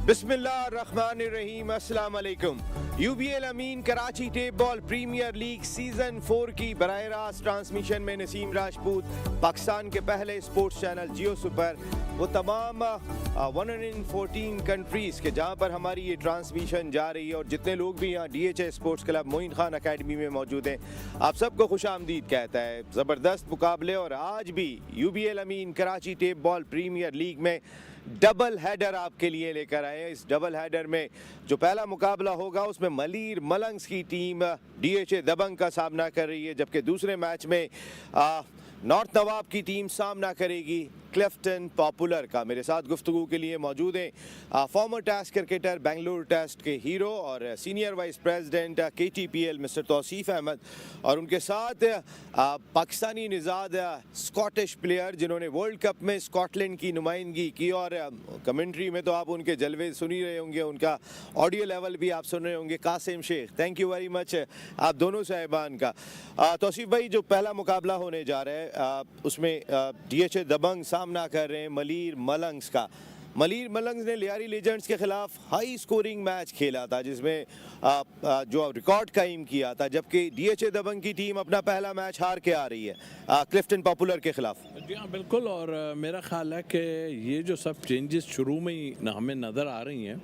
बिस्मिल्लाहिर्रहमानिर्रहीम, अस्सलाम वालेकुम। UBL Ameen Karachi tape ball premier league season 4 की बराह रास्त ट्रांसमिशन में नसीम राजपूत, पाकिस्तान के पहले स्पोर्ट्स चैनल जियो सुपर, वो तमाम 114 कंट्रीज़ के जहाँ पर हमारी ये ट्रांसमिशन जा रही है और जितने लोग भी यहाँ DHA sports club Moin Khan academy में मौजूद हैं, आप सबको खुश आमदीद कहता है। ज़बरदस्त मुकाबले और आज भी UBL Ameen Karachi tape ball premier league में डबल हेडर आपके लिए लेकर आए हैं। इस डबल हेडर में जो पहला मुकाबला होगा उसमें मलीर मलंग्स की टीम DHA दबंग का सामना कर रही है, जबकि दूसरे मैच में नॉर्थ नवाब की टीम सामना करेगी क्लिफ्टन पॉपुलर का। मेरे साथ गुफ्तगू के लिए मौजूद हैं former test cricketer, Bengaluru test के हीरो और senior vice president KTPL mister Tauseef Ahmed, और उनके साथ पाकिस्तानी निज़ाद स्कॉटिश प्लेयर जिन्होंने वर्ल्ड कप में स्कॉटलैंड की नुमाइंदगी की, और कमेंट्री में तो आप उनके जलवे सुन ही रहे होंगे, उनका ऑडियो लेवल भी आप सुन रहे होंगे। Qasim Shaikh, thank you very much आप दोनों साहिबान का। तौसीफ भाई, जो पहला मुकाबला होने जा रहा है उसमें DHA दबंग सामना कर रहे हैं मलीर मलंग्स का। मलीर मलंग्स ने लियारी लेजेंड्स के खिलाफ हाई स्कोरिंग मैच खेला था जिसमें जो रिकॉर्ड कायम किया था, जबकि DHA दबंग की टीम अपना पहला मैच हार के आ रही है क्लिफ्टन पॉपुलर के खिलाफ। जी हाँ, बिल्कुल। और मेरा ख्याल है कि ये जो सब चेंजेस शुरू में ही हमें नज़र आ रही हैं,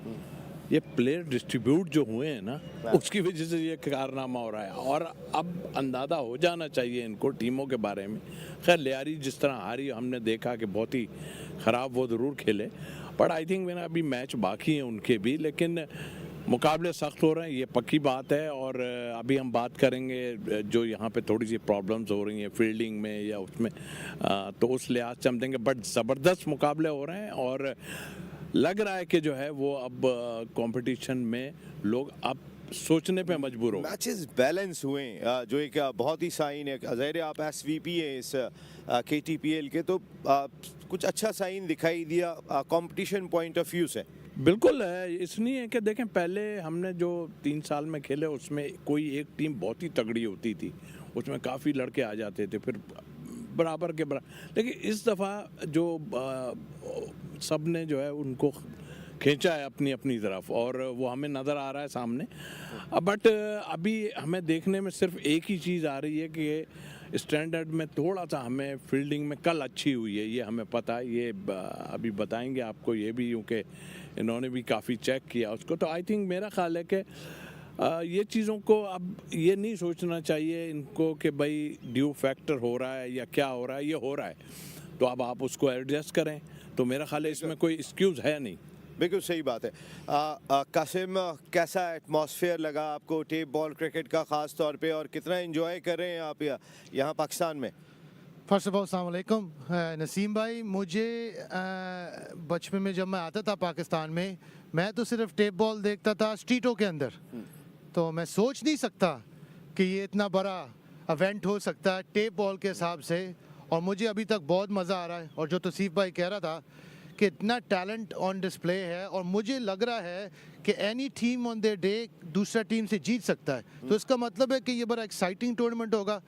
ये प्लेयर डिस्ट्रीब्यूट जो हुए हैं ना, उसकी वजह से ये कारनामा हो रहा है। और अब अंदाज़ा हो जाना चाहिए इनको टीमों के बारे में। खैर, लियारी जिस तरह हारी हमने देखा कि बहुत ही ख़राब वो ज़रूर खेले, बट आई थिंक मेरा अभी मैच बाकी हैं उनके भी, लेकिन मुकाबले सख्त हो रहे हैं, ये पक्की बात है। और अभी हम बात करेंगे जो यहाँ पे थोड़ी सी प्रॉब्लम्स हो रही हैं फील्डिंग में या उसमें, तो उस लिहाज से हम देंगे। बट ज़बरदस्त मुकाबले हो रहे हैं और लग रहा है कि जो है वो अब कंपटीशन में लोग अब सोचने पे मजबूर हो। मैचेस बैलेंस हुए जो एक बहुत ही साइन है। ज़ाहिर आप SVP है इस KTPL के, तो कुछ अच्छा साइन दिखाई दिया कंपटीशन पॉइंट ऑफ व्यू से। बिल्कुल है, इसलिए है कि देखें, पहले हमने जो 3 साल में खेले उसमें कोई एक टीम बहुत ही तगड़ी होती थी, उसमें काफ़ी लड़के आ जाते थे, फिर बराबर के बराबर। लेकिन इस दफ़ा जो सब ने जो है उनको खींचा है अपनी अपनी तरफ, और वो हमें नज़र आ रहा है सामने। बट अभी हमें देखने में सिर्फ एक ही चीज़ आ रही है कि स्टैंडर्ड में थोड़ा सा हमें फील्डिंग में कल अच्छी हुई है, ये हमें पता है। ये अभी बताएंगे आपको ये भी, क्योंकि इन्होंने भी काफ़ी चेक किया उसको। तो आई थिंक मेरा ख्याल है कि ये चीज़ों को अब ये नहीं सोचना चाहिए इनको कि भाई ड्यू फैक्टर हो रहा है या क्या हो रहा है, ये हो रहा है तो अब आप उसको एडजस्ट करें। तो मेरा ख्याल है इसमें कोई एक्सक्यूज़ है नहीं। बिल्कुल सही बात है। कासिम, कैसा एटमॉस्फेयर लगा आपको टेप बॉल क्रिकेट का ख़ास तौर पे, और कितना एंजॉय कर रहे हैं आप यहाँ पाकिस्तान में? फर्स्ट ऑफ ऑल अस्सलाम वालेकुम नसीम भाई। मुझे बचपन में जब मैं आता था पाकिस्तान में, मैं तो सिर्फ टेप बॉल देखता था स्ट्रीटों के अंदर, तो मैं सोच नहीं सकता कि ये इतना बड़ा इवेंट हो सकता है टेप बॉल के हिसाब से। और मुझे अभी तक बहुत मज़ा आ रहा है। और जो तौसीफ भाई कह रहा था कि इतना टैलेंट ऑन डिस्प्ले है, और मुझे लग रहा है कि any team on their day दूसरा टीम से जीत सकता है, तो इसका मतलब है कि ये बड़ा एक्साइटिंग टूर्नामेंट होगा।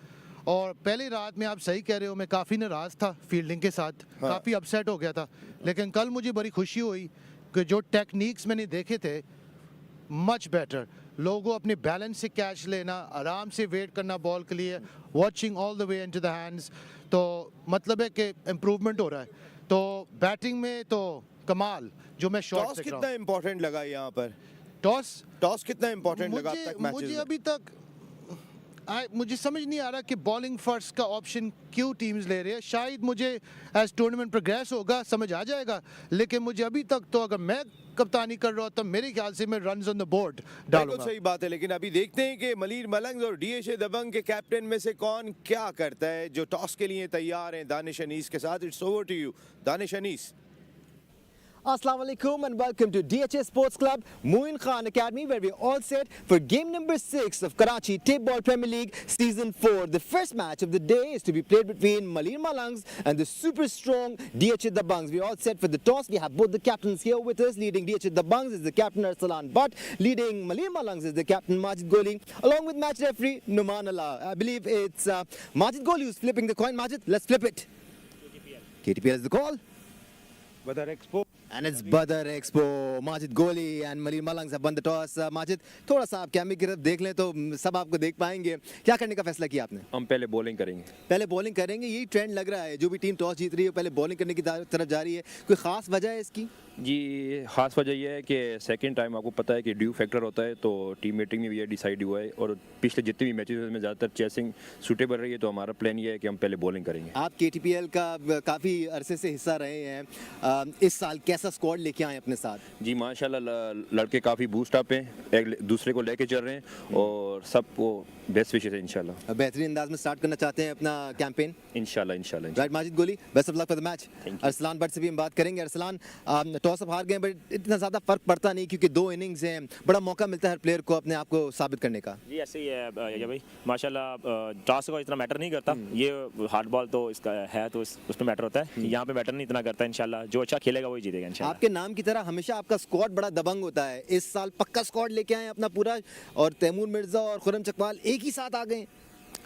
और पहली रात में आप सही कह रहे हो, मैं काफ़ी नाराज़ था फील्डिंग के साथ, काफ़ी अपसेट हो गया था। लेकिन कल मुझे बड़ी खुशी हुई कि जो टेक्निक्स मैंने देखे थे मच बेटर, लोगों अपने बैलेंस से कैच लेना, आराम से वेट करना बॉल के लिए, watching all the way into the hands, तो मतलब है कि इम्प्रूवमेंट हो रहा है। तो बैटिंग में तो कमाल, जो मैं शॉट टॉस कितना इम्पोर्टेंट लगा यहाँ पर? टॉस कितना इम्पोर्टेंट लगा अब तक मैचेस में? मुझे अभी तक मुझे समझ नहीं आ रहा कि बॉलिंग फर्स्ट का ऑप्शन क्यों टीम्स ले रहे हैं। शायद मुझे एज टूर्नामेंट प्रोग्रेस होगा समझ आ जाएगा, लेकिन मुझे अभी तक तो अगर मैं कप्तानी कर रहा हूँ तो मेरे ख्याल से मैं रन्स ऑन द बोर्ड डालूंगा। सही बात है, लेकिन अभी देखते हैं कि मलीर मलंग्स और DHA दबंग के कैप्टन में से कौन क्या करता है। जो टॉस के लिए तैयार हैं दानिश अनीस के साथ, it's over to you Danish Anees. Assalamu alaikum and welcome to DHA Sports Club, Moin Khan Academy, where we're all set for game number 6 of Karachi Tape Ball Premier League Season 4. The first match of the day is to be played between Malir Malangs and the super strong DHA Dabanggs. We're all set for the toss. We have both the captains here with us. Leading DHA Dabanggs is the captain Arsalan Butt. Leading Malir Malangs is the captain Majid Goli, along with match referee Numan Allah. I believe it's Majid Goli who's flipping the coin. Majid, let's flip it. KTPL is the call. Badar Expo And it's Badar Expo. Majid Goli and Malir Malangs have won the toss. Majid, थोड़ा सा आप कैमरे की तरफ देख लें तो सब आपको देख पाएंगे. क्या करने का फैसला किया आपने? हम पहले बॉलिंग करेंगे. पहले बॉलिंग करेंगे, यही ट्रेंड लग रहा है. जो भी टीम टॉस जीत रही है पहले बॉलिंग करने की तरफ जा रही है. कोई खास वजह है इसकी? जी खास वजह यह है कि सेकंड टाइम आपको पता है कि ड्यू फैक्टर होता है, तो टीम मीटिंग में भी ये डिसाइड हुआ है और पिछले जितने भी मैचेस में ज़्यादातर चेसिंग सूटेबल रही है, तो हमारा प्लान ये है कि हम पहले बॉलिंग करेंगे. आप KTPL का काफ़ी अरसे से हिस्सा रहे हैं. इस साल कैसा स्क्वाड लेके आए अपने साथ? जी माशाल्लाह लड़के काफ़ी बूस्ट अप हैं, एक दूसरे को लेके चल रहे हैं और सबको बेस्ट विशेस है इंशाल्लाह. बेहतरीन अंदाज में स्टार्ट करना चाहते हैं अपना कैंपेन? इंशाल्लाह. राइट माजिद गोली, best of luck for the match. Arsalan but से भी हम बात करेंगे. अरसलान, टॉस अप हार गए बट इतना ज़्यादा फर्क पड़ता नहीं क्योंकि 2 इनिंग्स हैं. बड़ा मौका मिलता है हर प्लेयर को अपने आप को साबित करने का. जी ऐसे ही है ये भाई माशाल्लाह. टॉस का इतना मैटर नहीं करता, ये हार्ड बॉल तो इसका है तो उसमें मैटर होता है. यहाँ पे मैटर नहीं इतना करता. इंशाल्लाह जो अच्छा खेलेगा वही जीतेगा इंशाल्लाह. आपके नाम की तरह हमेशा आपका स्क्वाड बड़ा दबंग होता है. इस साल पक्का स्क्वाड लेके आए अपना पूरा, और तैमूर मिर्जा और खुरम चकवाल एक ही साथ आ गए.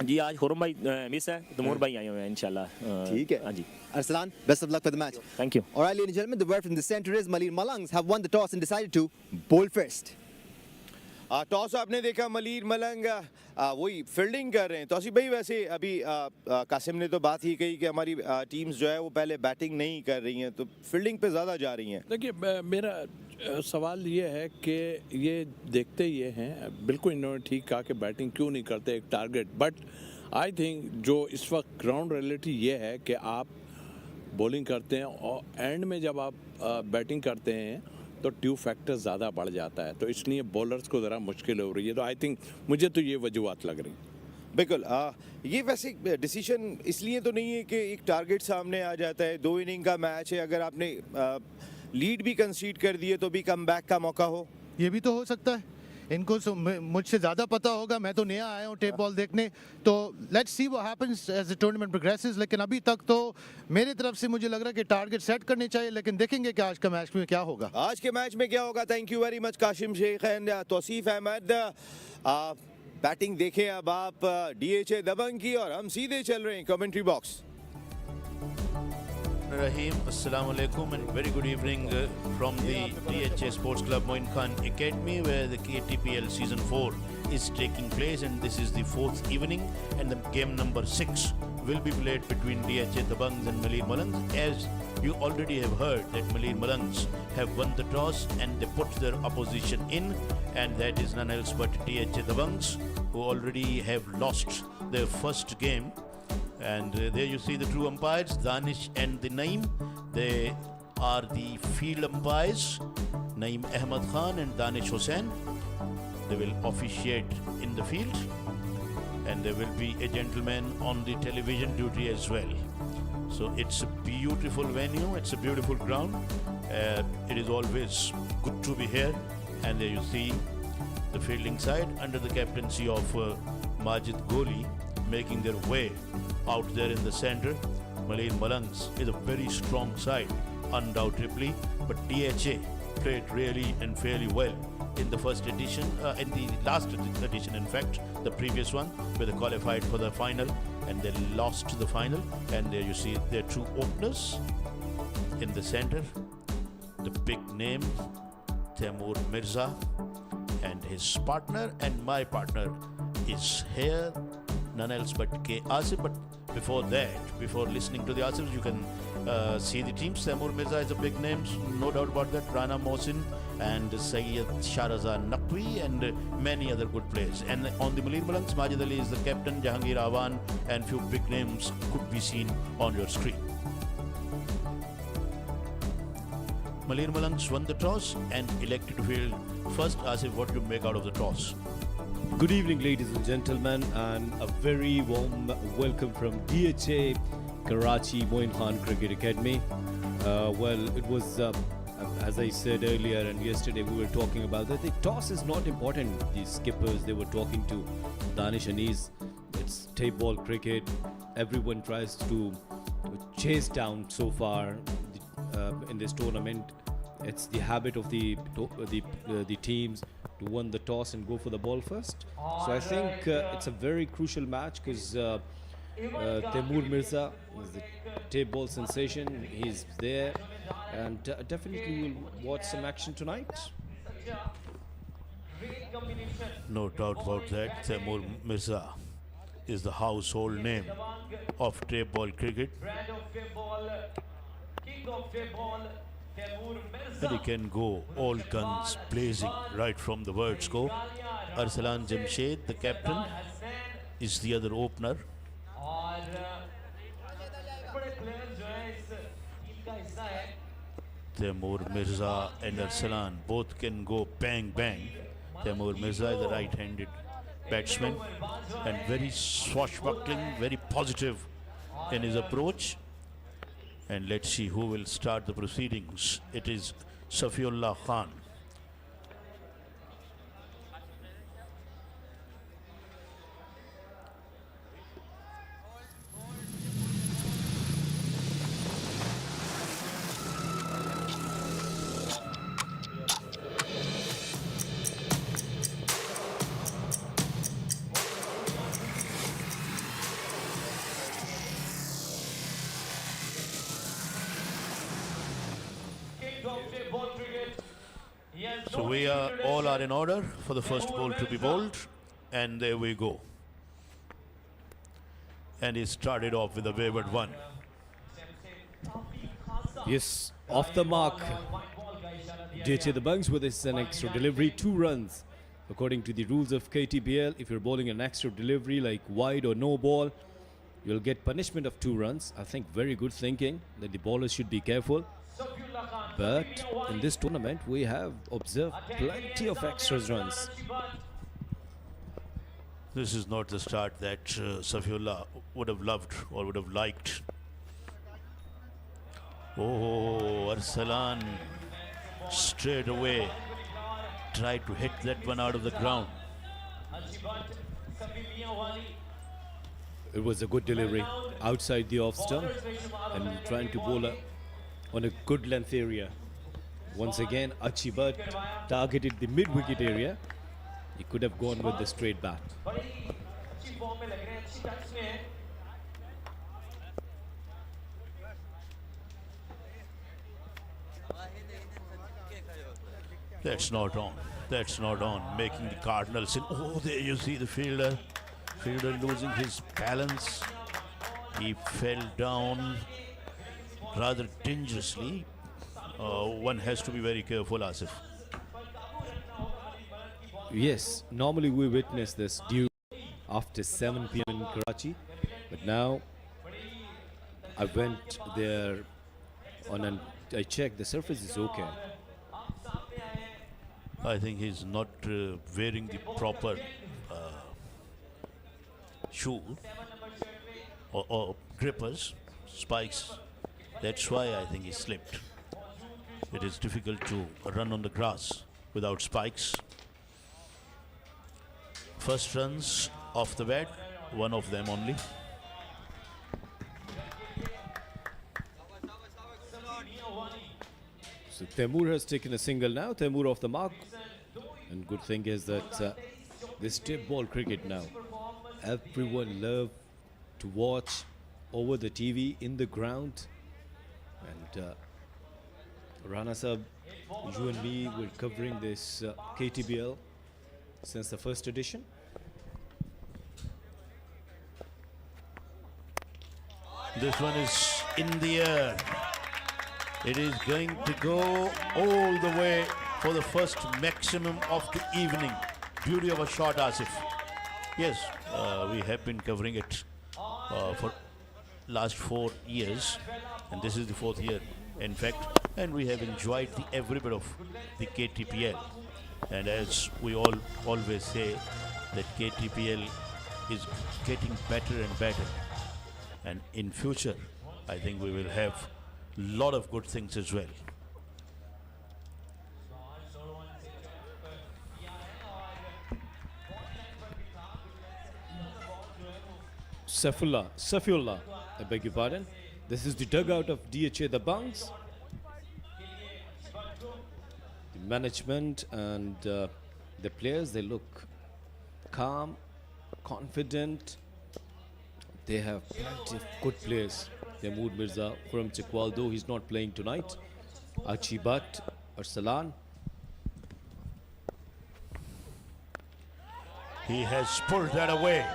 जी आज खुरम भाई मिस है, तैमूर भाई आए हुए हैं इंशाल्लाह. ठीक है. हाँ जी. Arslan, best of luck for the match. Thank you. All right, ladies and gentlemen, the word from the center is Malir Malangs have won the toss and decided to bowl first. Toss आपने देखा मलीर मलंग वही fielding कर रहे हैं. तौसीफ भाई, वैसे अभी कासिम ने तो बात ही कही कि हमारी टीम्स जो है वो पहले बैटिंग नहीं कर रही हैं, तो फील्डिंग पे ज़्यादा जा रही हैं. देखिए मेरा सवाल ये है कि ये देखते ये हैं, बिल्कुल इन्होंने ठीक कहा कि बैटिंग क्यों नहीं करते एक टारगेट, बट आई थिंक जो इस वक्त ग्राउंड रियलिटी ये है कि आप बॉलिंग करते हैं और एंड में जब आप बैटिंग करते हैं तो ट्यू फैक्टर ज़्यादा बढ़ जाता है, तो इसलिए बॉलर्स को ज़रा मुश्किल हो रही है. तो आई थिंक मुझे तो ये वजूहत लग रही. बिल्कुल. ये वैसे डिसीजन इसलिए तो नहीं है कि एक टारगेट सामने आ जाता है, 2 इनिंग का मैच है, अगर आपने लीड भी कंसीड कर दिए तो भी कम बैक का मौका हो. ये भी तो हो सकता है. इनको मुझसे ज़्यादा पता होगा, मैं तो नया आया हूँ टेप बॉल देखने. तो let's see what happens as the tournament progresses. लेकिन अभी तक तो मेरी तरफ से मुझे लग रहा है कि टारगेट सेट करने चाहिए, लेकिन देखेंगे कि आज का मैच में क्या होगा. आज के मैच में क्या होगा. Thank you very much Qasim Shaikh and Tauseef Ahmed. Batting देखें अब आप DHA दबंग की, और हम सीधे चल रहे हैं commentary box. Rahim, Assalamu alaikum and very good evening from the DHA Sports Club Moin Academy, where the KTPL Season 4 is taking place, and this is the 4th evening, and the game number 6 will be played between DHA Dabanggs and Malir Malangs. As you already have heard that Malir Malangs have won the toss and they put their opposition in, and that is none else but DHA Dabanggs, who already have lost their first game. And there you see the true umpires, Danish and the Naeem. They are the field umpires, Naeem Ahmad Khan and Danish Hussain. They will officiate in the field, and there will be a gentleman on the television duty as well. So it's a beautiful venue, it's a beautiful ground. It is always good to be here. And there you see the fielding side under the captaincy of Majid Goli, making their way out there in the center. Malir Malangs is a very strong side, undoubtedly, but DHA played really and fairly well in the first edition, in the last edition, in fact, the previous one, where they qualified for the final and they lost the final. And there you see their two openers in the center, the big name Taimoor Mirza and his partner, and my partner is here, none else but K. Asif. But before that, before listening to the Asif, you can see the teams. Taimoor Mirza is a big name, no doubt about that. Rana Mohsin and Sayyid Shahraza Naqvi and many other good players. And on the Malir Malangs, Majid Ali is the captain, Jahangir Awan, and few big names could be seen on your screen. Malir Malangs won the toss and elected to field first. Asif, what do you make out of the toss? Good evening, ladies and gentlemen, and a very warm welcome from DHA Karachi Moin Cricket Academy. Well, it was, as I said earlier and yesterday, we were talking about that the toss is not important. The skippers, they were talking to Danish and Ease. It's tape ball cricket. Everyone tries to chase down so far in this tournament. It's the habit of the teams to win the toss and go for the ball first. So I think it's a very crucial match because Taimoor Mirza is the tape ball sensation. He's there. and definitely we'll watch some action tonight. No doubt about that. Taimur Mirza is the household name of tape ball cricket. And he can go all guns blazing right from the words go. Arsalan Jamshed, the captain, is the other opener. Taimur Mirza and Arsalan both can go bang bang. Taimur Mirza is the right-handed batsman and very swashbuckling, very positive in his approach. And let's see who will start the proceedings. It is Safiullah Khan. So we are all are in order for the first ball to be bowled, and there we go. And he started off with a wayward one. Yes, off the mark. DHA Dabanggs with his an extra delivery, 2 runs. According to the rules of KTPL, if you're bowling an extra delivery like wide or no ball, you'll get punishment of 2 runs. I think very good thinking that the bowlers should be careful. But in this tournament, we have observed plenty of extra runs. This is not the start that Safiullah would have loved or would have liked. Oh, Arsalan straight away tried to hit that one out of the ground. It was a good delivery outside the off stump and trying to bowl on a good length area. Once again, Achibat targeted the mid-wicket area. He could have gone with the straight bat. That's not on. That's not on. Making the Cardinals in. Oh, there you see the fielder. Fielder losing his balance. He fell down rather dangerously. One has to be very careful, Asif. Yes, normally we witness this due after 7 p.m. in Karachi, but now I went there I checked, the surface is okay. I think he's not wearing the proper shoe or grippers, spikes. That's why I think he slipped. It is difficult to run on the grass without spikes. First runs off the bat, one of them only. So Taimur has taken a single now, Taimur off the mark. And good thing is that this tip ball cricket now, everyone love to watch over the TV, in the ground. And Rana Sab, you and me were covering this KTBL since the first edition. This one is in the air. It is going to go all the way for the first maximum of the evening. Beauty of a shot, Asif. Yes, we have been covering it for last 4 years, and this is the 4th year, in fact, and we have enjoyed every bit of the KTPL. And as we all always say, that KTPL is getting better and better, and in future, I think we will have a lot of good things as well. Safiullah, I beg your pardon. This is the dugout of DHA Dabanggs. The management and the players, they look calm, confident. They have plenty of good players. Taimur Mirza from Chakwal, though he's not playing tonight. Achibat Arsalan. He has pulled that away.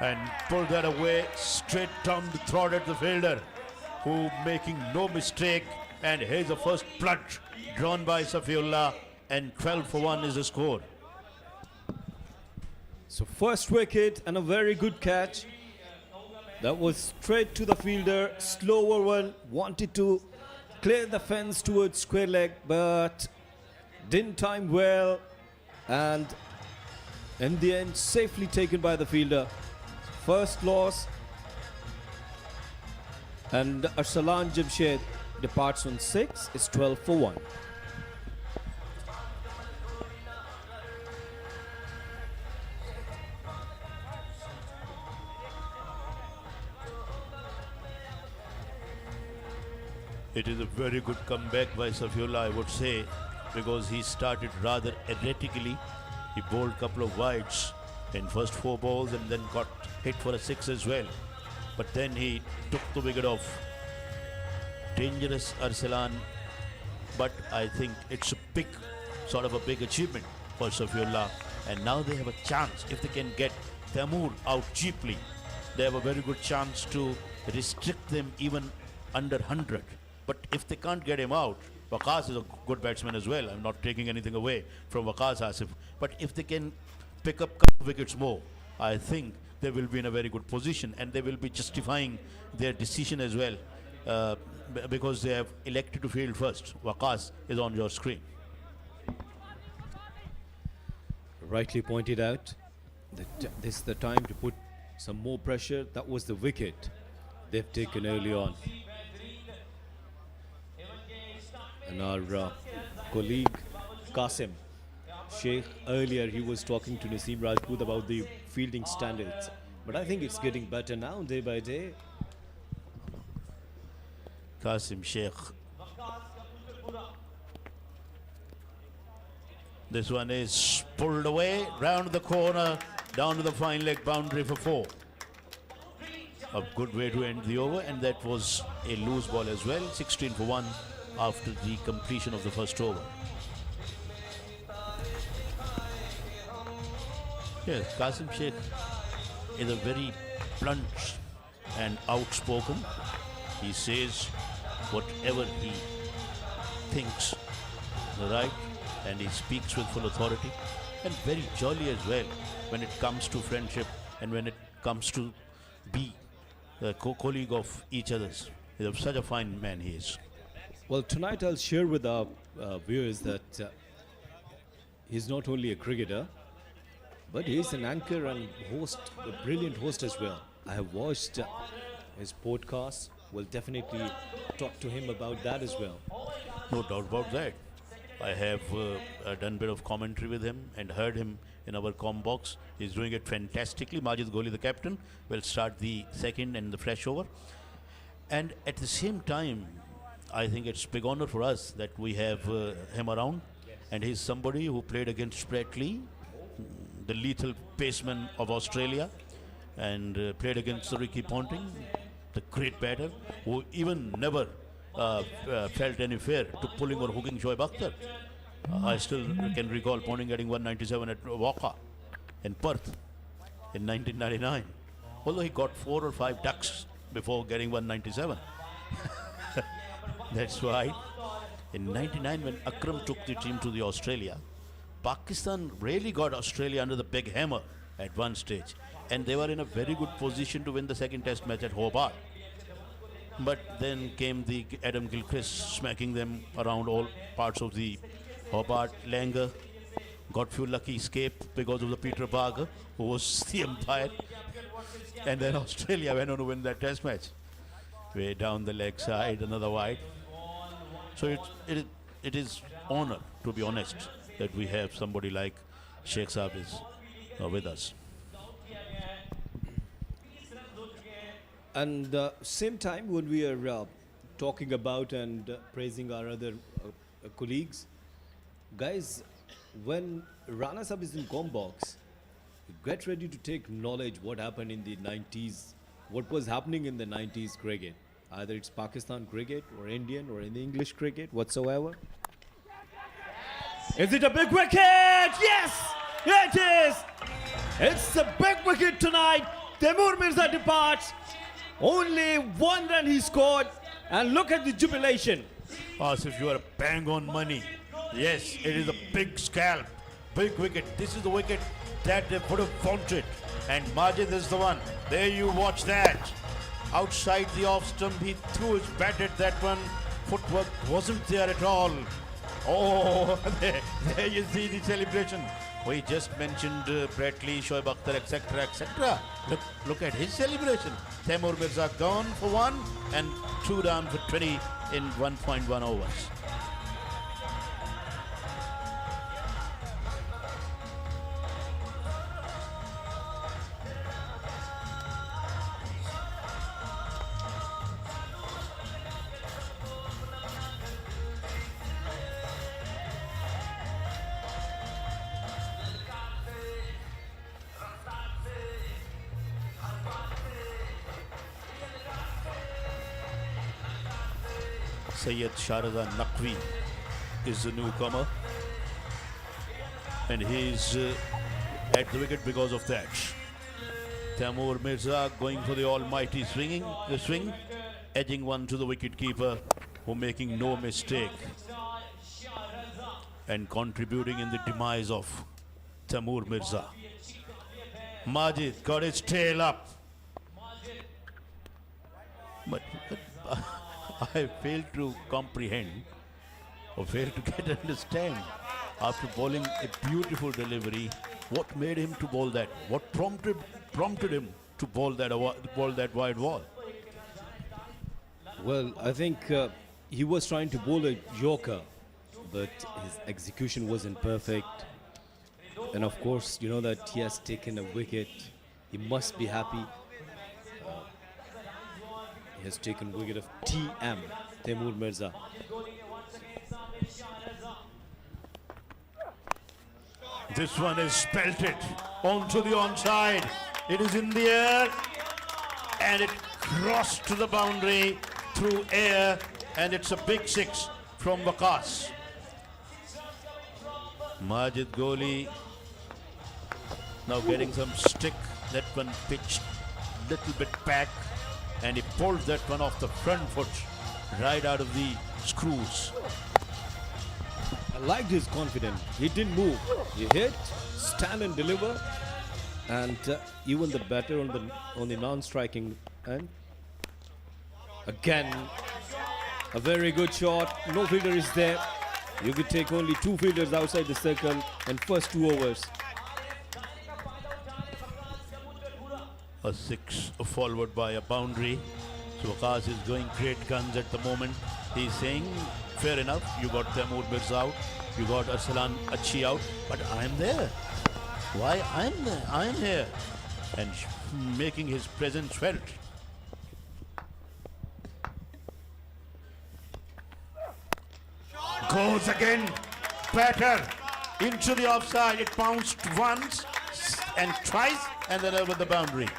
And pulled that away straight down the throat at the fielder, who making no mistake. And here's the first plunge drawn by Safiullah, and 12 for 1 is the score. So first wicket and a very good catch. That was straight to the fielder. Slower one, wanted to clear the fence towards square leg, but didn't time well. And in the end, safely taken by the fielder. First loss. And Arsalan Jamshed departs on 6. It's 12 for 1. It is a very good comeback by Safiullah, I would say, because he started rather erratically. He bowled a couple of wides in first 4 balls and then got hit for a 6 as well. But then he took the wicket off. Dangerous Arsalan, but I think it's a big, sort of a big achievement for Safiullah. And now they have a chance, if they can get Tamur out cheaply, they have a very good chance to restrict them even under 100. But if they can't get him out, Waqas is a good batsman as well. I'm not taking anything away from Waqas Asif. But if they can pick up a couple of wickets more, I think they will be in a very good position, and they will be justifying their decision as well, because they have elected to field first. Waqas is on your screen. Rightly pointed out that this is the time to put some more pressure. That was the wicket they've taken early on. And our colleague Qasim Sheikh, earlier he was talking to Naseem Rajput about the fielding standards, but I think it's getting better now, day by day. Qasim Sheikh. This one is pulled away, round the corner, down to the fine leg boundary for 4. A good way to end the over, and that was a loose ball as well. 16 for 1 after the completion of the first over. Yes, Qasim Sheikh is a very blunt and outspoken. He says whatever he thinks right, and he speaks with full authority, and very jolly as well when it comes to friendship and when it comes to be a colleague of each other's. He's such a fine man he is. Well, tonight I'll share with our viewers that he's not only a cricketer, but he's an anchor and host, a brilliant host as well. I have watched his podcast. We'll definitely talk to him about that as well. No doubt about that. I have done a bit of commentary with him and heard him in our comm box. He's doing it fantastically. Majid Gholi, the captain, will start the second and the fresh over. And at the same time, I think it's big honor for us that we have him around. And he's somebody who played against Brett Lee, the lethal paceman of Australia, and played against Ricky Ponting, the great batter, who even never felt any fear to pulling or hooking Shoaib Akhtar. I still can recall Ponting getting 197 at Walker in Perth in 1999. Although he got 4 or 5 ducks before getting 197. That's why in 99 when Akram took the team to the Australia, Pakistan really got Australia under the big hammer at one stage, and they were in a very good position to win the second test match at Hobart. But then came the Adam Gilchrist smacking them around all parts of the Hobart. Langer got few lucky escape because of the Peter Barger, who was the umpire. And then Australia went on to win that test match. Way down the leg side, another wide. So it is honor, to be honest, that we have somebody like Sheikh Saab is with us. And same time when we are talking about and praising our other colleagues, guys, when Rana Sahab is in com box, get ready to take knowledge what happened in the 90s, what was happening in the 90s cricket. either it's Pakistan cricket or Indian or any English cricket whatsoever. Is it a big wicket? Yes, it is. It's a big wicket tonight. Taimur Mirza departs. Only one run he scored. And look at the jubilation. Asif, you are bang on money. Yes, it is a big scalp, big wicket. This is the wicket that they would have wanted. And Majid is the one. There you watch that. Outside the off stump, he threw his bat at that one. Footwork wasn't there at all. Oh, there you see the celebration. We just mentioned Bradley, Shoaib Akhtar, etc., etc. Look at his celebration. Taimur Mirza gone for 1 and 2 down for 20 in 1.1 overs. Sayyid Sharada Naqvi is the newcomer, and he's at the wicket because of that. Taimur Mirza going for the almighty swing, edging one to the wicket keeper, who making no mistake and contributing in the demise of Taimur Mirza. Majid got his tail up, but I fail to comprehend or fail to understand after bowling a beautiful delivery what made him to bowl that, what prompted him to bowl that wide wall. Well, I think he was trying to bowl a yorker, but his execution wasn't perfect. And of course, you know that he has taken a wicket. He must be happy. He has taken wicket of TM, Taimur Mirza. This one is pelted onto the onside. It is in the air and it crossed to the boundary through air, and it's a big 6 from Waqas. Majid Goli now getting some stick. That one pitched little bit back, and he pulled that one off the front foot, right out of the screws. I liked his confidence. He didn't move. He hit, stand and deliver, and even the batter on the non-striking end. Again, a very good shot. No fielder is there. You could take only 2 fielders outside the circle and first 2 overs. A 6 followed by a boundary. So Waqas is going great guns at the moment. He's saying, fair enough, you got Taimur Mirza out, you got Arsalan Achi out, but I'm there. Why I'm there? I'm here. And making his presence felt. Goes again, batter into the offside. It bounced once and twice, and then over the boundary.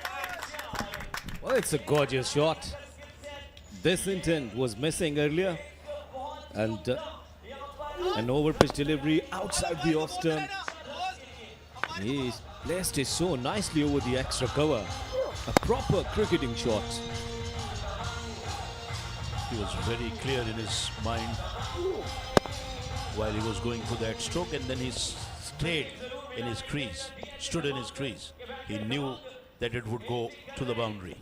Well, it's a gorgeous shot. This intent was missing earlier, and an overpitch delivery outside the off stump. He placed it so nicely over the extra cover. A proper cricketing shot. He was very clear in his mind while he was going for that stroke, and then he stayed in his crease, stood in his crease. He knew that it would go to the boundary.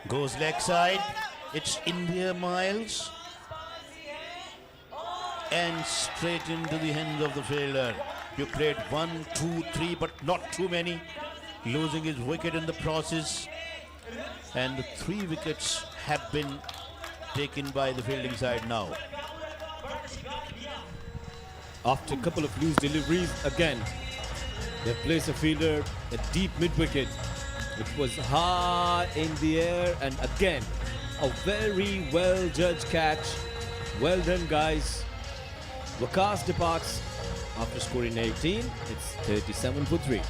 Goes leg side. It's India Miles. And straight into the hands of the fielder. You played 1, 2, 3, but not too many. Losing his wicket in the process. And the 3 wickets have been taken by the fielding side now. After a couple of loose deliveries, again, they placed a fielder at deep mid-wicket, which was high in the air, and again, a very well-judged catch. Well done, guys. Waqas departs after scoring 18. It's 37 for 3.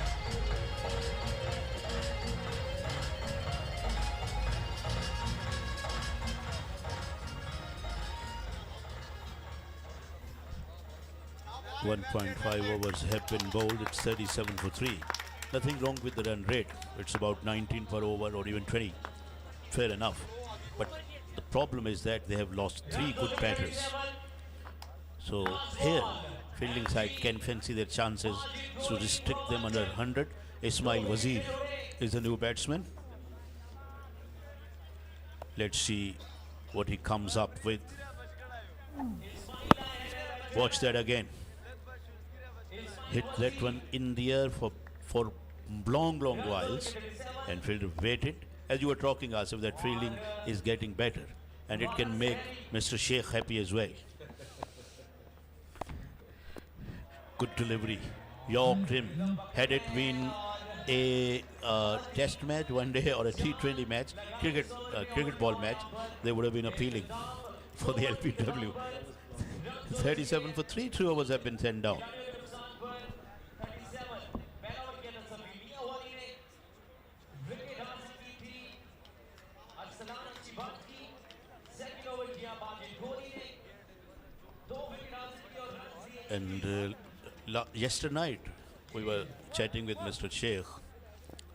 1.5 overs have been bowled. It's 37 for 3. Nothing wrong with the run rate. It's about 19 per over or even 20. Fair enough. But the problem is that they have lost 3 good batters. So here, fielding side can fancy their chances to restrict them under 100. Ismail Wazir is the new batsman. Let's see what he comes up with. Watch that again. Hit that one in the air for long whiles, and fielder waited. As you were talking, Asif, that fielding is getting better, and it can make Mr. Sheikh happy as well. Good delivery. Yorked him. Had it been a test match one day or a T20 match, cricket ball match, they would have been appealing for the LPW. 37 for 3, 3 overs have been sent down. And yesterday night we were chatting with Mr. Sheikh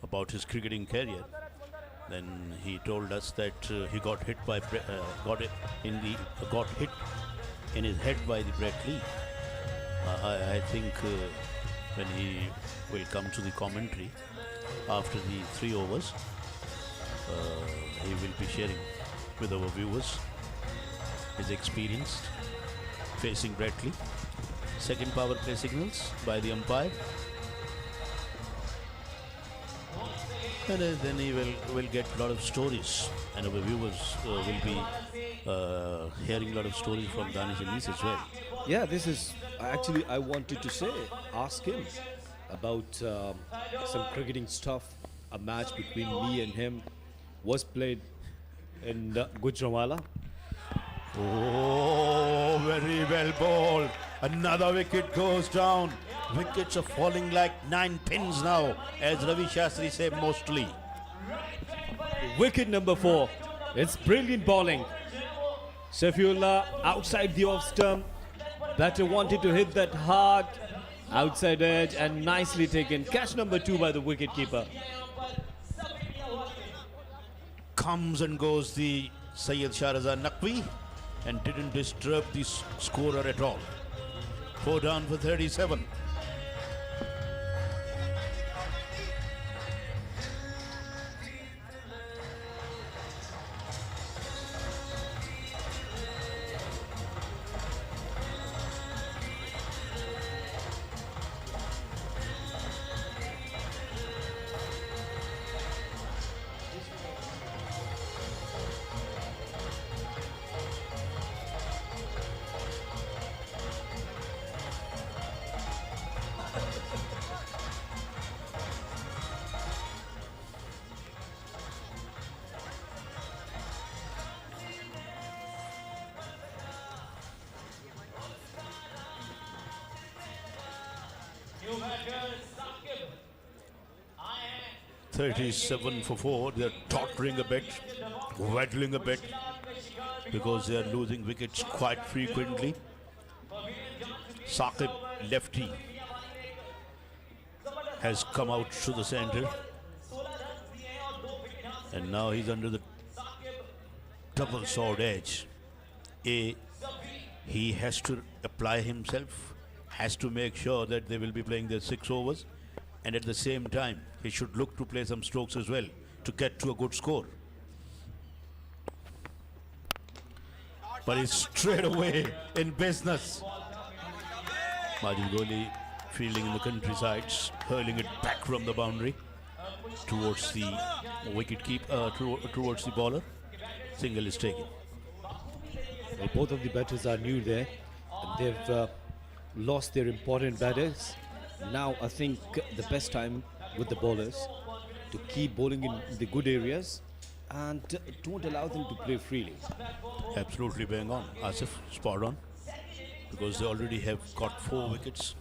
about his cricketing career. Then he told us that he got hit in his head by the Brett Lee. I think when he will come to the commentary after the 3 overs, he will be sharing with our viewers his experience facing Brett Lee. Second power play signals by the umpire. And then he will get a lot of stories, and our viewers will be hearing a lot of stories from Danish and Nis as well. Yeah, this is actually I wanted to say, ask him about some cricketing stuff. A match between me and him was played in Gujranwala. Oh, very well bowled. Another wicket goes down. Wickets are falling like 9 pins now, as Ravi Shastri said mostly. Wicket number 4. It's brilliant bowling. Safiullah outside the off stump. Batter wanted to hit that hard outside edge and nicely taken. Catch number 2 by the wicketkeeper. Comes and goes the Syed Shahrazad Naqvi and didn't disturb the scorer at all. 4 down for 37. "37 for 4. They're tottering a bit, waddling a bit, because they are losing wickets quite frequently. Saqib, lefty, has come out to the center, and now he's under the double sword edge. He has to apply himself, has to make sure that they will be playing their 6 overs, and at the same time he should look to play some strokes as well to get to a good score. But he's straight away in business. Majid Goli fielding in the countrysides, hurling it back from the boundary towards the towards the bowler. Single is taken. Well, both of the batters are new there. They've lost their important batters. Now I think the best time with the bowlers to keep bowling in the good areas and don't allow them to play freely. Absolutely bang on, Asif, spot on, because they already have got 4 wickets.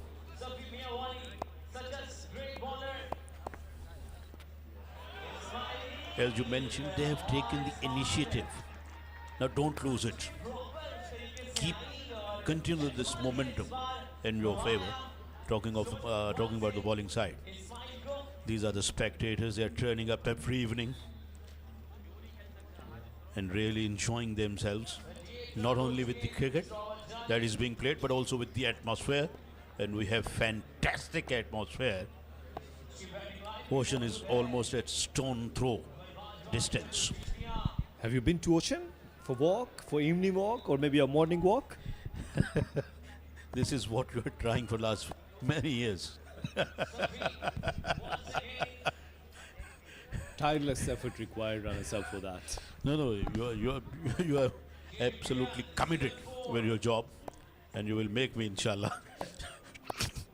As you mentioned, they have taken the initiative. Now don't lose it. Continue this momentum. in your favor. Talking about the bowling side. These are the spectators. They are turning up every evening and really enjoying themselves, not only with the cricket that is being played, but also with the atmosphere. And we have fantastic atmosphere. Ocean is almost at stone throw distance. Have you been to Ocean for walk, for evening walk, or maybe a morning walk? This is what you are trying for last many years. Tireless effort required on yourself for that. No, you are absolutely committed with your job, and you will make me, inshallah,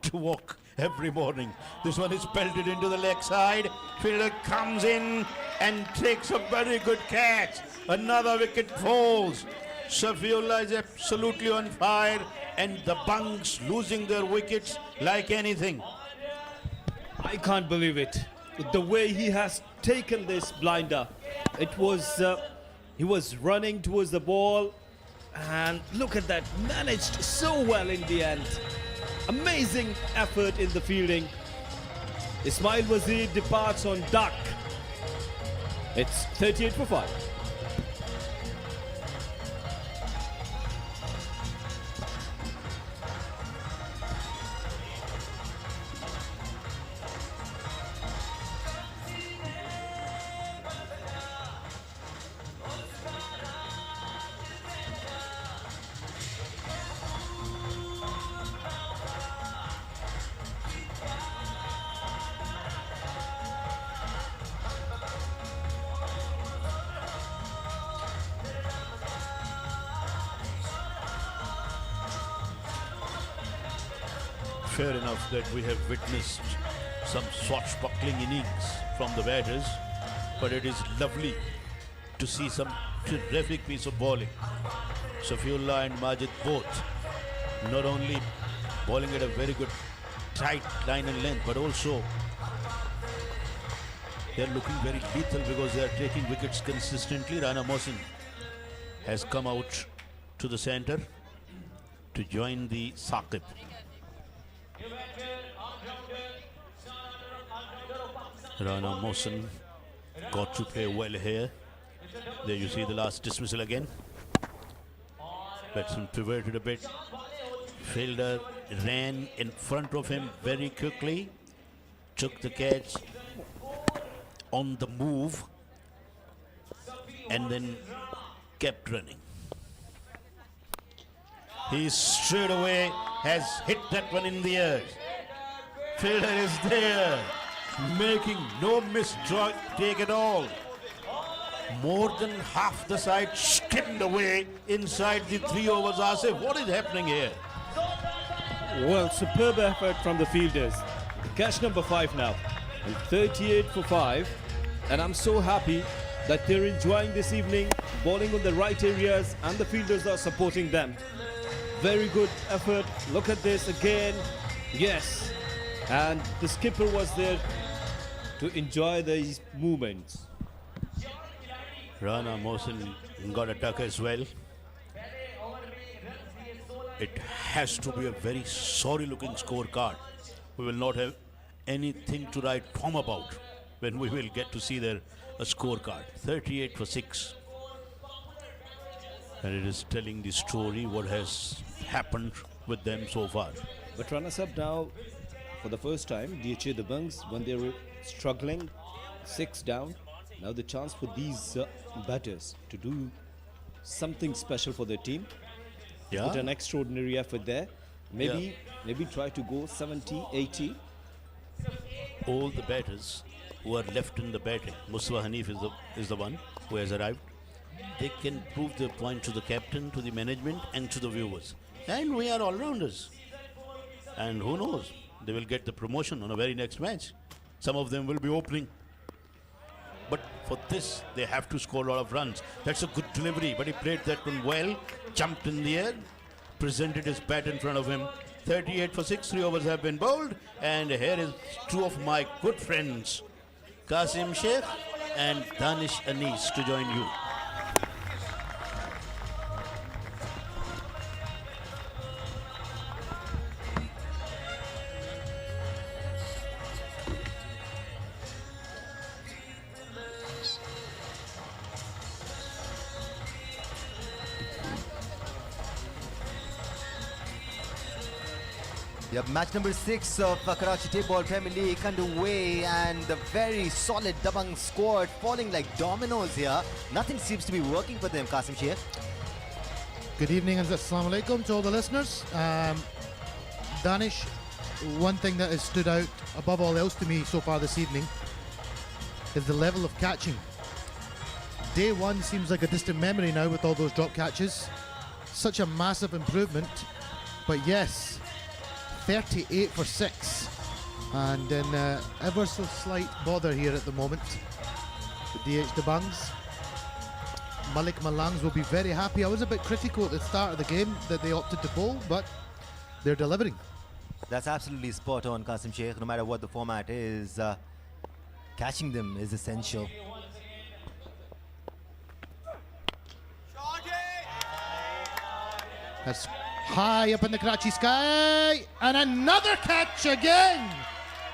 to walk every morning. This one is pelted into the leg side. Fielder comes in and takes a very good catch. Another wicket falls. Safiullah is absolutely on fire, and the Dabanggs losing their wickets like anything. I can't believe it. The way he has taken this blinder. It was, he was running towards the ball, and look at that, managed so well in the end. Amazing effort in the fielding. Ismail Wazir departs on duck. It's 38 for 5. Fair enough that we have witnessed some swashbuckling innings from the batters, but it is lovely to see some terrific piece of bowling. Safiullah and Majid both not only bowling at a very good tight line and length, but also they are looking very lethal because they are taking wickets consistently. Rana Mohsin has come out to the center to join the Saqib. Rana Mohsin got to play well here. There you see the last dismissal again. Batsman pivoted a bit. Fielder ran in front of him very quickly, took the catch on the move, and then kept running. He straight away has hit that one in the air. Fielder is there, making no mistake at all. More than half the side skimmed away inside the 3 overs. Asif, what is happening here? Well, superb effort from the fielders. Catch number 5 now. And 38 for 5. And I'm so happy that they're enjoying this evening, bowling on the right areas, and the fielders are supporting them. Very good effort. Look at this again. Yes. And the skipper was there to enjoy these movements. Rana Mohsin got a duck as well. It has to be a very sorry looking scorecard. We will not have anything to write home about when we will get to see a scorecard. 38 for 6. And it is telling the story what has happened with them so far. But runners up now, for the first time, DHA Dabanggs, when they were struggling, 6 down. Now the chance for these batters to do something special for their team. Yeah. Put an extraordinary effort there. Maybe try to go 70, 80. All the batters who are left in the batting, Mustafa Hanif is the one who has arrived. They can prove their point to the captain, to the management, and to the viewers. And we are all-rounders. And who knows, they will get the promotion on a very next match. Some of them will be opening. But for this, they have to score a lot of runs. That's a good delivery, but he played that one well, jumped in the air, presented his bat in front of him. 38 for 6, 3 overs have been bowled. And here is 2 of my good friends, Qasim Sheikh and Danish Anis, to join you. We have match number 6 of Karachi Table Premier League underway, and the very solid Dabanggs squad falling like dominoes here. Nothing seems to be working for them, Qasim Sheikh. Good evening and assalamu alaikum to all the listeners. Danish, one thing that has stood out above all else to me so far this evening is the level of catching. Day one seems like a distant memory now with all those drop catches. Such a massive improvement. But yes, 38 for 6. And in ever so slight bother here at the moment. The DHA Dabanggs. Malir Malangs will be very happy. I was a bit critical at the start of the game that they opted to bowl, but they're delivering. That's absolutely spot on, Qasim Sheikh. No matter what the format is, catching them is essential. That's high up in the Karachi sky, and another catch again.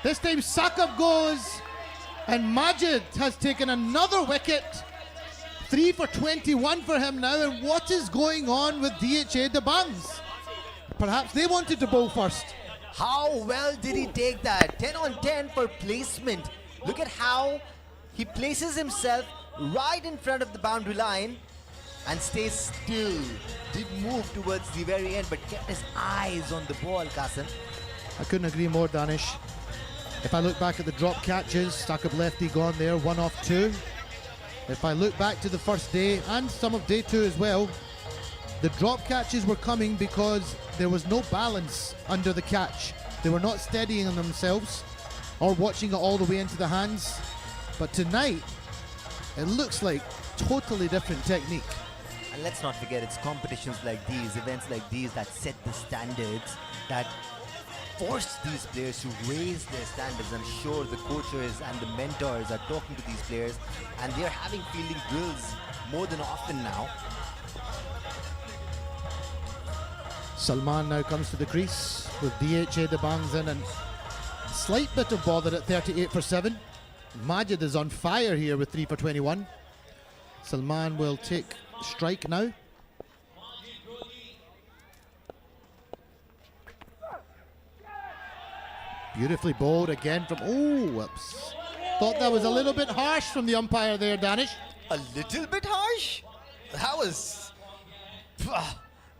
This time Sakab goes, and Majid has taken another wicket. 3 for 21 for him now, and what is going on with DHA Dabanggs? Perhaps they wanted to bowl first. How well did he take that? 10 on 10 for placement. Look at how he places himself right in front of the boundary line and stays still. Didn't move towards the very end, but kept his eyes on the ball, Qasim. I couldn't agree more, Danish. If I look back at the drop catches, Sakab lefty gone there, 1 off 2. If I look back to the first day and some of day 2 as well, the drop catches were coming because there was no balance under the catch. They were not steadying themselves or watching it all the way into the hands. But tonight, it looks like totally different technique. And let's not forget, it's competitions like these, events like these that set the standards, that force these players to raise their standards. I'm sure the coaches and the mentors are talking to these players, and they're having fielding drills more than often now. Salman now comes to the crease with DHA Dabanggs in, and slight bit of bother at 38 for 7. Majid is on fire here with 3 for 21. Salman will take strike now. Beautifully bowled again from, oh, whoops. Thought that was a little bit harsh from the umpire there, Danish. A little bit harsh? That was...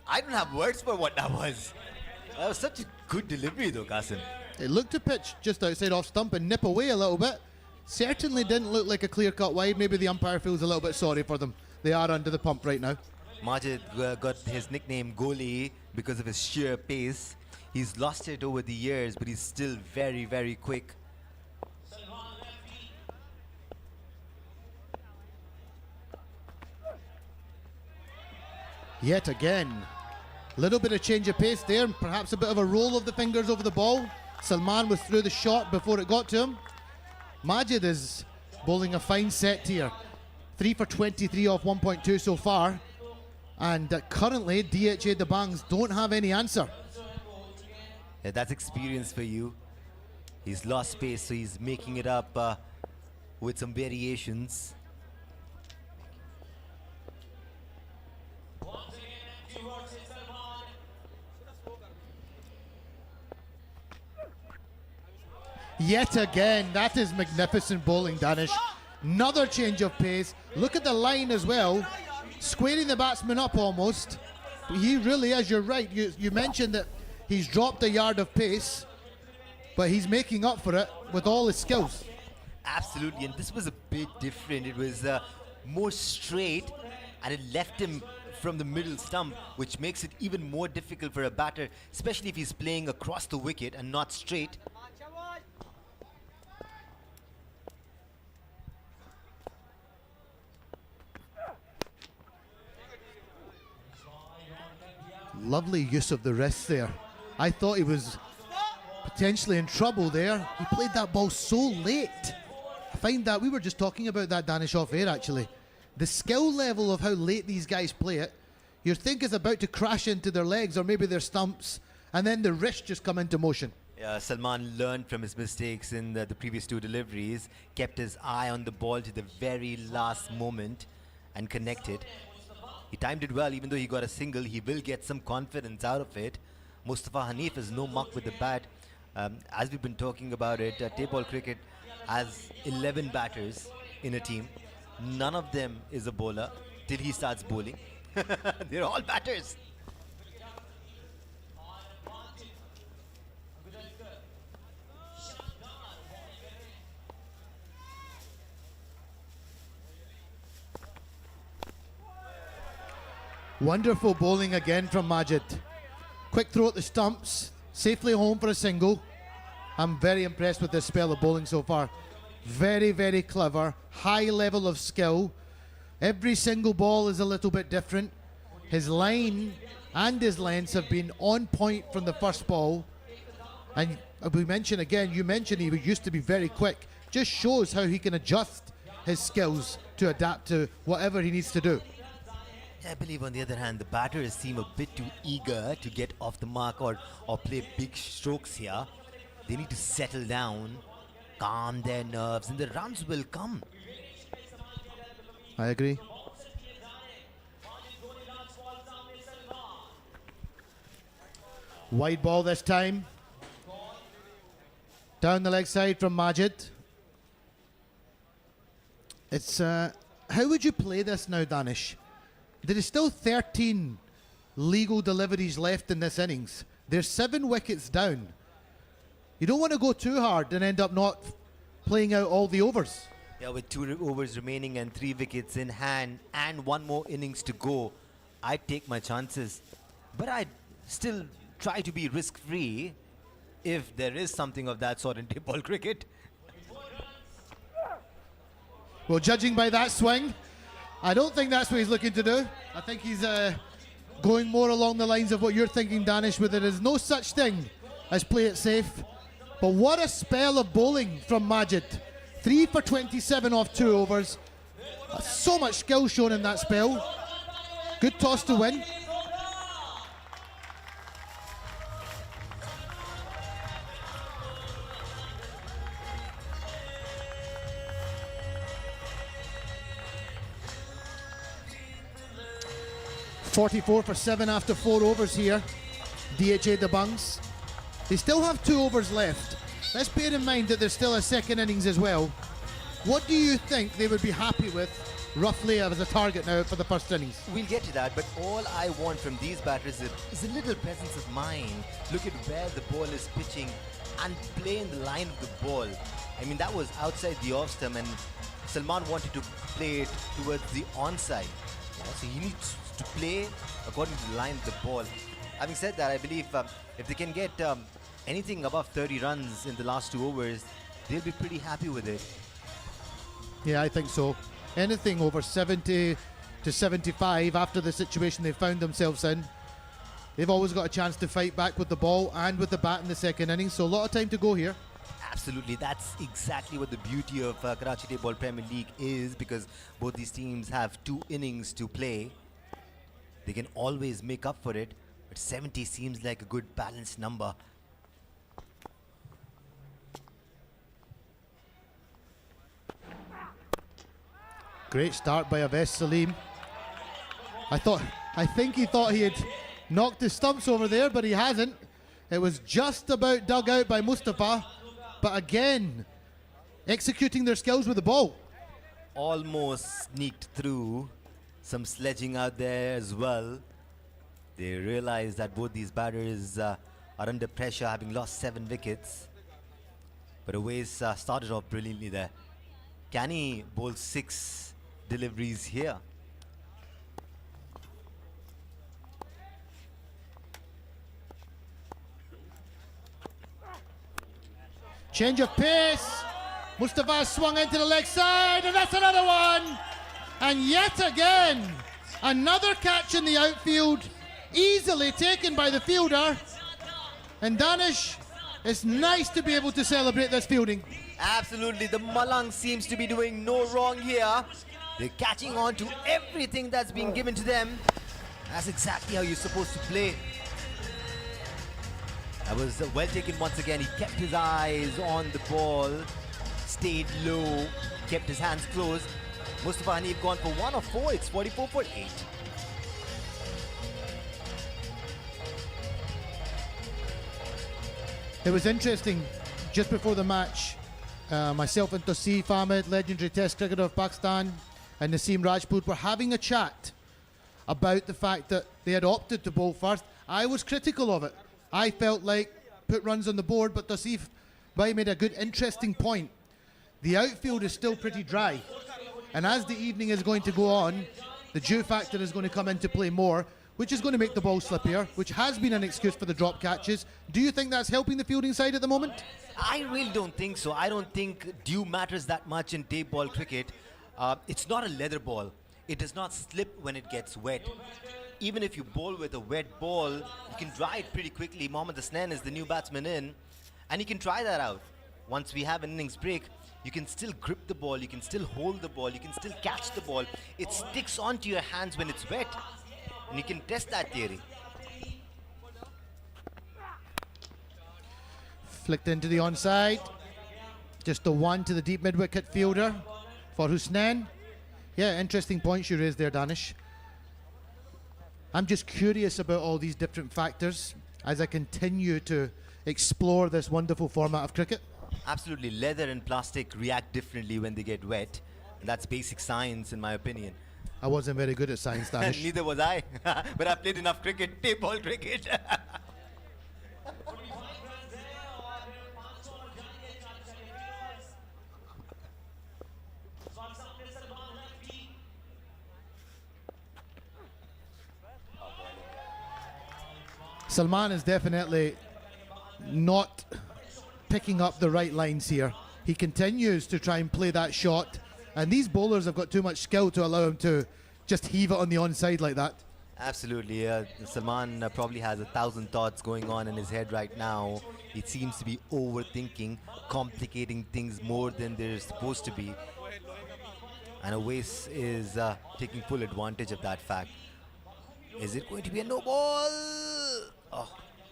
I don't have words for what that was. That was such a good delivery though, Qasim. It looked to pitch just outside off stump and nip away a little bit. Certainly didn't look like a clear-cut wide. Maybe the umpire feels a little bit sorry for them. They are under the pump right now. Majid got his nickname Goalie because of his sheer pace. He's lost it over the years, but he's still very, very quick. Yet again, little bit of change of pace there, and perhaps a bit of a roll of the fingers over the ball. Salman was through the shot before it got to him. Majid is bowling a fine set here. 3 for 23 off 1.2 so far. And currently, DHA Dabanggs don't have any answer. Yeah, that's experience for you. He's lost pace, so he's making it up with some variations. Yet again, that is magnificent bowling, Danish. Another change of pace. Look at the line as well. Squaring the batsman up almost. But he really is, you're right. You mentioned that he's dropped a yard of pace, but he's making up for it with all his skills. Absolutely, and this was a bit different. It was more straight, and it left him from the middle stump, which makes it even more difficult for a batter, especially if he's playing across the wicket and not straight. Lovely use of the wrist there. I thought he was potentially in trouble there. He played that ball so late. I find that we were just talking about that, Danish, off air actually. The skill level of how late these guys play it, you think is about to crash into their legs or maybe their stumps, and then the wrist just come into motion. Salman learned from his mistakes in the previous 2 deliveries, kept his eye on the ball to the very last moment and connected. He timed it well. Even though he got a single, he will get some confidence out of it. Mustafa Hanif is no muck with the bat. As we've been talking about it, tape ball cricket has 11 batters in a team. None of them is a bowler till he starts bowling. They're all batters. Wonderful bowling again from Majid. Quick throw at the stumps, safely home for a single. I'm very impressed with this spell of bowling so far. Very, very clever, high level of skill. Every single ball is a little bit different. His line and his lengths have been on point from the first ball. And we mentioned again, you mentioned he used to be very quick. Just shows how he can adjust his skills to adapt to whatever he needs to do. I believe, on the other hand, the batters seem a bit too eager to get off the mark or play big strokes here. They need to settle down, calm their nerves, and the runs will come. I agree. Wide ball this time. Down the leg side from Majid. It's how would you play this now, Danish? There is still 13 legal deliveries left in this innings. There's 7 wickets down. You don't want to go too hard and end up not playing out all the overs. Yeah, with 2 overs remaining and 3 wickets in hand and 1 more innings to go, I'd take my chances. But I'd still try to be risk-free if there is something of that sort in tape ball cricket. Well, judging by that swing, I don't think that's what he's looking to do. I think he's going more along the lines of what you're thinking, Danish, where there is no such thing as play it safe. But what a spell of bowling from Majid. 3 for 27 off 2 overs. So much skill shown in that spell. Good toss to win. .44 for 7 after 4 overs here. DHA Dabanggs. They still have 2 overs left. Let's bear in mind that there's still a second innings as well. What do you think they would be happy with, roughly, as a target now for the first innings? We'll get to that, but all I want from these batters is a little presence of mind. Look at where the ball is pitching and play in the line of the ball. I mean, that was outside the off stump, and Salman wanted to play it towards the onside. So he needs to play according to the line of the ball. Having said that, I believe if they can get anything above 30 runs in the last 2 overs, they'll be pretty happy with it. Yeah, I think so. Anything over 70 to 75 after the situation they've found themselves in, they've always got a chance to fight back with the ball and with the bat in the second innings. So a lot of time to go here. Absolutely, that's exactly what the beauty of Karachi Tape Ball Premier League is, because both these teams have 2 innings to play. They can always make up for it, but 70 seems like a good balanced number. Great start by Aves Salim. I think he thought he had knocked his stumps over there, but he hasn't. It was just about dug out by Mustafa. But again, executing their skills with the ball. Almost sneaked through. Some sledging out there as well. They realize that both these batters are under pressure, having lost 7 wickets. But Awais started off brilliantly there. Can he bowl 6 deliveries here? Change of pace. Mustafa swung into the leg side, and that's another one. And yet again, another catch in the outfield, easily taken by the fielder. And Danish, it's nice to be able to celebrate this fielding. Absolutely, the Malangs seems to be doing no wrong here. They're catching on to everything that's being given to them. That's exactly how you're supposed to play. That was well taken once again. He kept his eyes on the ball, stayed low, kept his hands closed. Mustafa Hanif gone for 1 of 4. It's 44 for 8. It was interesting, just before the match, myself and Tosif Ahmed, legendary Test cricketer of Pakistan, and Naseem Rajput were having a chat about the fact that they had opted to bowl first. I was critical of it. I felt like put runs on the board, but Tosif Bhai made a good, interesting point. The outfield is still pretty dry, and as the evening is going to go on, the dew factor is going to come into play more, which is going to make the ball slippier, which has been an excuse for the drop catches. Do you think that's helping the fielding side at the moment? I really don't think so. I don't think dew matters that much in tape ball cricket. It's not a leather ball. It does not slip when it gets wet. Even if you bowl with a wet ball, you can dry it pretty quickly. Mohammad Hasnain is the new batsman in, and you can try that out. Once we have an innings break, you can still grip the ball, you can still hold the ball, you can still catch the ball. It sticks onto your hands when it's wet, and you can test that theory. Flicked into the onside. Just the one to the deep mid-wicket fielder for Husnain. Yeah, interesting points you raised there, Danish. I'm just curious about all these different factors as I continue to explore this wonderful format of cricket. Absolutely, leather and plastic react differently when they get wet. And that's basic science in my opinion. I wasn't very good at science, Danish. Neither was I, but I played enough cricket, tape ball cricket. Salman is definitely not picking up the right lines here. He continues to try and play that shot, and these bowlers have got too much skill to allow him to just heave it on the onside like that. Absolutely. Salman probably has 1,000 thoughts going on in his head right now. He seems to be overthinking, complicating things more than they're supposed to be. And Awais is taking full advantage of that fact. Is it going to be a no ball?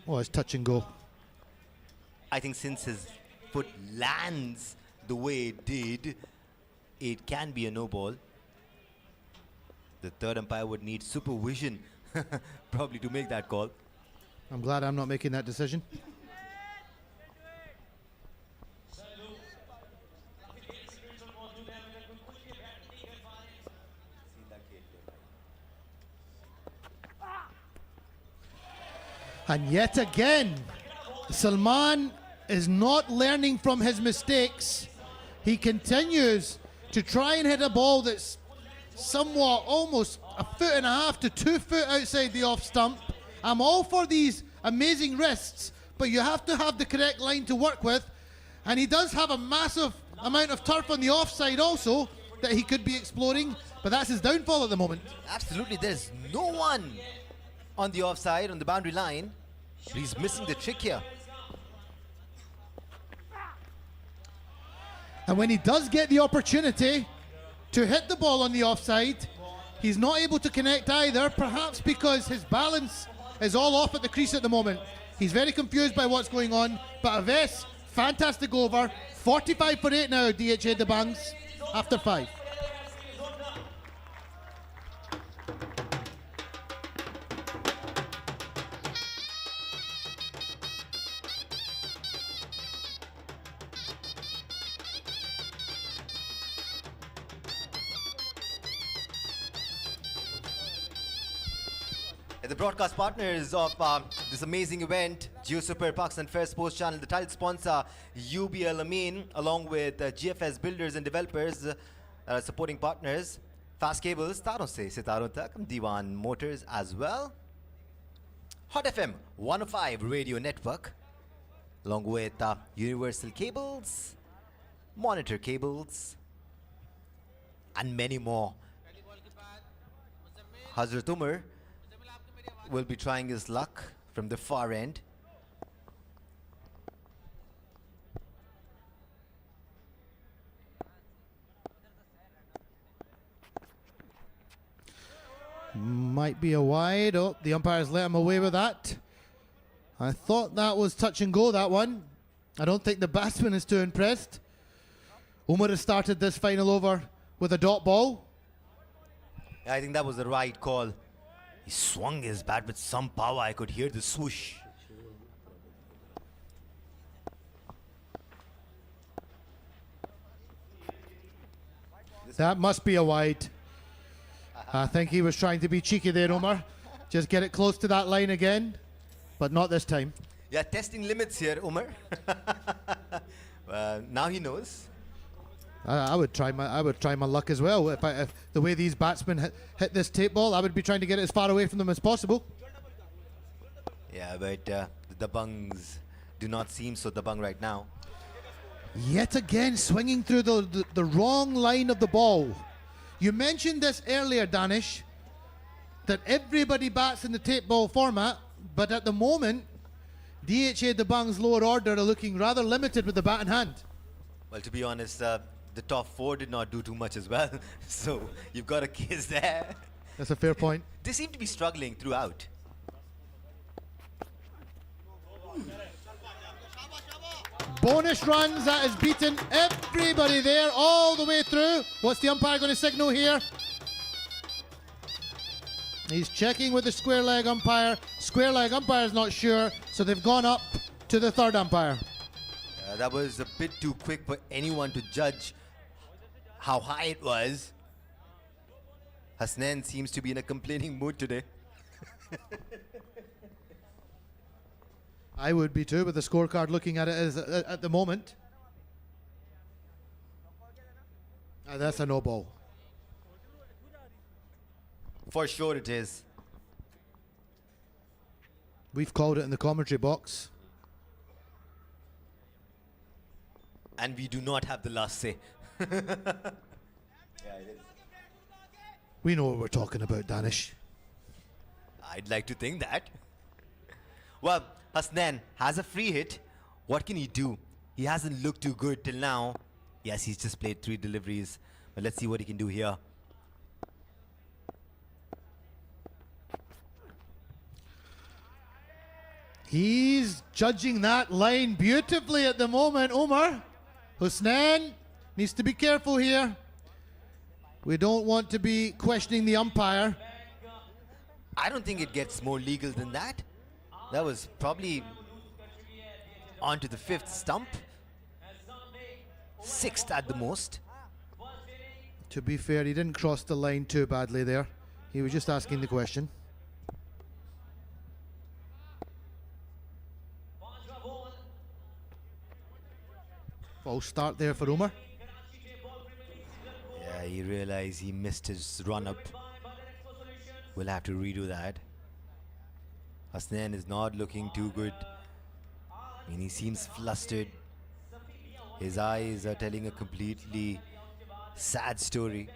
Oh, it's touch and go. I think since his foot lands the way it did, it can be a no ball. The third umpire would need supervision probably to make that call. I'm glad I'm not making that decision. And yet again, Salman is not learning from his mistakes. He continues to try and hit a ball that's somewhat almost 1.5 to 2 foot outside the off stump. I'm all for these amazing wrists, but you have to have the correct line to work with. And he does have a massive amount of turf on the offside also that he could be exploring, but that's his downfall at the moment. Absolutely, there's no one on the offside, on the boundary line. But he's missing the trick here. And when he does get the opportunity to hit the ball on the offside, he's not able to connect either, perhaps because his balance is all off at the crease at the moment. He's very confused by what's going on, but Aves, fantastic over. 45 for 8 now, DHA Dabanggs, after 5. The broadcast partners of this amazing event, Geo Super, Pakistan Fair Sports Channel, the title sponsor, UBL Amin, along with GFS builders and developers, supporting partners, Fast Cables, Taron se Sitaron tak, Diwan Motors as well, Hot FM 105 Radio Network, along with Universal Cables, Monitor Cables, and many more. Hazrat Umar will be trying his luck from the far end. Might be a wide. Oh, the umpires let him away with that. I thought that was touch and go, that one. I don't think the batsman is too impressed. Umar has started this final over with a dot ball. I think that was the right call. He swung his bat with some power. I could hear the swoosh. That must be a wide. I think he was trying to be cheeky there, Omar. Just get it close to that line again, but not this time. Yeah, testing limits here, Umar. Now he knows. I would try my luck as well. If the way these batsmen hit this tape ball, I would be trying to get it as far away from them as possible. Yeah, but the Dabanggs do not seem so Dabang right now. Yet again, swinging through the wrong line of the ball. You mentioned this earlier, Danish, that everybody bats in the tape ball format, but at the moment, DHA Dabanggs lower order are looking rather limited with the bat in hand. Well, to be honest, the top four did not do too much as well. So you've got a case there. That's a fair point. They seem to be struggling throughout. Bonus runs, that has beaten everybody there all the way through. What's the umpire going to signal here? He's checking with the square leg umpire. Square leg umpire is not sure, so they've gone up to the third umpire. That was a bit too quick for anyone to judge how high it was. Hasnain seems to be in a complaining mood today. I would be too, with the scorecard looking at it as at the moment. That's a no ball. For sure it is. We've called it in the commentary box. And we do not have the last say. Yeah, it is. We know what we're talking about, Danish. I'd like to think that. Well, Hasnain has a free hit. What can he do? He hasn't looked too good till now. Yes, he's just played 3 deliveries. But let's see what he can do here. He's judging that line beautifully at the moment, Omar. Hasnain needs to be careful here. We don't want to be questioning the umpire. I don't think it gets more legal than that. That was probably onto the 5th stump. 6th at the most. To be fair, he didn't cross the line too badly there. He was just asking the question. False start there for Umar. Yeah, he realized he missed his run-up. We'll have to redo that. Hasnain is not looking too good. I mean, he seems flustered. His eyes are telling a completely sad story.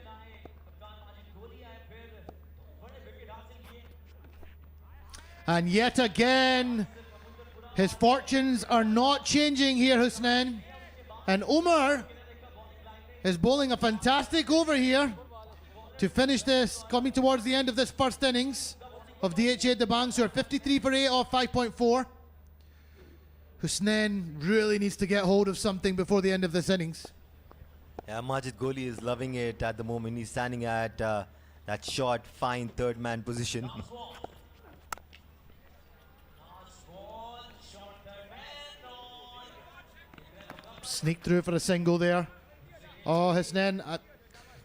And yet again, his fortunes are not changing here, Hasnain. And Umar is bowling a fantastic over here to finish this, coming towards the end of this first innings of DHA Dabanggs, who are 53 for 8 off 5.4. Hasnain really needs to get hold of something before the end of this innings. Yeah, Majid Goli is loving it at the moment. He's standing at that short, fine third man position. Sneak through for a single there. Oh, Hasnain,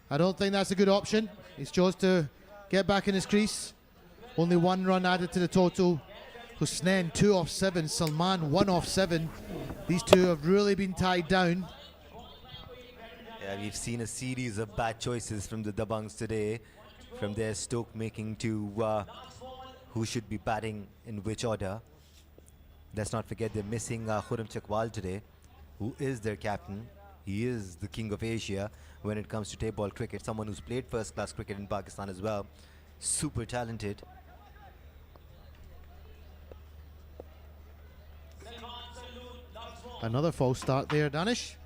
I don't think that's a good option. He's chose to get back in his crease. Only 1 run added to the total. Hasnain 2 off 7, Salman 1 off 7. These two have really been tied down. Yeah, we've seen a series of bad choices from the Dabanggs today, from their Stoke making to who should be batting in which order. Let's not forget they're missing Khurram Chakwal today, who is their captain. He is the king of Asia when it comes to tape ball cricket, someone who's played first-class cricket in Pakistan as well. Super talented. Another false start there, Danish.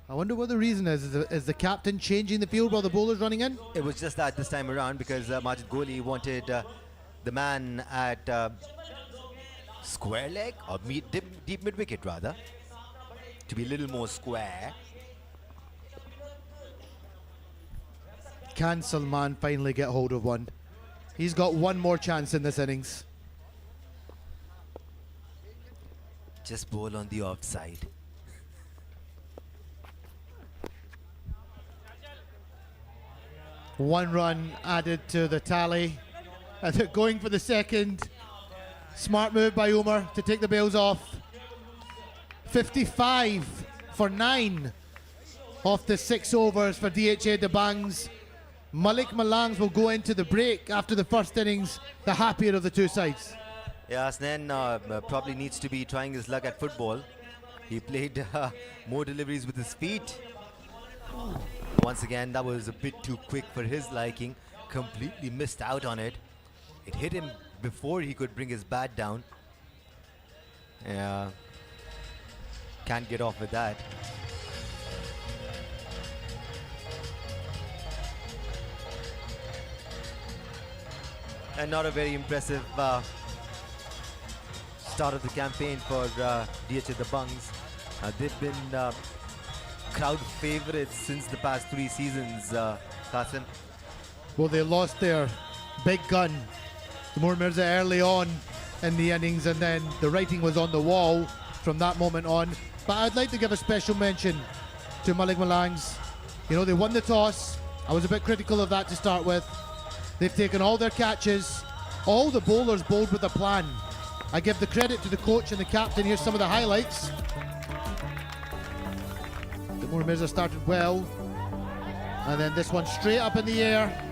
I wonder what the reason is. Is the captain changing the field while the bowler's running in? It was just that this time around because Majid Goli wanted the man at square leg or deep mid-wicket rather to be a little more square. Can Salman finally get hold of one? He's got one more chance in this innings. Just bowl on the offside. 1 run added to the tally. And they're going for the second. Smart move by Umar to take the bails off. 55 for 9 off the 6 overs for DHA Dabanggs. Malir Malangs will go into the break after the first innings, the happier of the two sides. Yeah, Snen probably needs to be trying his luck at football. He played more deliveries with his feet. Once again, that was a bit too quick for his liking. Completely missed out on it. It hit him before he could bring his bat down. Yeah, can't get off with that. And not a very impressive start of the campaign for DHA Dabanggs. They've been crowd favorites since the past 3 seasons, Qasim. Well, they lost their big gun, Timur Mirza, early on in the innings, and then the writing was on the wall from that moment on. But I'd like to give a special mention to Malir Malangs. You know, they won the toss. I was a bit critical of that to start with. They've taken all their catches. All the bowlers bowled with a plan. I give the credit to the coach and the captain. Here's some of the highlights. Timur Mirza started well. And then this one straight up in the air.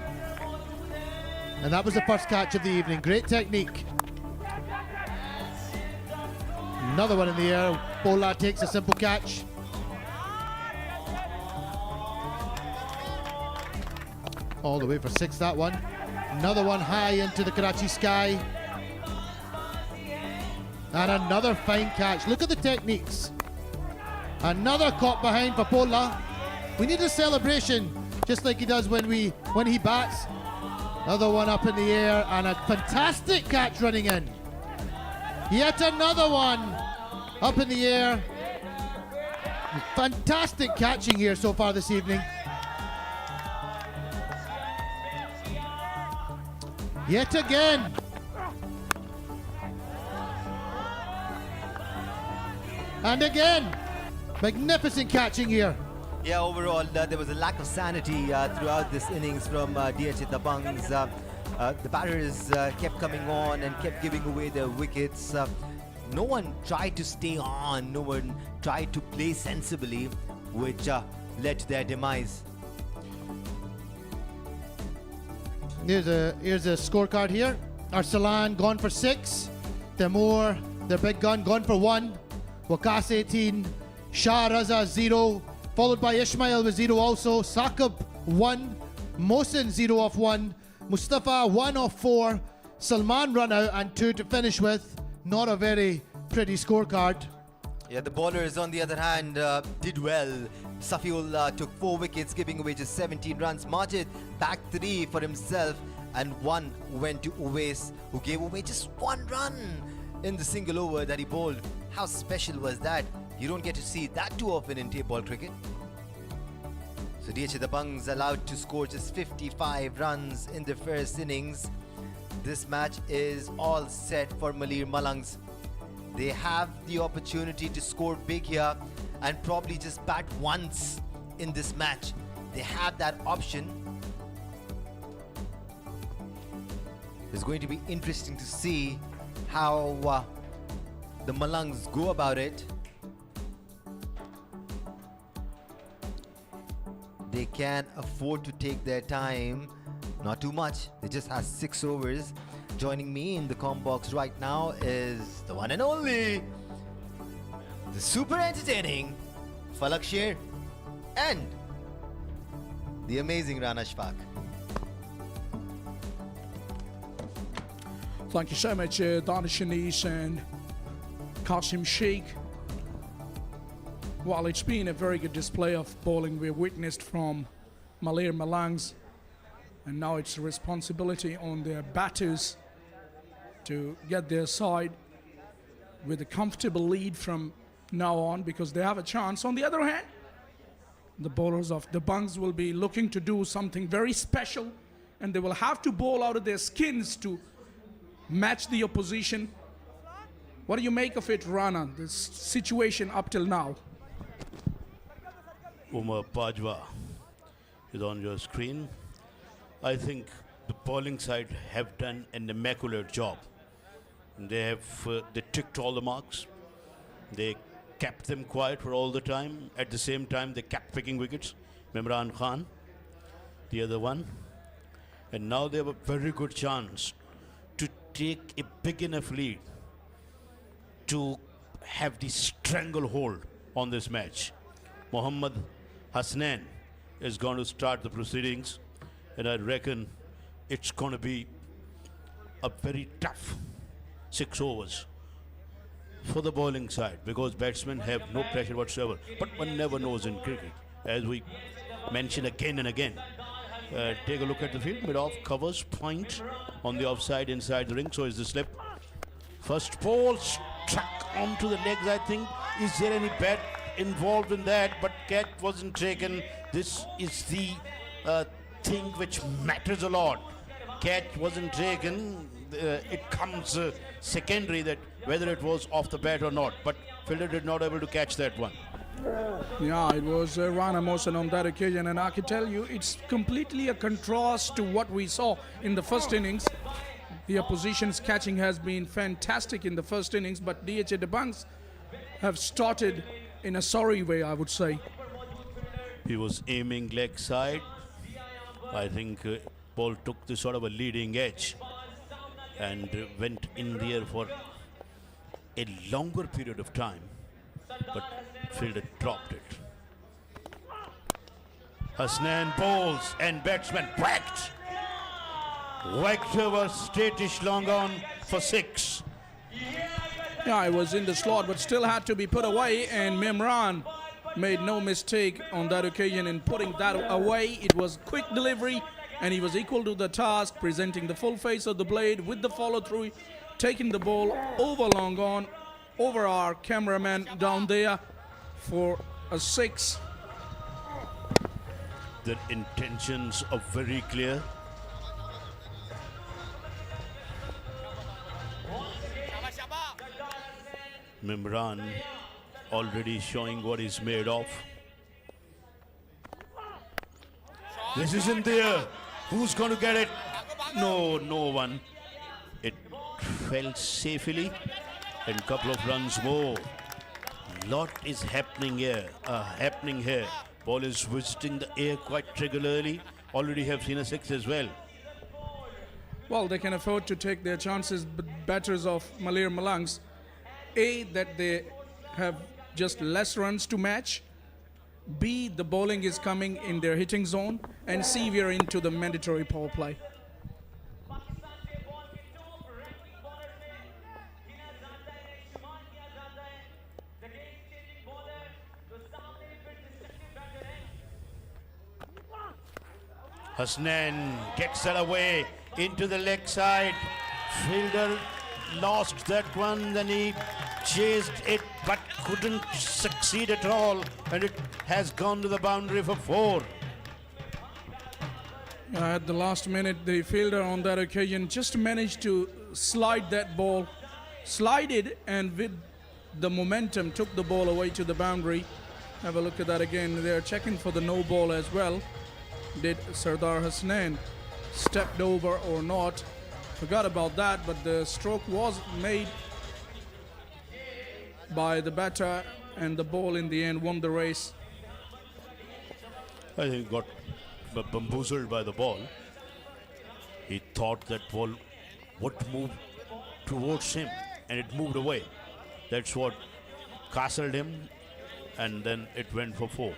And that was the first catch of the evening. Great technique. Another one in the air. Bowler takes a simple catch. All the way for 6, that one. Another one high into the Karachi sky. And another fine catch. Look at the techniques. Another caught behind for Pola. We need a celebration, just like he does when he bats. Another one up in the air and a fantastic catch running in. Yet another one up in the air. Fantastic catching here so far this evening. Yet again. And again. Magnificent catching here. Yeah, overall, there was a lack of sanity throughout this innings from DHA Dabanggs. The batters kept coming on and kept giving away their wickets. No one tried to stay on. No one tried to play sensibly, which led to their demise. Here's a scorecard here. Arsalan gone for 6. Timur, their big gun, gone for 1. Waqas 18. Shah Raza 0. Followed by Ismail with 0 also. Saqib 1. Mohsin 0 off 1. Mustafa 1 off 4. Salman run out and 2 to finish with. Not a very pretty scorecard. Yeah, the bowlers on the other hand did well. Safiul took 4 wickets, giving away just 17 runs. Majid back 3 for himself, and 1 went to Uwais, who gave away just 1 run in the single over that he bowled. How special was that? You don't get to see that too often in tape ball cricket. So DHA Dabanggs allowed to score just 55 runs in the first innings. This match is all set for Malir Malangs. They have the opportunity to score big here and probably just bat once in this match. They have that option. It's going to be interesting to see how the Malangs go about it. They can afford to take their time. Not too much. They just have 6 overs. Joining me in the comm box right now is the one and only, the super entertaining Falak Sher and the amazing Rana Shfaq. Thank you so much, Danish Anis and Qasim Sheikh. Well, it's been a very good display of bowling we witnessed from Malir Malangs, and now it's a responsibility on their batters to get their side with a comfortable lead from now on, because they have a chance. On the other hand, the bowlers of Dabanggs will be looking to do something very special, and they will have to bowl out of their skins to match the opposition. What do you make of it, Rana, this situation up till now? Umar Pajwa is on your screen. I think the bowling side have done an immaculate job. They ticked all the marks. They kept them quiet for all the time. At the same time, they kept picking wickets. Imran Khan, the other one. And now they have a very good chance to take a big enough lead to have the stranglehold on this match. Mohammad Hasnain is going to start the proceedings, and I reckon it's going to be a very tough 6 overs for the bowling side, because batsmen have no pressure whatsoever. But one never knows in cricket, as we mention again and again. Take a look at the field. Mid-off covers point on the offside inside the ring. So is the slip. First ball struck onto the legs, I think. Is there any bat involved in that? But catch wasn't taken. This is the thing which matters a lot. Catch wasn't taken. It comes secondary that whether it was off the bat or not. But fielder did not able to catch that one. Yeah, it was Rana Mohsen on that occasion, and I can tell you it's completely a contrast to what we saw in the first innings. The opposition's catching has been fantastic in the first innings, but DHA Dabanggs have started in a sorry way, I would say. He was aiming leg side. I think ball took the sort of a leading edge and went in there for a longer period of time, but fielder dropped it. Hasnain bowls and batsman whacked over straightish long on for 6. Yeah, it was in the slot, but still had to be put away, and Mimran made no mistake on that occasion in putting that away. It was quick delivery, and he was equal to the task, presenting the full face of the blade with the follow-through, taking the ball over long on, over our cameraman down there for a 6. The intentions are very clear. Mimran already showing what he's made of. This isn't there. Who's going to get it? No one. It fell safely, and couple of runs more. Lot is happening here. Ball is visiting the air quite regularly. Already have seen a 6 as well. Well, they can afford to take their chances, but batters of Malir Malangs, A, that they have just less runs to match, B, the bowling is coming in their hitting zone, and C, we are into the mandatory power play. Hasnain gets that away into the leg side. Fielder lost that one, then he chased it but couldn't succeed at all, and it has gone to the boundary for 4. At the last minute, the fielder on that occasion just managed to slide that ball, slided, and with the momentum took the ball away to the boundary. Have a look at that again. They're checking for the no ball as well. Did Sardar Hasnain stepped over or not? Forgot about that, but the stroke was made by the batter, and the ball in the end won the race. I think he got bamboozled by the ball. He thought that ball would move towards him, and it moved away. That's what castled him, and then it went for 4.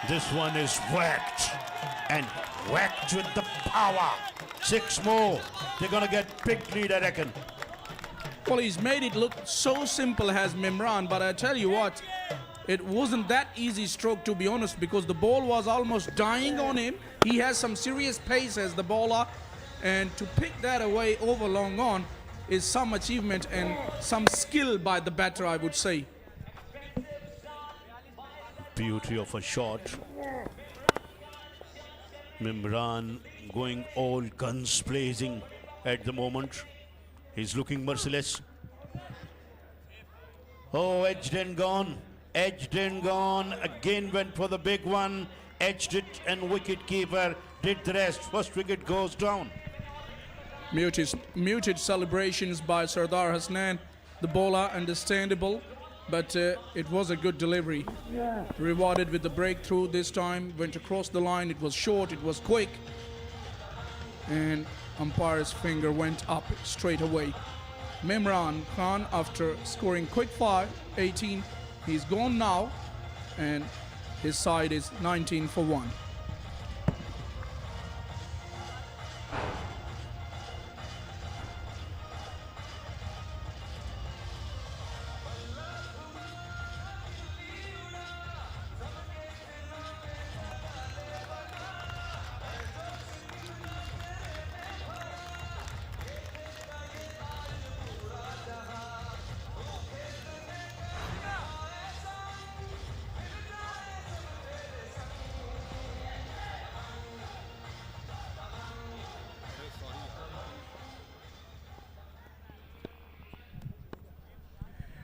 This one is whacked, and whacked with the power. 6 more. They're going to get big lead, I reckon. Well, he's made it look so simple, has Mimran, but I tell you what, it wasn't that easy stroke, to be honest, because the ball was almost dying on him. He has some serious pace as the bowler, and to pick that away over long on is some achievement and some skill by the batter, I would say. Beauty of a shot. Mimran going all guns blazing at the moment. He's looking merciless. Oh, edged and gone. Edged and gone. Again went for the big one. Edged it and wicket keeper did the rest. First wicket goes down. Muted celebrations by Sardar Hasnan, the bowler, understandable, but it was a good delivery. Rewarded with the breakthrough this time, went across the line, it was short, it was quick, and umpire's finger went up straight away. Mimran Khan, after scoring quick fire, 18, he's gone now, and his side is 19 for 1.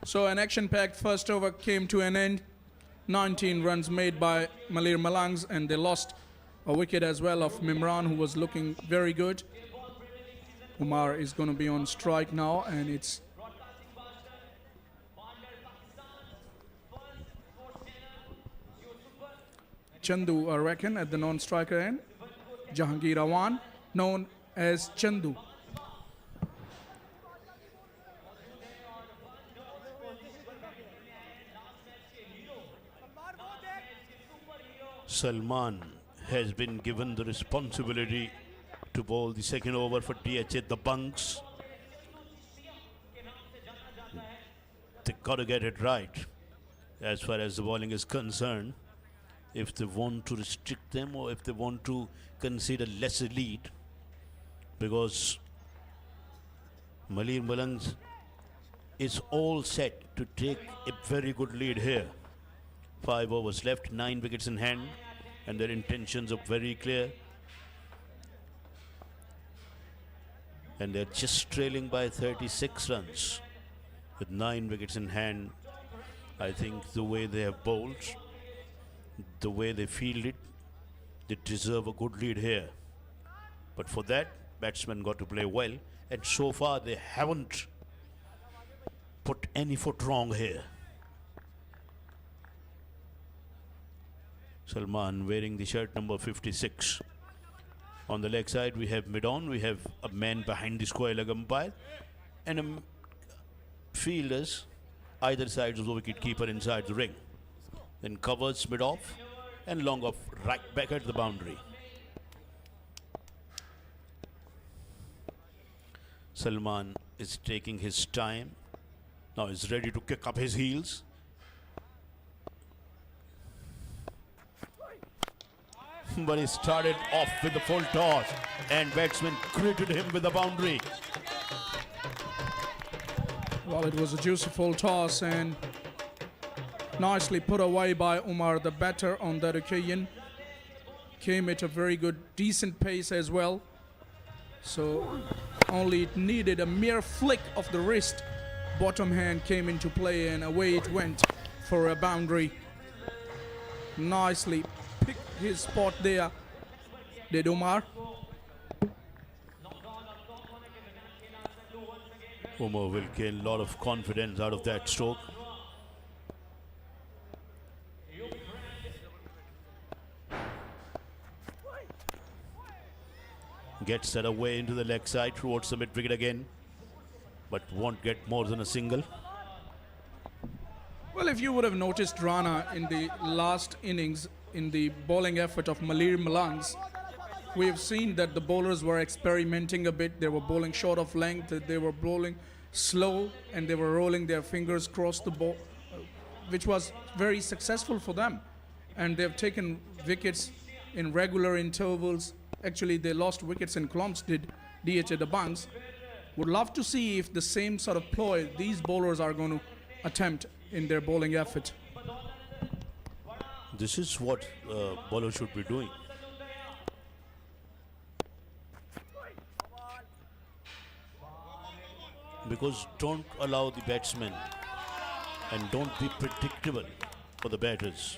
So an action-packed first over came to an end. 19 runs made by Malir Malangs, and they lost a wicket as well of Mimran, who was looking very good. Umar is going to be on strike now, and it's Chandu, I reckon, at the non-striker end. Jahangir Awan, known as Chandu. Salman has been given the responsibility to bowl the second over for DHA Dabanggs. They got to get it right as far as the bowling is concerned. If they want to restrict them or if they want to concede a lesser lead, because Malir Malangs is all set to take a very good lead here. 5 overs left, 9 wickets in hand, and their intentions are very clear. And they're just trailing by 36 runs with 9 wickets in hand. I think the way they have bowled, the way they fielded, they deserve a good lead here. But for that, batsmen got to play well, and so far they haven't put any foot wrong here. Salman wearing the shirt number 56. On the leg side, we have mid-on. We have a man behind the square leg umpire and fielders either side of the wicket keeper inside the ring. Then covers mid-off and long off right back at the boundary. Salman is taking his time. Now he's ready to kick up his heels. But he started off with the full toss and batsman greeted him with the boundary. Well, it was a juicy full toss and nicely put away by Umar, the batter, on that occasion. Came at a very good, decent pace as well. So only it needed a mere flick of the wrist. Bottom hand came into play and away it went for a boundary. Nicely picked his spot there, did Umar. Umar will gain a lot of confidence out of that stroke. Gets that away into the leg side towards the mid wicket again, but won't get more than a single. Well, if you would have noticed, Rana, in the last innings, in the bowling effort of Malir Malangs, we have seen that the bowlers were experimenting a bit. They were bowling short of length, they were bowling slow, and they were rolling their fingers across the ball, which was very successful for them. And they've taken wickets in regular intervals. Actually, they lost wickets in clumps, did DHA Dabanggs. Would love to see if the same sort of ploy these bowlers are going to attempt in their bowling effort. This is what bowler should be doing. Because don't allow the batsmen and don't be predictable for the batters.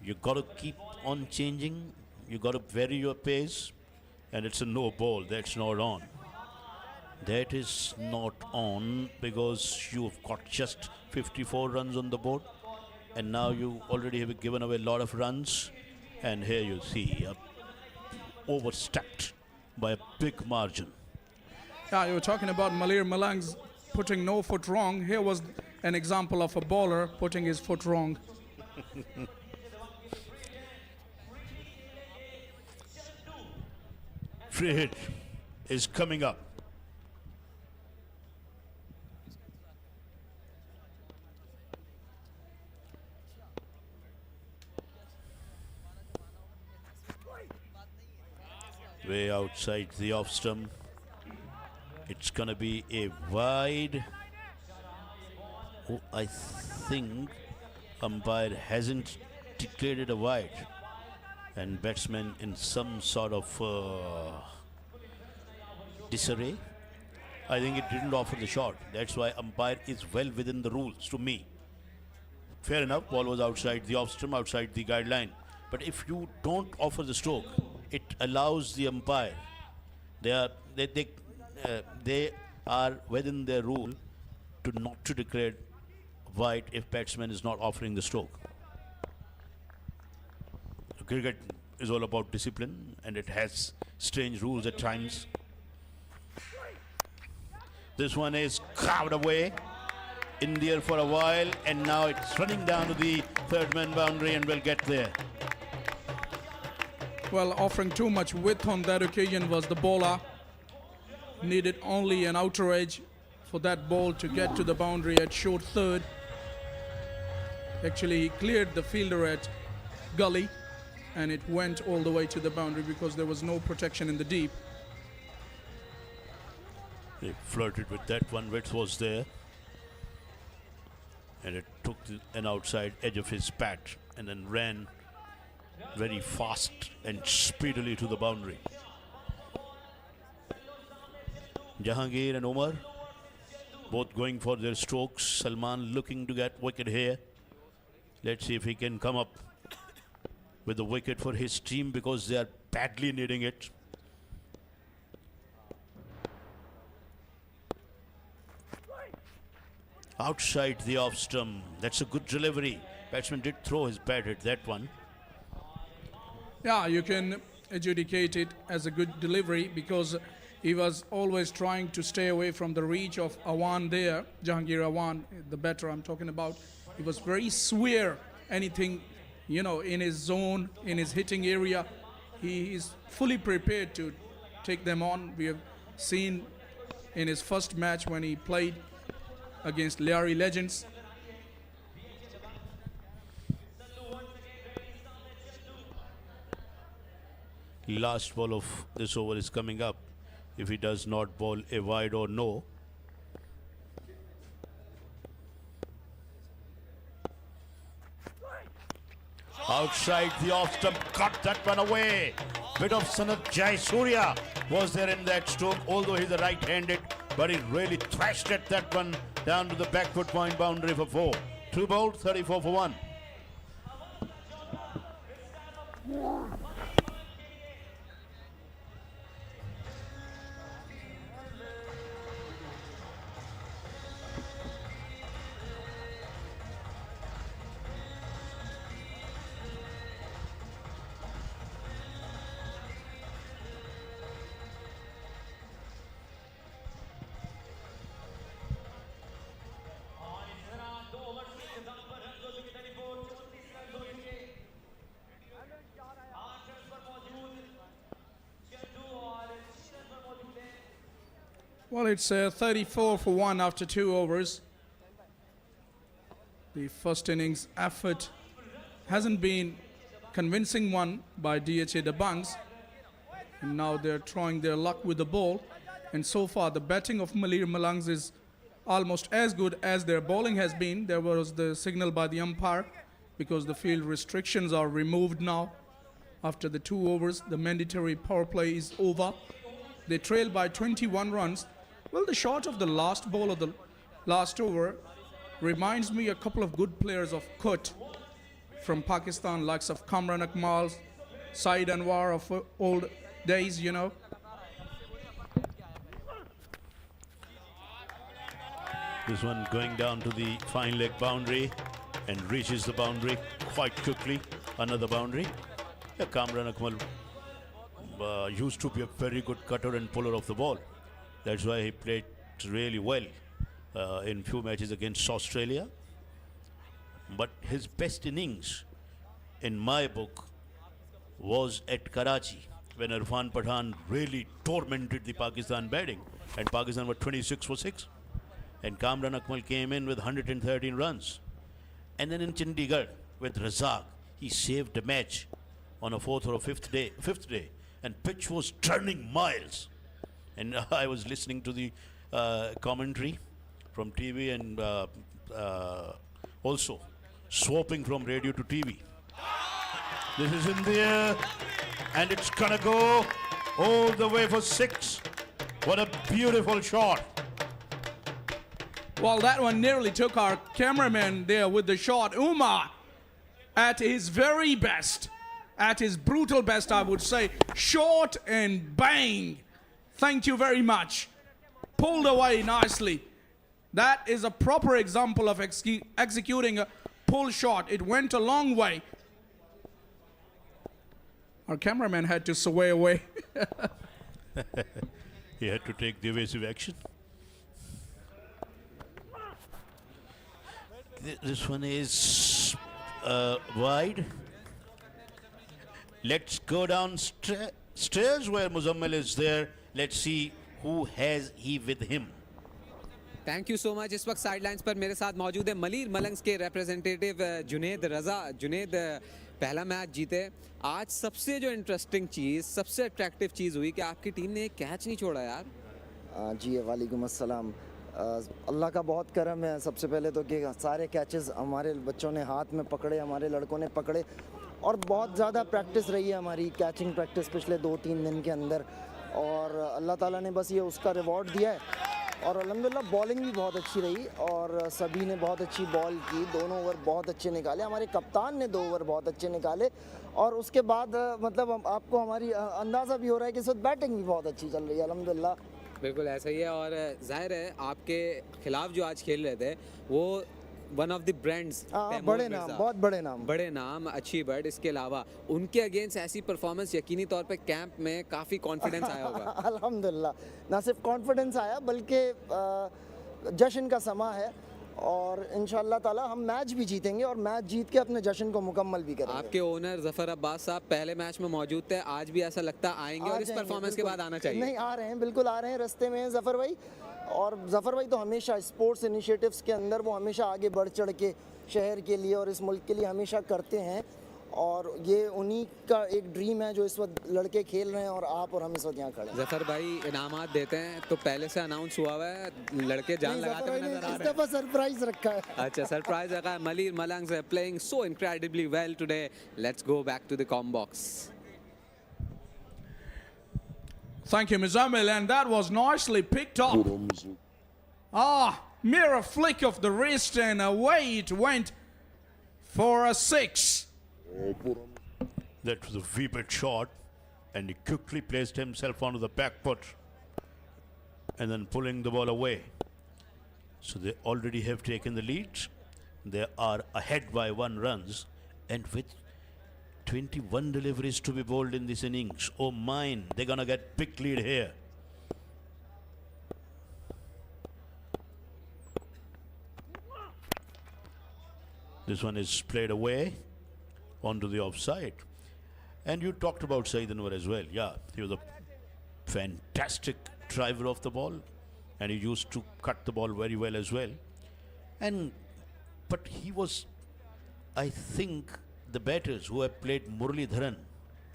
You got to keep on changing. You got to vary your pace, and it's a no ball. That's not on. That is not on because you've got just 54 runs on the board, and now you already have given away a lot of runs, and here you see overstepped by a big margin. Yeah, you were talking about Malir Malangs putting no foot wrong. Here was an example of a bowler putting his foot wrong. Free hit is coming up. Way outside the off stump. It's gonna be a wide. Oh, I think umpire hasn't declared it a wide, and batsman in some sort of disarray. I think it didn't offer the shot. That's why umpire is well within the rules to me. Fair enough, ball was outside the off stump, outside the guideline. But if you don't offer the stroke, it allows the umpire. They are within their rule to not to declare wide if batsman is not offering the stroke. Cricket is all about discipline, and it has strange rules at times. This one is carved away in the air for a while, and now it's running down to the third man boundary and will get there. Well, offering too much width on that occasion was the bowler. Needed only an outer edge for that ball to get to the boundary at short third. Actually, he cleared the fielder at gully, and it went all the way to the boundary because there was no protection in the deep. They flirted with that one, width was there, and it took an outside edge of his bat and then ran very fast and speedily to the boundary. Jahangir and Umar both going for their strokes. Salman looking to get wicket here. Let's see if he can come up with the wicket for his team because they are badly needing it. Outside the off stump. That's a good delivery. Batsman did throw his bat at that one. Yeah, you can adjudicate it as a good delivery because he was always trying to stay away from the reach of Awan there, Jahangir Awan, the batter I'm talking about. He was very square, anything, in his zone, in his hitting area. He is fully prepared to take them on. We have seen in his first match when he played against Larry Legends. Last ball of this over is coming up. If he does not bowl a wide or no. Outside the off stump, cut that one away. Bit of Sanat Jai Surya was there in that stroke, although he's a right-handed, but he really thrashed at that one down to the back foot point boundary for 4. 2 bowled, 34 for 1. Well, it's 34 for 1 after 2 overs. The first innings effort hasn't been convincing one by DHA Dabanggs. And now they're trying their luck with the ball. And so far, the batting of Malir Malangs is almost as good as their bowling has been. There was the signal by the umpire because the field restrictions are removed now. After the 2 overs, the mandatory power play is over. They trail by 21 runs. Well, the shot of the last ball of the last over reminds me a couple of good players of Kut from Pakistan, likes of Kamran Akmal, Saeed Anwar of old days, you know. This one going down to the fine leg boundary and reaches the boundary quite quickly. Another boundary. Yeah, Kamran Akmal used to be a very good cutter and puller of the ball. That's why he played really well in few matches against Australia. But his best innings, in my book, was at Karachi when Irfan Pathan really tormented the Pakistan batting, and Pakistan were 26 for 6. And Kamran Akmal came in with 113 runs. And then in Chandigarh with Razak, he saved the match on a fourth or a fifth day, and pitch was turning miles. And I was listening to the commentary from TV and also swapping from radio to TV. This is in the air, and it's gonna go all the way for 6. What a beautiful shot. Well, that one nearly took our cameraman there with the shot. Umar, at his very best, at his brutal best, I would say, short and bang. Thank you very much. Pulled away nicely. That is a proper example of executing a pull shot. It went a long way. Our cameraman had to sway away. He had to take the evasive action. This one is wide. Let's go down stairs where Muzammil is there. Let's see who has he with him. Thank you so much. इस वक्त sidelines पर मेरे साथ मौजूद है मलीर मलंग्स के representative Junaid रजा. जुनेद, पहला match जीते. आज सबसे जो इंटरेस्टिंग चीज़, सबसे अट्रैक्टिव चीज़ हुई कि आपकी टीम ने एक कैच नहीं छोड़ा यार. जी वालेकुम अस्सलाम. अल्लाह का बहुत करम है सबसे पहले तो कि सारे कैचेस हमारे बच्चों ने हाथ में पकड़े, हमारे लड़कों ने पकड़े, और बहुत ज़्यादा प्रैक्टिस रही है हमारी, कैचिंग प्रैक्टिस पिछले 2-3 दिन के अंदर, और अल्लाह ताला ने बस ये उसका रिवॉर्ड दिया है. और अल्हम्दुलिल्लाह बॉलिंग भी बहुत अच्छी रही और सभी ने बहुत अच्छी बॉल की. 2 ओवर बहुत अच्छे निकाले, हमारे कप्तान ने 2 ओवर बहुत अच्छे निकाले, और उसके बाद मतलब आपको हमारी अंदाज़ा भी हो रहा है कि इस वक्त बैटिंग भी बहुत अच्छी चल रही है अल्हम्दुलिल्लाह. बिल्कुल ऐसा ही है. और जाहिर है आपके खिलाफ जो आज खेल रहे थे वो वन ऑफ द ब्रांड्स, बड़े नाम, बहुत बड़े नाम, अच्छी बर्ड. इसके अलावा उनके अगेंस्ट ऐसी परफॉर्मेंस यकीनी तौर पे कैंप में काफ़ी कॉन्फिडेंस आया होगा. अल्हम्दुलिल्लाह, ना सिर्फ कॉन्फिडेंस आया बल्कि जश्न का समा है, और इंशाअल्लाह ताला हम मैच भी जीतेंगे और मैच जीत के अपने जश्न को मुकम्मल भी करेंगे. आपके ओनर जफर अब्बास साहब पहले मैच में मौजूद थे, आज भी ऐसा लगता आएंगे और इस परफॉर्मेंस के बाद आना चाहिए. नहीं, आ रहे हैं, बिल्कुल आ रहे हैं, रास्ते में हैं जफर भाई. और जफर भाई तो हमेशा स्पोर्ट्स इनिशिएटिव्स के अंदर वो हमेशा आगे बढ़ चढ़ के शहर के लिए और इस मुल्क के लिए हमेशा करते हैं, और ये उन्हीं का एक ड्रीम है जो इस वक्त लड़के खेल रहे हैं, और आप और हम इस वक्त यहाँ खड़े हैं. जफर भाई इनामात देते हैं तो पहले से अनाउंस हुआ हुआ है, लड़के जान लगाते हुए नजर आ रहे हैं. इस दफा सरप्राइज रखा है. अच्छा, सरप्राइज रखा है. Malir मलंग्स are playing so incredibly well today. Let's go back to the com box. Thank you, Muzammil, and that was nicely picked up. Mere flick of the wrist, and away it went for a 6. That was a V-bit shot, and he quickly placed himself onto the back foot and then pulling the ball away. So they already have taken the lead. They are ahead by 1 runs, and with 21 deliveries to be bowled in this innings. Oh mine, they're gonna get big lead here. This one is played away onto the offside. And you talked about Saeed Anwar as well. Yeah, he was a fantastic driver of the ball, and he used to cut the ball very well as well. But he was, I think, the batters who have played Muralidharan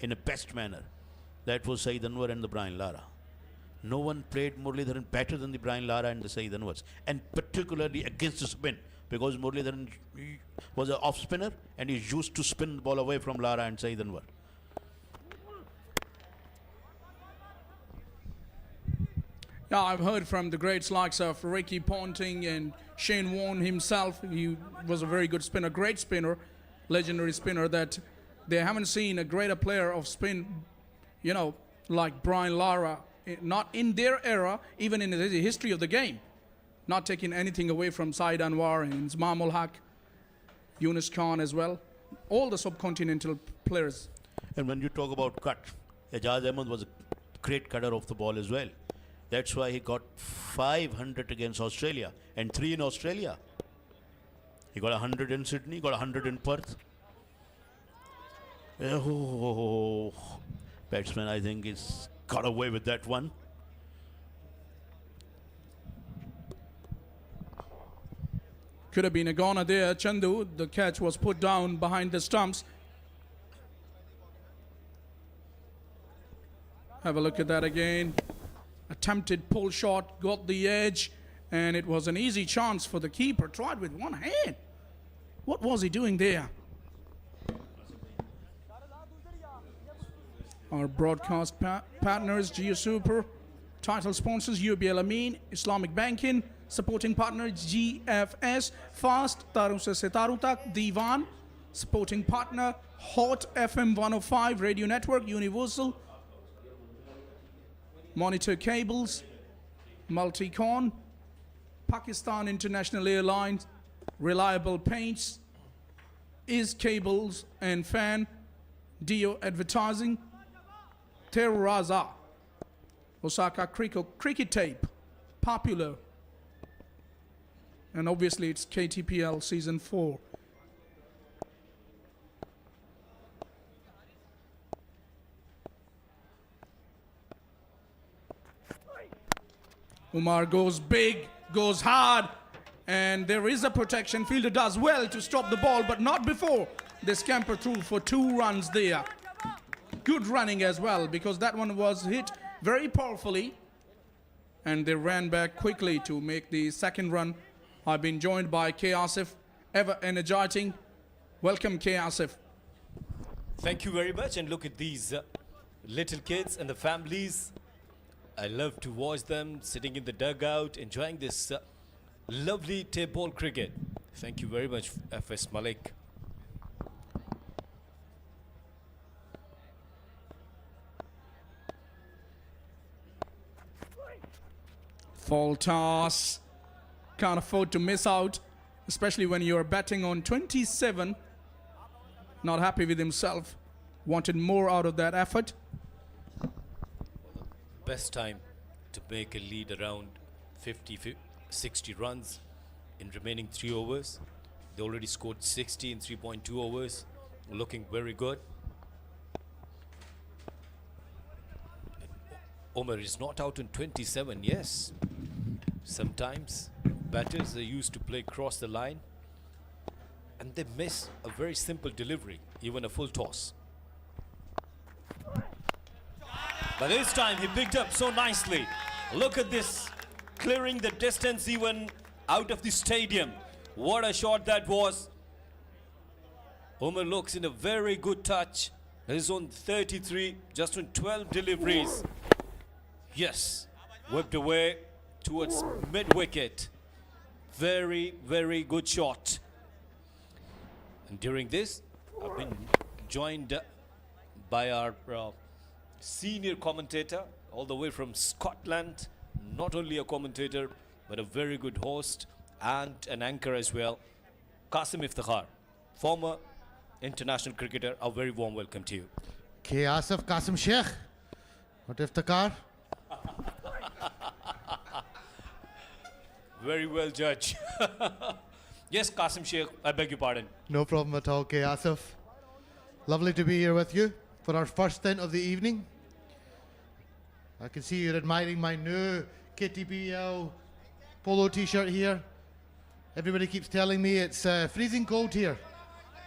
in a best manner. That was Saeed Anwar and the Brian Lara. No one played Muralidharan better than the Brian Lara and the Saeed Anwars, and particularly against the spin, because Muralidharan was an off spinner and he used to spin the ball away from Lara and Saeed Anwar. Yeah, I've heard from the greats likes of Ricky Ponting and Shane Warne himself. He was a very good spinner, great spinner. legendary spinner, that they haven't seen a greater player of spin, you know, like Brian Lara, not in their era, even in the history of the game. Not taking anything away from Saeed Anwar and Ismail Haq, Yunus Khan as well. All the subcontinental players. And when you talk about cut, Ejaz Ahmed was a great cutter of the ball as well. That's why he got 500 against Australia and 3 in Australia. He got 100 in Sydney, got 100 in Perth. Oh, batsman, I think, is got away with that one. Could have been a goner there, Chandu. The catch was put down behind the stumps. Have a look at that again. Attempted pull shot, got the edge, and it was an easy chance for the keeper. Tried with one hand. What was he doing there? Our broadcast partners, Geo Super, title sponsors UBL Amin, Islamic Banking, supporting partner GFS, Fast, Tarun Se Sitarun Tak, Diwan, supporting partner Hot FM 105 Radio Network, Universal, Monitor Cables, Multicon, Pakistan International Airlines, Reliable Paints, Is Cables and Fan, Dio Advertising, Terraza, Osaka Cricket Tape, Popular, and obviously it's KTPL Season 4. Umar goes big, goes hard, and there is a protection. Fielder does well to stop the ball, but not before they scamper through for 2 runs there. Good running as well, because that one was hit very powerfully, and they ran back quickly to make the second run. I've been joined by K. Asif, ever energizing. Welcome, K. Asif. Thank you very much, and look at these little kids and the families. I love to watch them sitting in the dugout, enjoying this lovely tape ball cricket. Thank you very much, FS Malik. Fall toss. Can't afford to miss out, especially when you're batting on 27. Not happy with himself. Wanted more out of that effort. Best time to make a lead around 60 runs in remaining 3 overs. They already scored 60 in 3.2 overs. Looking very good. Omar is not out in 27, yes. Sometimes batters are used to play cross the line and they miss a very simple delivery, even a full toss. But this time he picked up so nicely. Look at this, clearing the distance even out of the stadium. What a shot that was. Omar looks in a very good touch. He's on 33, just on 12 deliveries. Yes, whipped away towards mid-wicket. Very, very good shot. And during this, I've been joined by our senior commentator all the way from Scotland. Not only a commentator, but a very good host and an anchor as well. Qasim Iftikhar, former international cricketer. A very warm welcome to you. K. Asif, Qasim Sheikh. What Iftikhar? Very well, Judge. Yes, Qasim Sheikh, I beg your pardon. No problem at all, K. Asif. Lovely to be here with you for our first stint of the evening. I can see you're admiring my new KTPL polo t-shirt here. Everybody keeps telling me it's freezing cold here.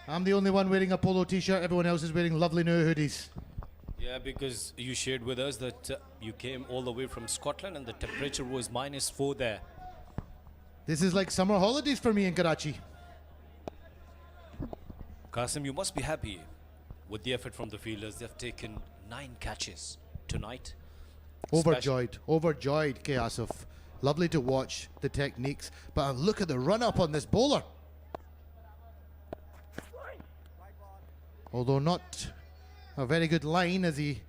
I'm the only one wearing a polo t-shirt. Everyone else is wearing lovely new hoodies. Yeah, because you shared with us that you came all the way from Scotland and the temperature was -4 there. This is like summer holidays for me in Karachi. Qasim, you must be happy with the effort from the fielders. They've taken 9 catches tonight. Overjoyed, overjoyed, K. Asif. Lovely to watch the techniques, but look at the run up on this bowler. although not a very good line as he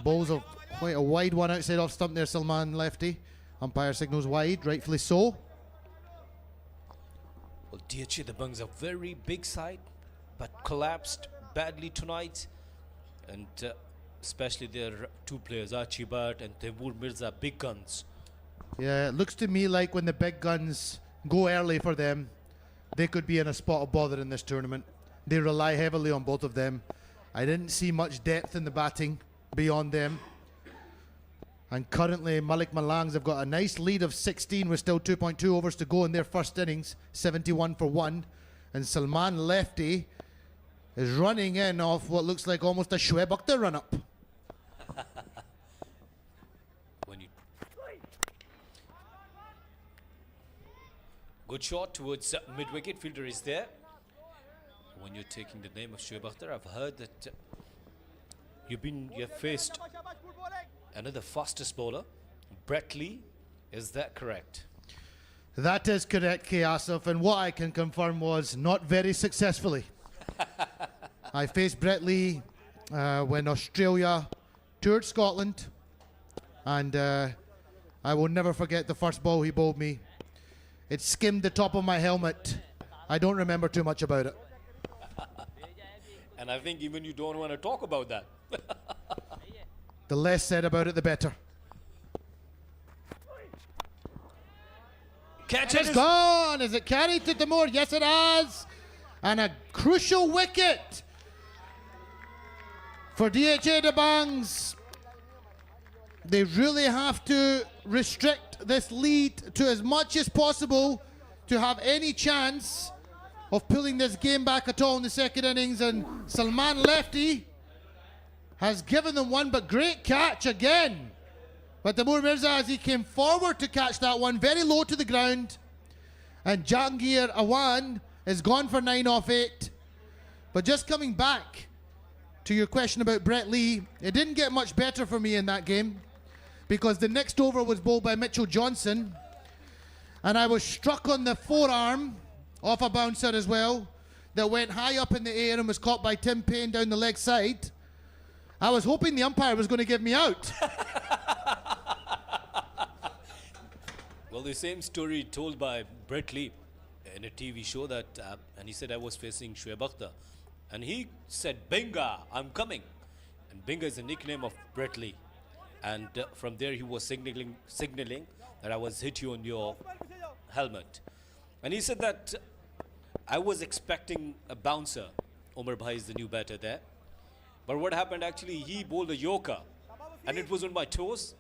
bowls quite a wide one outside off stump there, Salman lefty. Umpire signals wide, rightfully so. Well, DHA Dabanggs a very big side, but collapsed badly tonight. And especially their two players, Archie Bhatt and Taimur Mirza, big guns. Yeah, it looks to me like when the big guns go early for them, they could be in a spot of bother in this tournament. They rely heavily on both of them. I didn't see much depth in the batting beyond them. And currently, Malir Malangs have got a nice lead of 16 with still 2.2 overs to go in their first innings, 71 for 1. And Salman lefty is running in off what looks like almost a Shoaib Akhtar run-up. Good shot towards mid-wicket, fielder is there. When you're taking the name of Shoaib Akhtar, I've heard that you've faced another fastest bowler, Brett Lee. Is that correct? That is correct, K. Asif, and what I can confirm was not very successfully. I faced Brett Lee when Australia toured Scotland, and I will never forget the first ball he bowled me. It skimmed the top of my helmet. I don't remember too much about it. And I think even you don't want to talk about that. The less said about it, the better. Catch It's gone. Is it carried to Taimur? Yes, it has. And a crucial wicket for DHA Dabanggs. They really have to restrict this lead to as much as possible to have any chance of pulling this game back at all in the second innings. And Salman lefty has given them one, but great catch again. But Taimur Mirza, as he came forward to catch that one, very low to the ground. And Jahangir Awan is gone for 9 off 8. But just coming back to your question about Brett Lee, it didn't get much better for me in that game, because the next over was bowled by Mitchell Johnson, and I was struck on the forearm off a bouncer as well that went high up in the air and was caught by Tim Payne down the leg side. I was hoping the umpire was going to give me out. Well, the same story told by Brett Lee in a TV show that, and he said I was facing Shoaib Akhtar, and he said, "Binga, I'm coming." And Binga is a nickname of Brett Lee. And from there he was signaling that I was hit you on your helmet. And he said that I was expecting a bouncer. Omar Bhai is the new batter there. But what happened actually, he bowled a yorker and it was on my toes.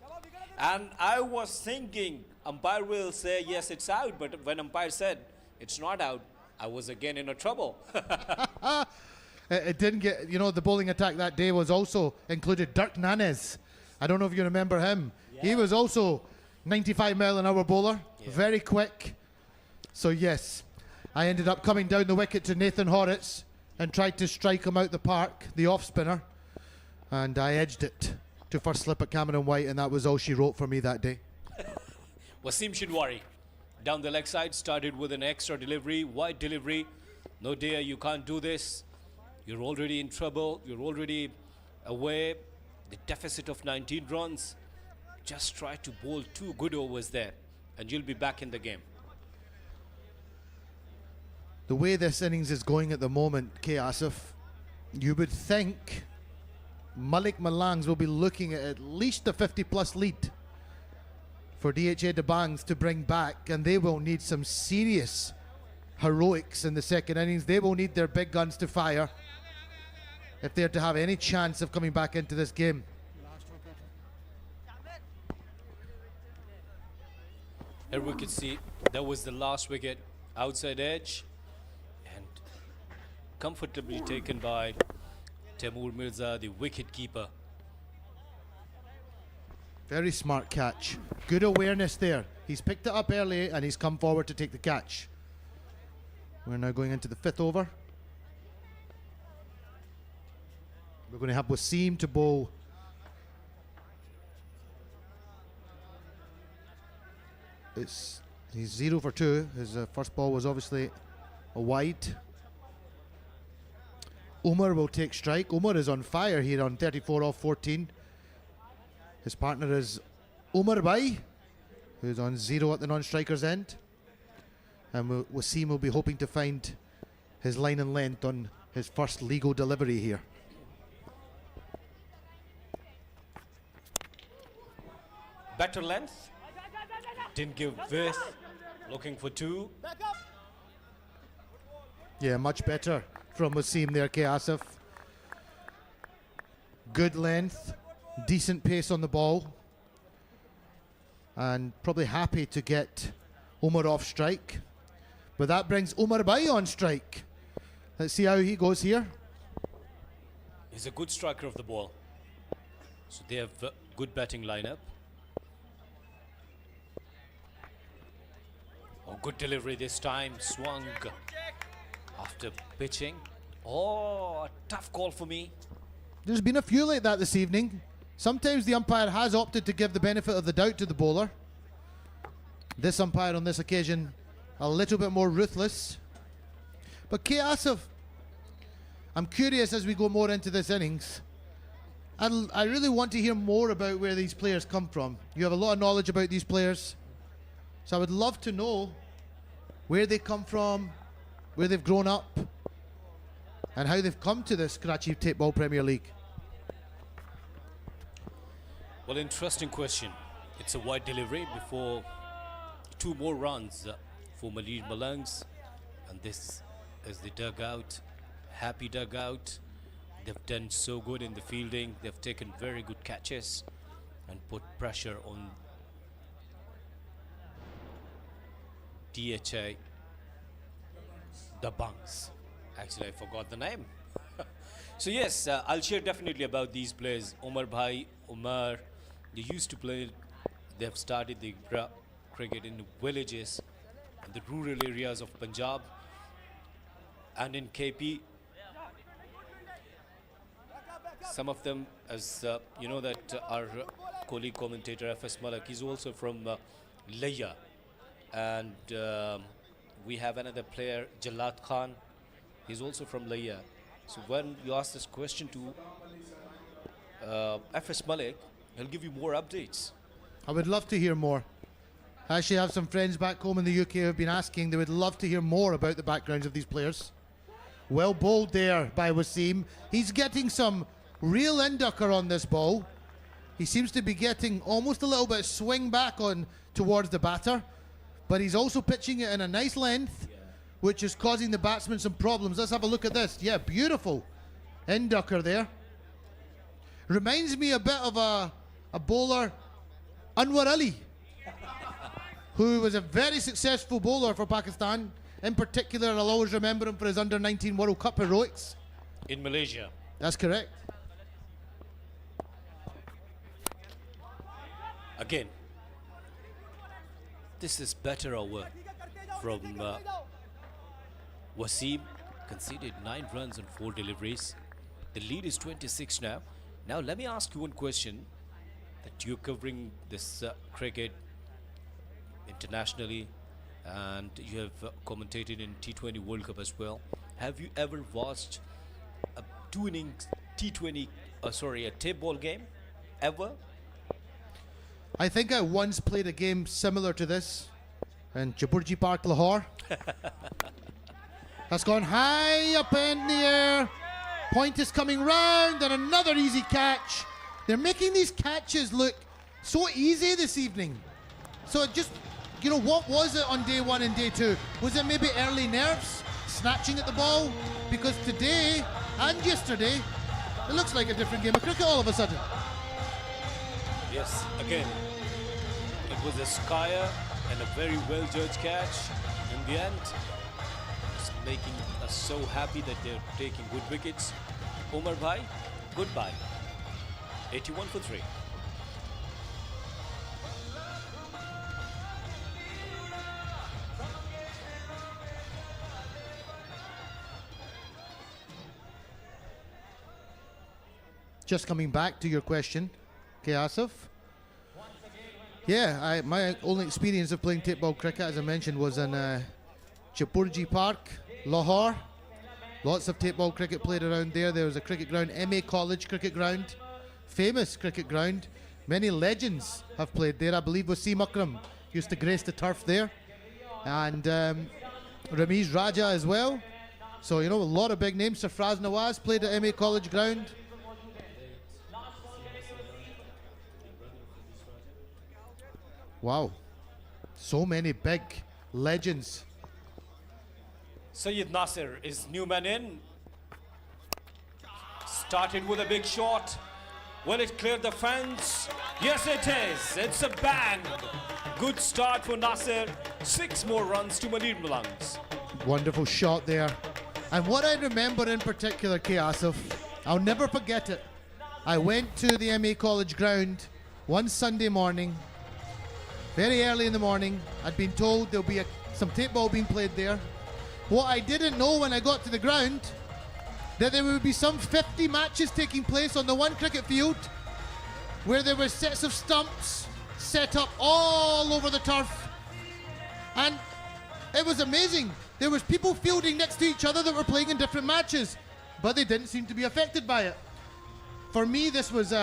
And I was thinking umpire will say yes, it's out. But when umpire said it's not out, I was again in a trouble. It didn't get, the bowling attack that day was also included Dirk Nanes. I don't know if you remember him. Yeah. He was also 95-mile-an-hour bowler, very quick. So yes, I ended up coming down the wicket to Nathan Horitz and tried to strike him out the park, the off-spinner, and I edged it to first slip at Cameron White, and that was all she wrote for me that day. Wasim Shinwari down the leg side, started with an extra delivery, wide delivery. No dear, you can't do this. You're already in trouble. You're already away. The deficit of 19 runs. Just try to bowl 2 good overs there and you'll be back in the game. The way this innings is going at the moment, K. Asif, you would think Malir Malangs will be looking at least a 50-plus lead for DHA Dabanggs to bring back, and they will need some serious heroics in the second innings. They will need their big guns to fire if they're to have any chance of coming back into this game. Here we can see that was the last wicket, outside edge, and comfortably taken by Taimur Mirza, the wicket keeper. Very smart catch. Good awareness there. He's picked it up early and he's come forward to take the catch. We're now going into the 5th over. We're going to have Wasim to bowl. He's 0 for 2. His first ball was obviously a wide. Umar will take strike. Umar is on fire here on 34 off 14. His partner is Umar Bhai, who's on 0 at the non-striker's end. And Wasim will be hoping to find his line and length on his first legal delivery here. Better length. Didn't give width. Looking for 2. Yeah, much better from Wasim there, K. Asif. Good length, decent pace on the ball. And probably happy to get Umar off strike. But that brings Umar Bhai on strike. Let's see how he goes here. He's a good striker of the ball. So they have a good batting lineup. Oh, good delivery this time. Swung after pitching. Oh, a tough call for me. There's been a few like that this evening. Sometimes the umpire has opted to give the benefit of the doubt to the bowler. This umpire on this occasion a little bit more ruthless. But K. Asif, I'm curious as we go more into this innings. I really want to hear more about where these players come from. You have a lot of knowledge about these players. So I would love to know where they come from, where they've grown up, and how they've come to this Karachi Tape Ball Premier League. Well, interesting question. It's a wide delivery before 2 more runs for Malir Malangs. And this is the dugout, happy dugout. They've done so good in the fielding. They've taken very good catches and put pressure on DHA Dabanggs. Actually, I forgot the name. So yes, I'll share definitely about these players. Umar Bhai, Umar, they used to play, they've started the cricket in villages and the rural areas of Punjab and in KP. Some of them, as you know, that our colleague commentator FS Malak, he's also from Layya. And we have another player, Jalad Khan. He's also from Layya. So when you ask this question to FS Malik, he'll give you more updates. I would love to hear more. I actually have some friends back home in the UK who have been asking. They would love to hear more about the backgrounds of these players. Well bowled there by Wasim. He's getting some real end-ducker on this ball. He seems to be getting almost a little bit of swing back on towards the batter. But he's also pitching it in a nice length, which is causing the batsman some problems. Let's have a look at this. Yeah, beautiful end-ducker there. Reminds me a bit of a bowler, Anwar Ali, who was a very successful bowler for Pakistan. In particular, I'll always remember him for his under-19 World Cup heroics. In Malaysia. That's correct. Again, this is better over from Wasim. Conceded 9 runs and 4 deliveries. The lead is 26 now. Now let me ask you one question. That you're covering this cricket internationally, and you have commentated in T20 World Cup as well. Have you ever watched a 2-innings T20, a tape ball game, ever? I think I once played a game similar to this in Jaburji Park, Lahore. That's gone high up in the air. Point is coming round and another easy catch. They're making these catches look so easy this evening. So it just, you know, what was it on day 1 and day 2? Was it maybe early nerves, snatching at the ball? Because today and yesterday, it looks like a different game of cricket all of a sudden. Yes, again, it was a skier and a very well-judged catch. In the end, it's making us so happy that they're taking good wickets. Umar Bhai, goodbye. 81 for 3. Just coming back to your question, K. Asif. Yeah, my only experience of playing tape ball cricket, as I mentioned, was in Jaburji Park, Lahore. Lots of tape ball cricket played around there. There was a cricket ground, MA College cricket ground, famous cricket ground. Many legends have played there. I believe Wasim Akram used to grace the turf there. And Ramiz Raja as well. So, you know, a lot of big names. Sarfraz Nawaz played at MA College ground. Wow. So many big legends. Sayyid Nasir is new man in. Started with a big shot. Will it clear the fence? Yes, it is. It's a bang. Good start for Nasir. 6 more runs to Malir Malangs. Wonderful shot there. And what I remember in particular, K. Asif, I'll never forget it. I went to the MA College ground one Sunday morning, very early in the morning. I'd been told there'll be some tape ball being played there. What I didn't know when I got to the ground, that there would be some 50 matches taking place on the one cricket field, where there were sets of stumps set up all over the turf. And it was amazing. There was people fielding next to each other that were playing in different matches, but they didn't seem to be affected by it. For me, this was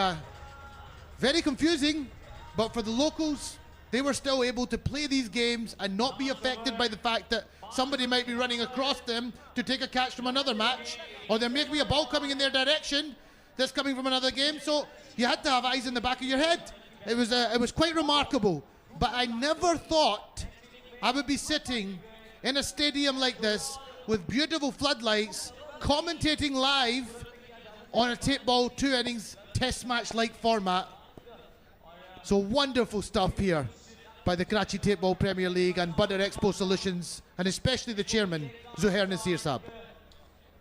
very confusing, but for the locals, they were still able to play these games and not be affected by the fact that somebody might be running across them to take a catch from another match, or there may be a ball coming in their direction that's coming from another game. So you had to have eyes in the back of your head. It was quite remarkable, but I never thought I would be sitting in a stadium like this with beautiful floodlights, commentating live on a tape ball 2 innings test match like format. So wonderful stuff here by the Karachi Tape Ball Premier League and Badar Expo Solutions, and especially the chairman, Zuhair Nasir Saab.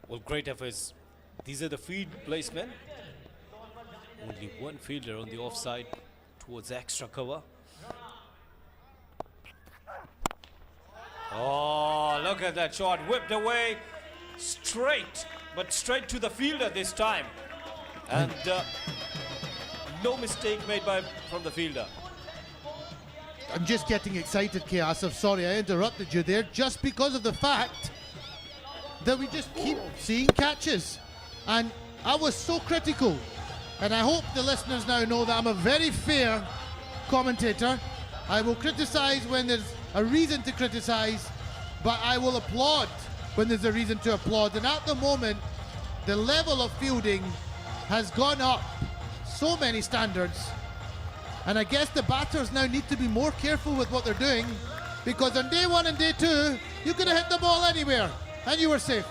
Well, great efforts. These are the field placement. Only one fielder on the offside towards extra cover. Oh, look at that shot. Whipped away straight, but straight to the fielder this time. And no mistake made from the fielder. I'm just getting excited, K. Asif. Sorry, I interrupted you there. Just because of the fact that we just keep seeing catches. And I was so critical. And I hope the listeners now know that I'm a very fair commentator. I will criticize when there's a reason to criticize, but I will applaud when there's a reason to applaud. And at the moment, the level of fielding has gone up so many standards. And I guess the batters now need to be more careful with what they're doing, because on day 1 and day 2, you could have hit the ball anywhere and you were safe.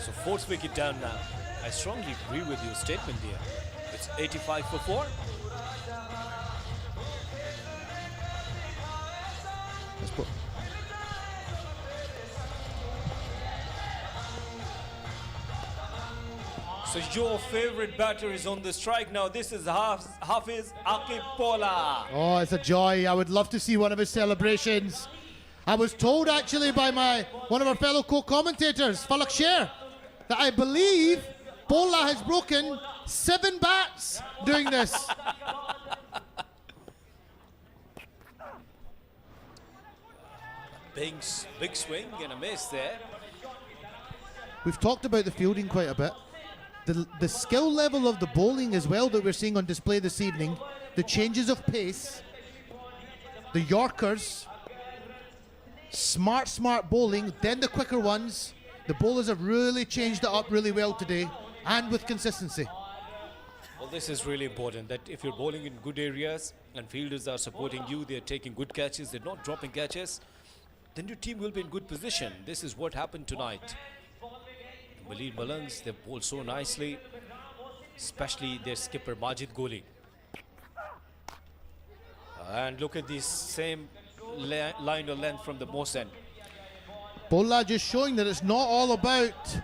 So 4th wicket down now. I strongly agree with your statement here. It's 85 for 4. Let's put. So your favorite batter is on the strike now. This is Hafiz Aqib Pola. Oh, it's a joy. I would love to see one of his celebrations. I was told actually by one of our fellow co-commentators, Falak Sher, that I believe Pola has broken 7 bats doing this. Big swing and a miss there. We've talked about the fielding quite a bit. The skill level of the bowling as well that we're seeing on display this evening, the changes of pace, the Yorkers, smart bowling, then the quicker ones. The bowlers have really changed it up really well today, and with consistency. Well, this is really important, that if you're bowling in good areas and fielders are supporting you, they're taking good catches, they're not dropping catches, then your team will be in good position. This is what happened tonight. Malir Malangs, they've bowled so nicely, especially their skipper Majid Goli. And look at this same line of length from the Mohsen. Pola just showing that it's not all about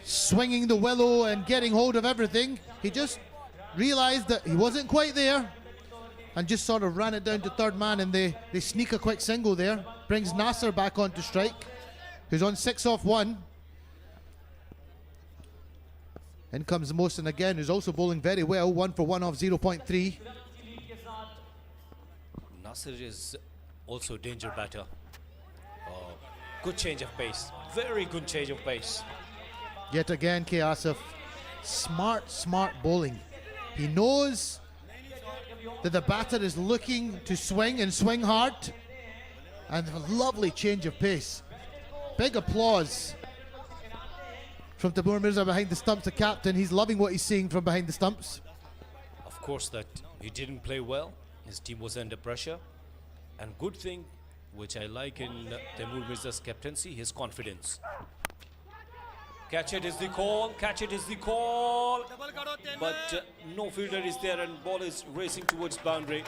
swinging the willow and getting hold of everything. He just realized that he wasn't quite there and just sort of ran it down to third man, and they sneak a quick single there. Brings Nasser back onto strike, who's on 6 off 1. In comes Mohsen again, who's also bowling very well, 1 for 1 off 0.3. Nasser is also a danger batter. Good change of pace. Very good change of pace. Yet again, K. Asif, smart bowling. He knows that the batter is looking to swing and swing hard. And a lovely change of pace. Big applause from Taimur Mirza behind the stumps, the captain. He's loving what he's seeing from behind the stumps. Of course that he didn't play well. His team was under pressure. And good thing, which I like in Taimur Mirza's captaincy, his confidence. Catch it is the call, catch it is the call. But no fielder is there and ball is racing towards boundary.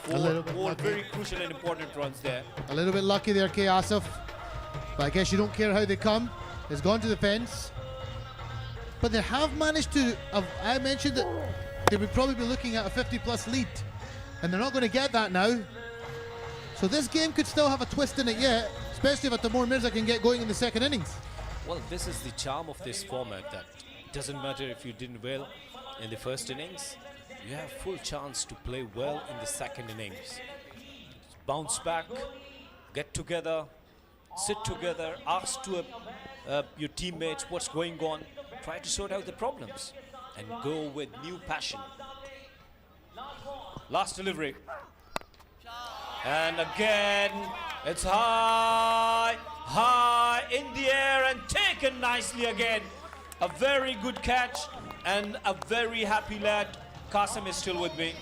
Four very crucial and important runs there. A little bit lucky there, K. Asif. But I guess you don't care how they come. It's gone to the fence. But they have managed to, I mentioned that they would probably be looking at a 50-plus lead. And they're not going to get that now. So this game could still have a twist in it yet, especially if Taimur Mirza can get going in the second innings. Well, this is the charm of this format, that it doesn't matter if you didn't well in the first innings, you have full chance to play well in the second innings. Bounce back, get together, sit together, ask to your teammates what's going on, try to sort out the problems and go with new passion. Last delivery. And again, it's high in the air and taken nicely again. A very good catch and a very happy lad. Qasim is still with me.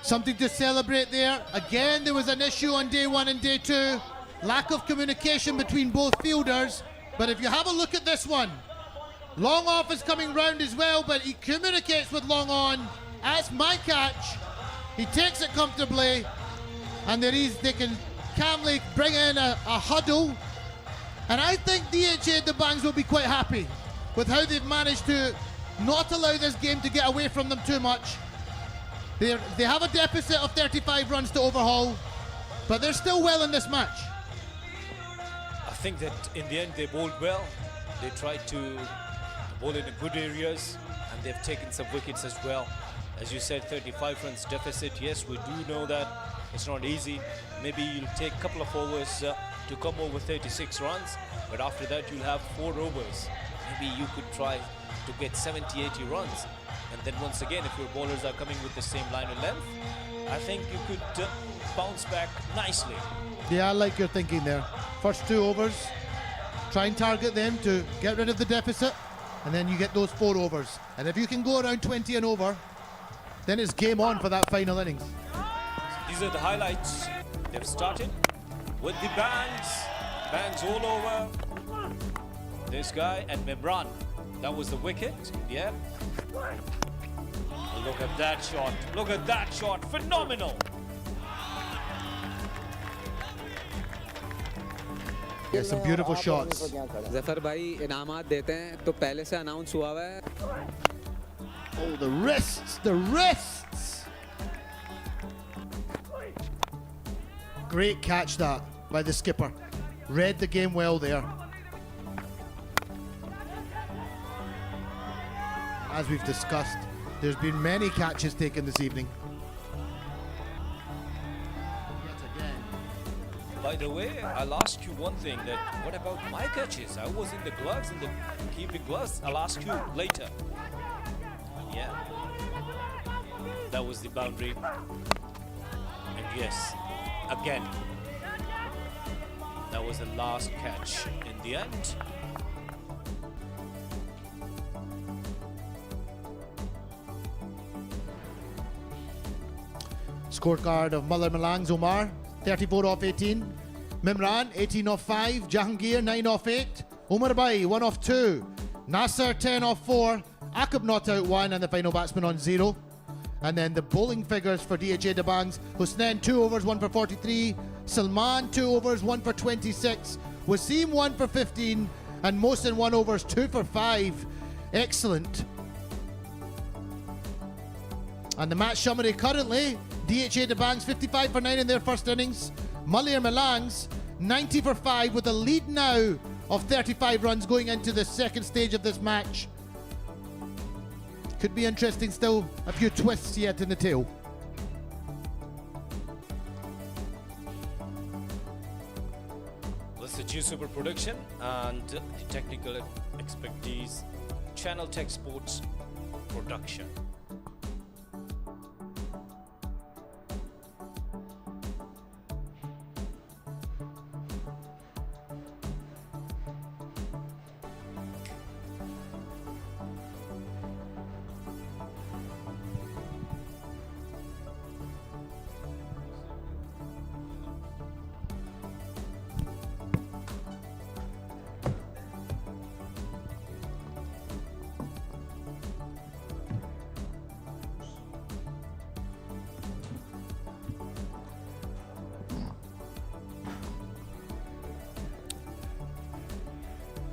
Something to celebrate there. Again, there was an issue on day one and day two. Lack of communication between both fielders. But if you have a look at this one, long off is coming round as well, but he communicates with long on. That's my catch. He takes it comfortably. And they can calmly bring in a huddle. And I think DHA Dabanggs will be quite happy with how they've managed to not allow this game to get away from them too much. They have a deficit of 35 runs to overhaul, but they're still well in this match. I think that in the end they bowled well. They tried to bowl in good areas and they've taken some wickets as well. As you said, 35 runs deficit. Yes, we do know that it's not easy. Maybe you'll take a couple of overs to come over 36 runs, but after that you'll have 4 overs. Maybe you could try to get 70, 80 runs. And then once again, if your bowlers are coming with the same line of length, I think you could bounce back nicely. Yeah, I like your thinking there. First 2 overs, try and target them to get rid of the deficit, and then you get those 4 overs. And if you can go around 20 and over, then it's game on for that final innings. These are the highlights. They've started with the bangs all over. This guy and Memran. That was the wicket. Yeah. Look at that shot. Look at that shot. Phenomenal. Yeah, some beautiful shots. Zafar भाई इनामात देते हैं तो पहले से announce हुआ हुआ है. Oh, the wrists, the wrists. Great catch that by the skipper. Read the game well there. As we've discussed, there's been many catches taken this evening. By the way, I'll ask you one thing, that what about my catches? I was in the gloves, in the keeping gloves. I'll ask you later. Yeah. That was the boundary. And yes, again, that was the last catch in the end. Scorecard of Malir Malangs, Omar, 34 off 18. Mimran, 18 off 5. Jahangir, 9 off 8. Umar Bai, 1 off 2. Nasser, 10 off 4. Akab not out 1, and the final batsman on 0. And then the bowling figures for DHA Dabanggs. Husnain, 2 overs, 1 for 43. Salman, 2 overs, 1 for 26. Wasim, 1 for 15. And Mohsin, 1 overs, 2 for 5. Excellent. And the match summary currently, DHA Dabanggs 55 for 9 in their first innings. Malir Malangs 90 for 5 with a lead now of 35 runs going into the second stage of this match. Could be interesting still, a few twists yet in the tail. Geo Super production and the technical expertise, Channel Tech Sports production.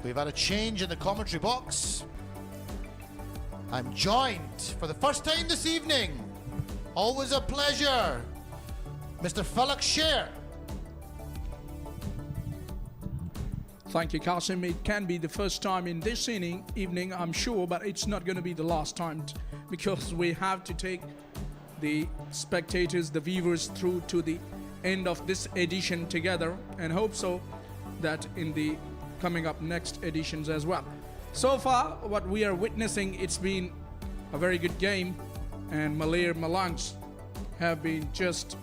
We've had a change in the commentary box. I'm joined for the first time this evening. Always a pleasure. Mr. Falak Sher. Thank you, Qasim. It can be the first time in this evening, I'm sure, but it's not going to be the last time because we have to take the spectators, the viewers through to the end of this edition together and hope so that in the coming up next editions as well. So far, what we are witnessing, it's been a very good game and Malir Malangs have been just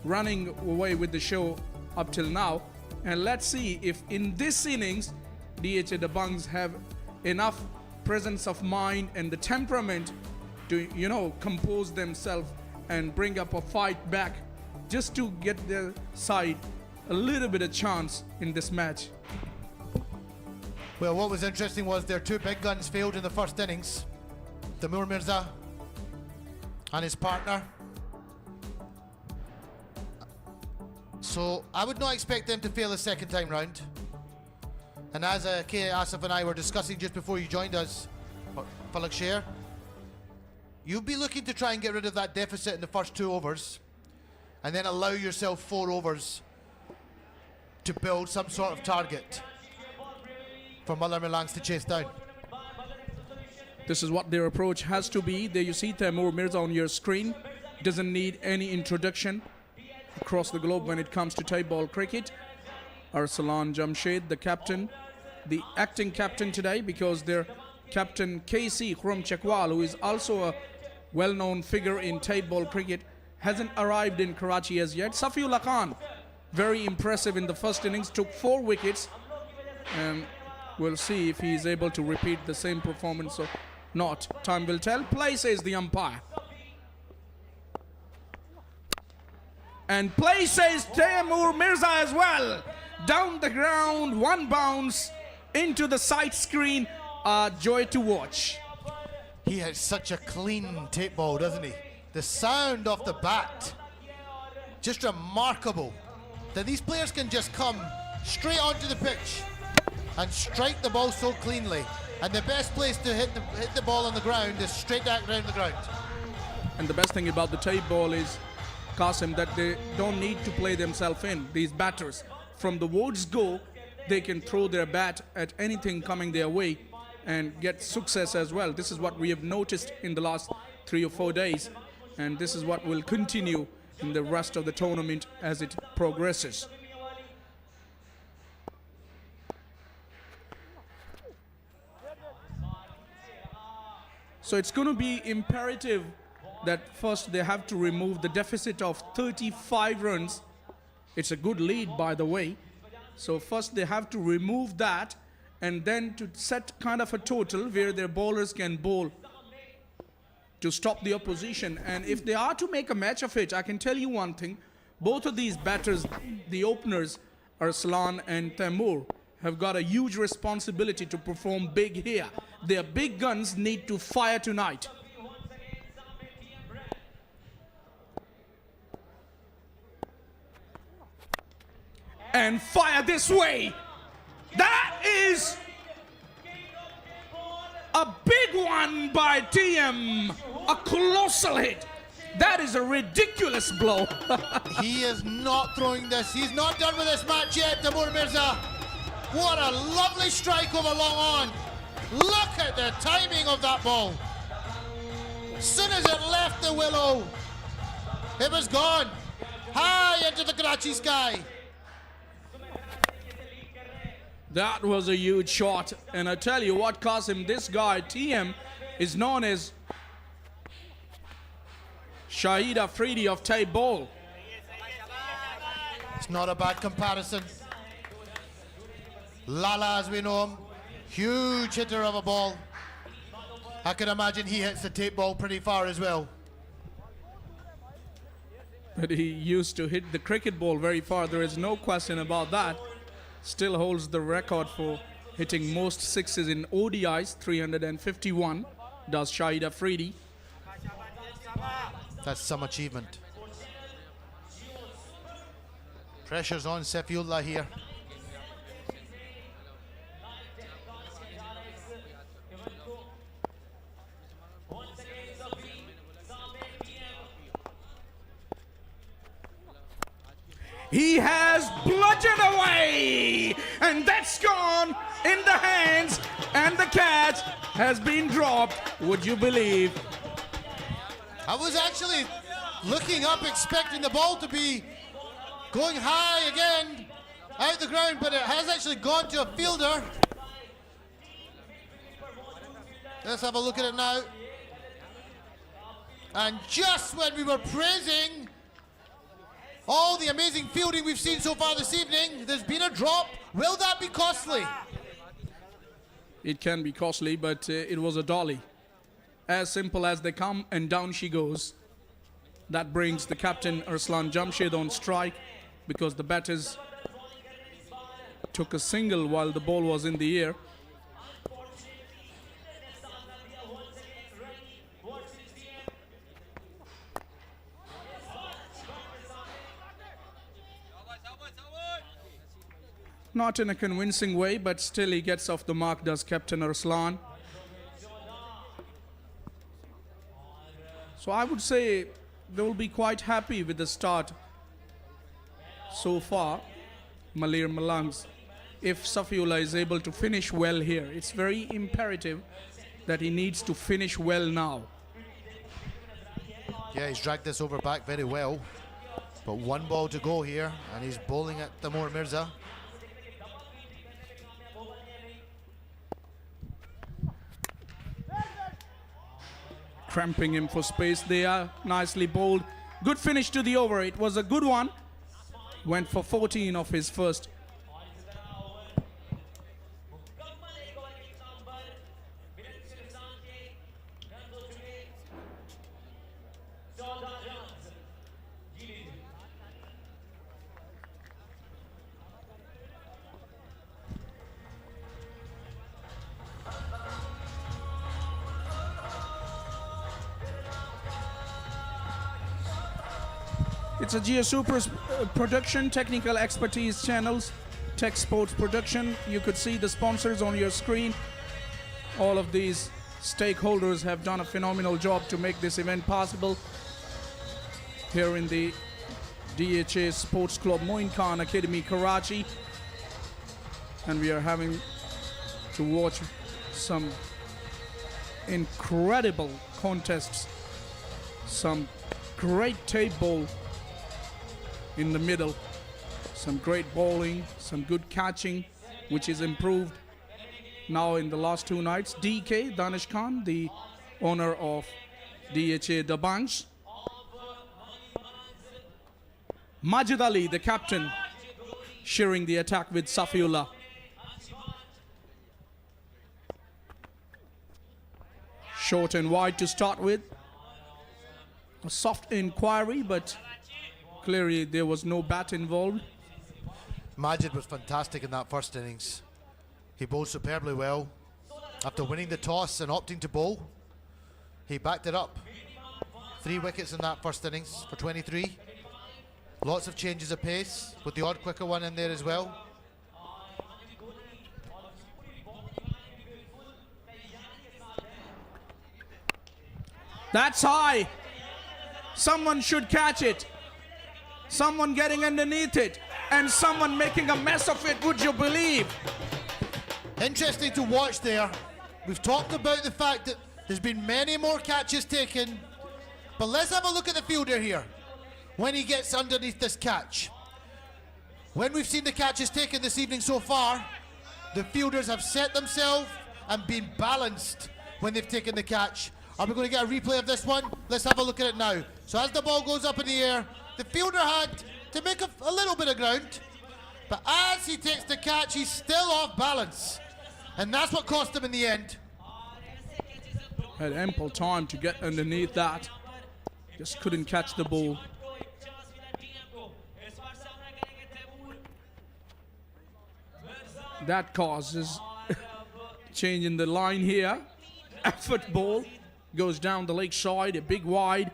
running away with the show up till now. And let's see if in this innings, DHA Dabanggs have enough presence of mind and the temperament to, compose themselves and bring up a fight back just to get their side a little bit of chance in this match. Well, what was interesting was their two big guns failed in the first innings. Taimur Mirza and his partner. So I would not expect them to fail the second time round. And as K. Asif and I were discussing just before you joined us, Falak Sher, you'd be looking to try and get rid of that deficit in the first 2 overs and then allow yourself 4 overs to build some sort of target for Malir Malangs to chase down. This is what their approach has to be. There you see Taimur Mirza on your screen. Doesn't need any introduction across the globe when it comes to tape ball cricket. Arsalan Jamshed, the captain, the acting captain today, because their captain KC Khurram Chakwal, who is also a well-known figure in tape ball cricket, hasn't arrived in Karachi as yet. Safiullah Khan, very impressive in the first innings, took 4 wickets, and we'll see if he's able to repeat the same performance or not. Time will tell. Play, says the umpire. And play, says Taimur Mirza as well. Down the ground, 1 bounce into the side screen. A joy to watch. He has such a clean tape ball, doesn't he? The sound of the bat, just remarkable. That these players can just come straight onto the pitch and strike the ball so cleanly. And the best place to hit the ball on the ground is straight down the ground. And the best thing about the tape ball is, Qasim, that they don't need to play themselves in. These batters, from the woods go, they can throw their bat at anything coming their way and get success as well. This is what we have noticed in the last 3 or 4 days. And this is what will continue in the rest of the tournament as it progresses. So it's going to be imperative that first they have to remove the deficit of 35 runs. It's a good lead, by the way. So first they have to remove that and then to set kind of a total where their bowlers can bowl to stop the opposition. And if they are to make a match of it, I can tell you one thing. Both of these batters, the openers, Arsalan and Taimur, have got a huge responsibility to perform big here. Their big guns need to fire tonight. And fire this way. That is a big one by TM. A colossal hit. That is a ridiculous blow. He is not throwing this. He's not done with this match yet, Taimur Mirza. What a lovely strike over long on. Look at the timing of that ball. As soon as it left the willow, it was gone. High into the Karachi sky. That was a huge shot. And I tell you what, Qasim, this guy, TM, is known as Shahid Afridi of tape ball. It's not a bad comparison. Lala, as we know him, huge hitter of a ball. I can imagine he hits the tape ball pretty far as well. But he used to hit the cricket ball very far. There is no question about that. Still holds the record for hitting most sixes in ODIs, 351, does Shahid Afridi. That's some achievement. Pressure's on Safiullah here. He has bludgeoned away, and that's gone in the hands, and the catch has been dropped. Would you believe? I was actually looking up, expecting the ball to be going high again, out the ground, but it has actually gone to a fielder. Let's have a look at it now. And just when we were praising all the amazing fielding we've seen so far this evening, there's been a drop. Will that be costly? It can be costly, but it was a dolly. As simple as they come, and down she goes. That brings the captain Arslan Jamshed on strike, because the batters took a single while the ball was in the air. Not in a convincing way, but still he gets off the mark, does Captain Arslan. So I would say they will be quite happy with the start so far, Malir Malangs. If Safiullah is able to finish well here, it's very imperative that he needs to finish well now. Yeah, he's dragged this over back very well. But one ball to go here, and he's bowling at Tamoor Mirza. Cramping him for space there, nicely bowled. Good finish to the over, it was a good one. Went for 14 of his first. It's a Geo Super production, technical expertise channels, tech sports production. You could see the sponsors on your screen. All of these stakeholders have done a phenomenal job to make this event possible here in the DHA Sports Club Moin Khan Academy, Karachi. And we are having to watch some incredible contests, some great tape ball in the middle, some great bowling, some good catching, which is improved now in the last two nights. DK, Danish Khan, the owner of DHA Dabanggs. Majid Ali, the captain, sharing the attack with Safiullah. Short and wide to start with. A soft inquiry, but clearly there was no bat involved. Majid was fantastic in that first innings. He bowled superbly well. After winning the toss and opting to bowl, he backed it up. 3 wickets in that first innings for 23. Lots of changes of pace, with the odd quicker one in there as well. That's high. Someone should catch it. Someone getting underneath it, and someone making a mess of it, would you believe? Interesting to watch there. We've talked about the fact that there's been many more catches taken, but let's have a look at the fielder here when he gets underneath this catch. When we've seen the catches taken this evening so far, The fielders have set themselves and been balanced when they've taken the catch. Are we going to get a replay of this one? Let's have a look at it now. So as the ball goes up in the air, the fielder had to make a little bit of ground, but as he takes the catch, he's still off balance. And that's what cost him in the end. Had ample time to get underneath that. Just couldn't catch the ball. That causes change in the line here. Effort ball goes down the leg side, a big wide.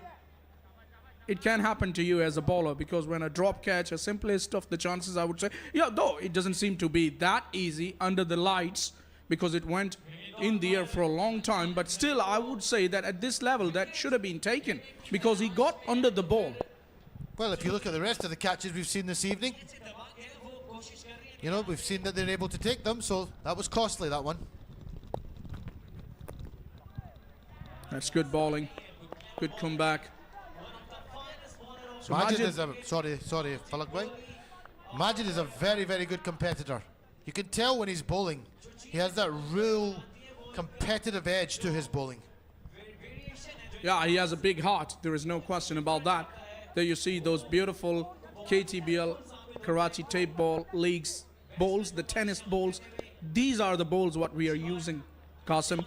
It can happen to you as a bowler, because when a drop catch, a simplest of the chances, I would say, yeah, though it doesn't seem to be that easy under the lights, because it went in the air for a long time, but still I would say that at this level that should have been taken, because he got under the ball. Well, if you look at the rest of the catches we've seen this evening, you know, we've seen that they're able to take them, so that was costly, that one. That's good bowling, good comeback. So Majid is a, sorry, Falak bhai. Majid is a very, very good competitor. You can tell when he's bowling, he has that real competitive edge to his bowling. Yeah, he has a big heart. There is no question about that. There you see those beautiful KTBL, Karachi tape ball leagues bowls, the tennis bowls. These are the bowls what we are using, Qasim.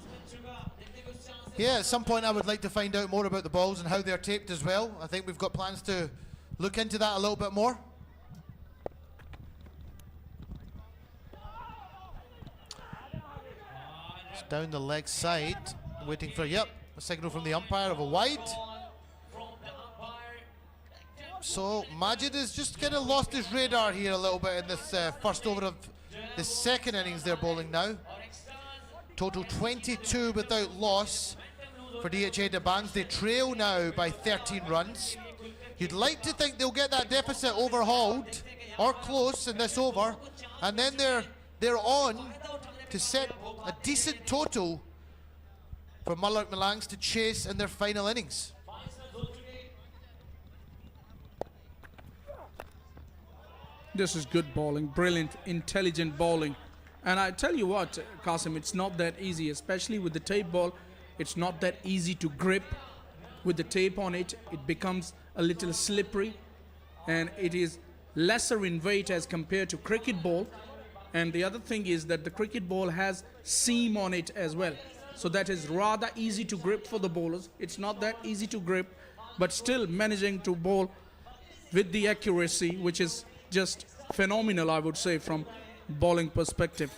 Yeah, at some point I would like to find out more about the balls and how they're taped as well. I think we've got plans to look into that a little bit more. It's down the leg side, waiting for, yep, a signal from the umpire of a wide. So Majid has just kind of lost his radar here a little bit in this first over of the second innings they're bowling now. Total 22 without loss for DHA Dabanggs. They trail now by 13 runs. You'd like to think they'll get that deficit overhauled or close in this over, and then they're on to set a decent total for Malir Malangs to chase in their final innings. This is good bowling, brilliant, intelligent bowling. And I tell you what, Qasim, it's not that easy, especially with the tape ball. It's not that easy to grip. With the tape on it, it becomes a little slippery, and it is lesser in weight as compared to cricket ball. And the other thing is that the cricket ball has seam on it as well. So that is rather easy to grip for the bowlers. It's not that easy to grip, but still managing to bowl with the accuracy, which is just phenomenal, I would say, from bowling perspective.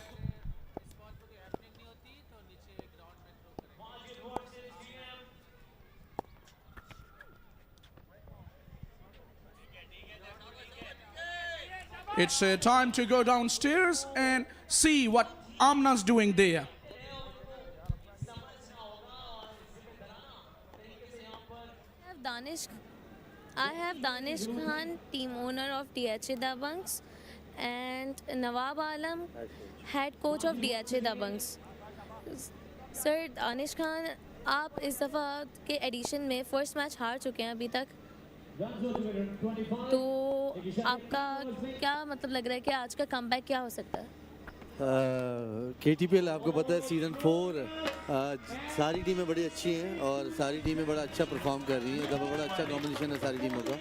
It's time to go downstairs and see what Amna's doing there. I have Danish Khan, team owner of DHA Dabanggs, and Nawab Alam, head coach of DHA Dabanggs. Sir, Danish Khan, आप इस दफ़ा के addition में first match हार चुके हैं अभी तक, तो आपका क्या मतलब लग रहा है कि आज का कमबैक क्या हो सकता है? KTPL आपको पता है सीज़न 4 सारी टीमें बड़ी अच्छी हैं और सारी टीमें बड़ा अच्छा परफॉर्म कर रही हैं। बड़ा अच्छा कॉम्बिनेशन है सारी टीमों का,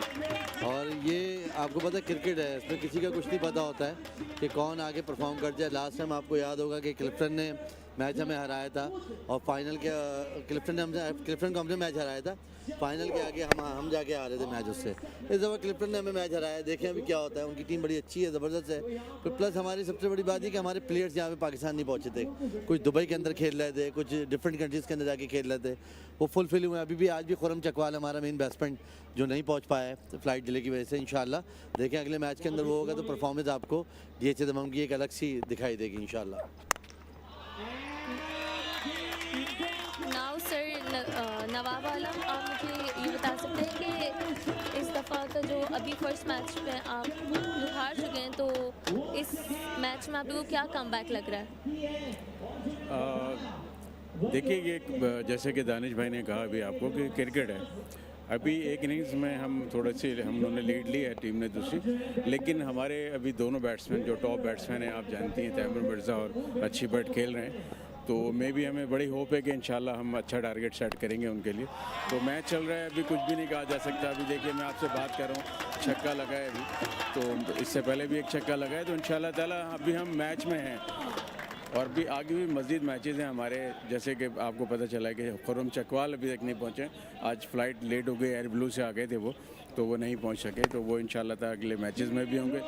और ये आपको पता है क्रिकेट है, इसमें किसी का कुछ नहीं पता होता है कि कौन आगे परफॉर्म कर जाए। लास्ट टाइम आपको याद होगा कि क्लिफ्टन ने मैच हमें हराया था, और फाइनल के क्लिफ्टन को हमने मैच हराया था, फाइनल के आगे हम जाके आ रहे थे मैच उससे। इस दफ़ा क्लिफ्टन ने हमें मैच हराया, देखें अभी क्या होता है। उनकी टीम बड़ी अच्छी है, ज़बरदस्त है। फिर प्लस हमारी सबसे बड़ी बात है कि हमारे प्लेयर्स यहाँ पे पाकिस्तान नहीं पहुँचे थे, कुछ दुबई के अंदर खेल रहे थे, कुछ डिफरेंट कंट्रीज़ के अंदर जाके खेल रहे थे, वो फुलफिल हुए। अभी भी आज भी खुरम चकवाल हमारा मेन बैट्समैन जो नहीं पहुँच पाया है फ्लाइट डिले की वजह से। इंशाल्लाह देखें अगले मैच के अंदर वो होगा तो परफॉर्मेंस आपको DHA दबंग की एक अलग सी दिखाई देगी इंशाल्लाह। नाउ सर, नवाब आलम, आप मुझे ये बता सकते हैं कि इस दफ़ा का जो अभी फर्स्ट मैच में आप लोग हार चुके हैं, तो इस मैच में आप लोगों को क्या कमबैक लग रहा है? देखिए, ये जैसे कि दानिश भाई ने कहा अभी आपको कि क्रिकेट है, अभी एक इनिंग्स में हम थोड़े से हमने लीड ली है, टीम ने दूसरी, लेकिन हमारे अभी दोनों बैट्समैन जो टॉप बैट्समैन हैं, आप जानती हैं, तैमूर मिर्ज़ा और अच्छी बैट खेल रहे हैं, तो मे भी हमें बड़ी होप है कि इंशाल्लाह हम अच्छा टारगेट सेट करेंगे उनके लिए। तो मैच चल रहा है, अभी कुछ भी नहीं कहा जा सकता। अभी देखिए मैं आपसे बात कर रहा हूँ, छक्का लगा है अभी, तो इससे पहले भी एक छक्का लगा है, तो इंशाल्लाह ताला अभी हम मैच में हैं और भी आगे भी मज़ीद मैचेस हैं हमारे। जैसे कि आपको पता चला है कि खुर्रम चकवाल अभी तक नहीं पहुँचे, आज फ़्लाइट लेट हो गई, एयर ब्लू से आ गए थे वो, तो वो नहीं पहुंच सके, तो वो इंशाल्लाह ताला अगले मैचेस में भी होंगे।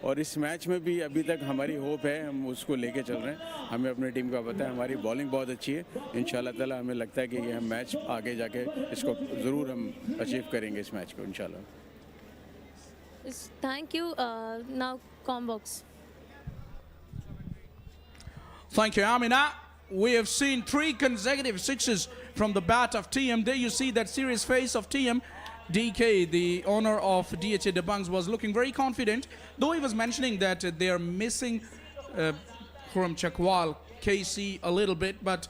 और इस मैच में भी अभी तक हमारी होप है, हम उसको लेके चल रहे हैं। हमें अपनी टीम का पता है, हमारी बॉलिंग बहुत अच्छी है, इंशाल्लाह ताला हमें लगता है कि ये हम मैच आगे जाके इसको ज़रूर हम अचीव करेंगे इस मैच को इंशाल्लाह। Thank you. Now, Combox. Thank you, Amina. We have seen 3 consecutive sixes from the bat of TM. There you see that serious face of TM. DK, the owner of DHA Dabanggs, was looking very confident, though he was mentioning that they are missing from Chakwal, KC a little bit, but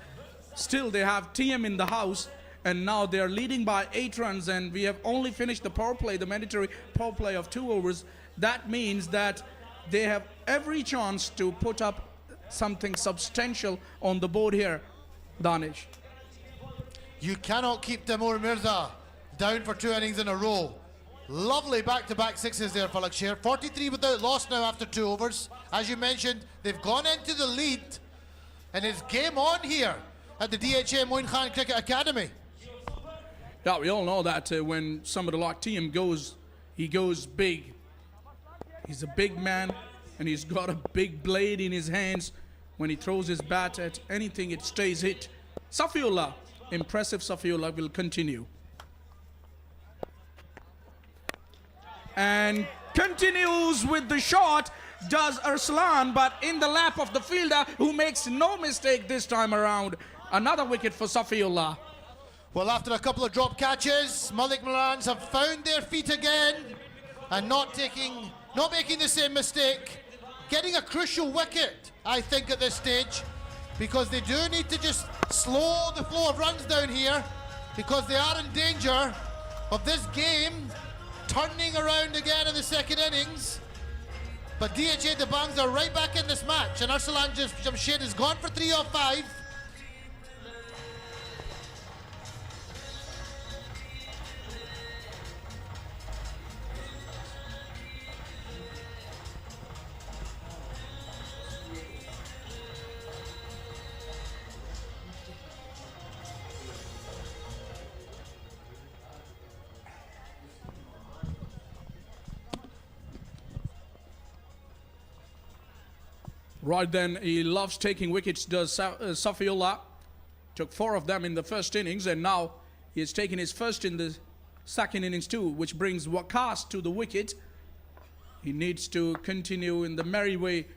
still they have TM in the house, and now they are leading by 8 runs, and we have only finished the power play, the mandatory power play of 2 overs. That means that they have every chance to put up something substantial on the board here, Danish. You cannot keep Taimur Mirza down for 2 innings in a row. Lovely back-to-back sixes there for Lakshir. 43 without loss now after 2 overs. As you mentioned, they've gone into the lead, and it's game on here at the DHA Moin Cricket Academy. Yeah, we all know that when somebody like TM goes, he goes big. He's a big man, and he's got a big blade in his hands. When he throws his bat at anything, it stays hit. Safiullah, impressive Safiullah, will continue. And continues with the shot, does Arslan, but in the lap of the fielder, who makes no mistake this time around. Another wicket for Safiullah. Well, after a couple of drop catches, Malir Malangs have found their feet again and not making the same mistake. Getting a crucial wicket, I think, at this stage, because they do need to just slow the flow of runs down here, because they are in danger of this game turning around again in the second innings. But DHA Dabanggs are right back in this match, and Arsalan Jamshed is gone for 3 off 5. Right then, he loves taking wickets, does Safiullah. Took 4 of them in the first innings, and now he has taken his first in the second innings too, which brings Waqas to the wicket. He needs to continue in the merry way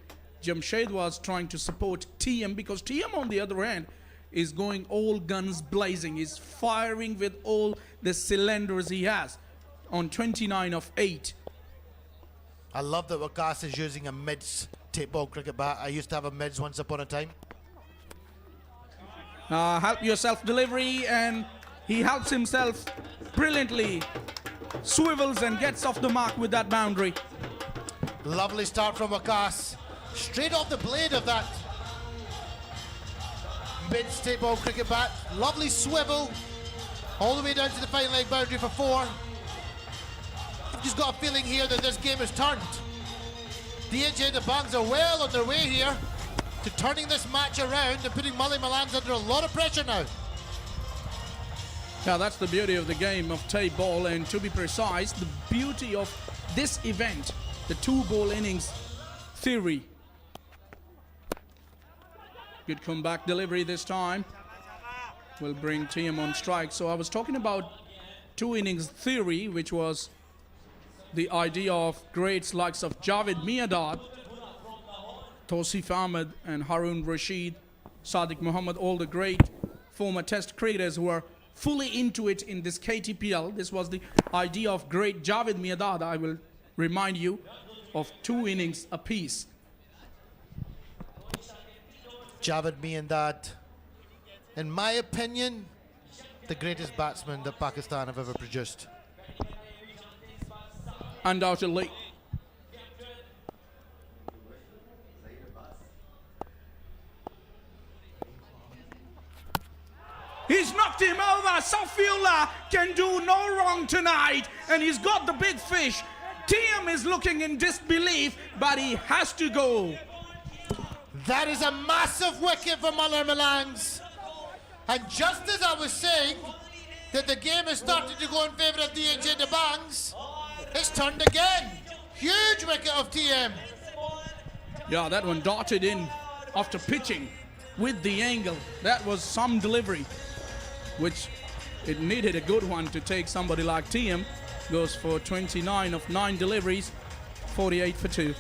Jamshed was trying to support TM, because TM, on the other hand, is going all guns blazing. He's firing with all the cylinders he has on 29 of 8. I love that Waqas is using a mids tape ball cricket bat. I used to have a mids once upon a time. Help yourself delivery, and he helps himself brilliantly. Swivels and gets off the mark with that boundary. Lovely start from Waqas. Straight off the blade of that mids tape ball cricket bat. Lovely swivel all the way down to the fine leg boundary for 4. I've just got a feeling here that this game is turned. DHA Dabanggs are well on their way here to turning this match around and putting Malir Malangs under a lot of pressure now. Now that's the beauty of the game of tape ball, and to be precise, the beauty of this event, the 2-ball innings theory. Good comeback delivery this time. Will bring TM on strike. So I was talking about 2 innings theory, which was the idea of greats likes of Javed Miandad, Tausif Ahmed, and Harun Rashid, Sadiq Muhammad, all the great former test cricketers who are fully into it in this KTPL. This was the idea of great Javed Miandad. I will remind you of 2 innings apiece. Javed Miandad, in my opinion, the greatest batsman that Pakistan have ever produced. Undoubtedly. He's knocked him over. Safiullah can do no wrong tonight, and he's got the big fish. TM is looking in disbelief, but he has to go. That is a massive wicket for Malir Malangs. And just as I was saying that the game has started to go in favour of DHA Dabanggs, it's turned again. Huge wicket of TM. Yeah, that one darted in after pitching with the angle. That was some delivery, which it needed a good one to take somebody like TM. Goes for 29 of 9 deliveries, 48 for 2.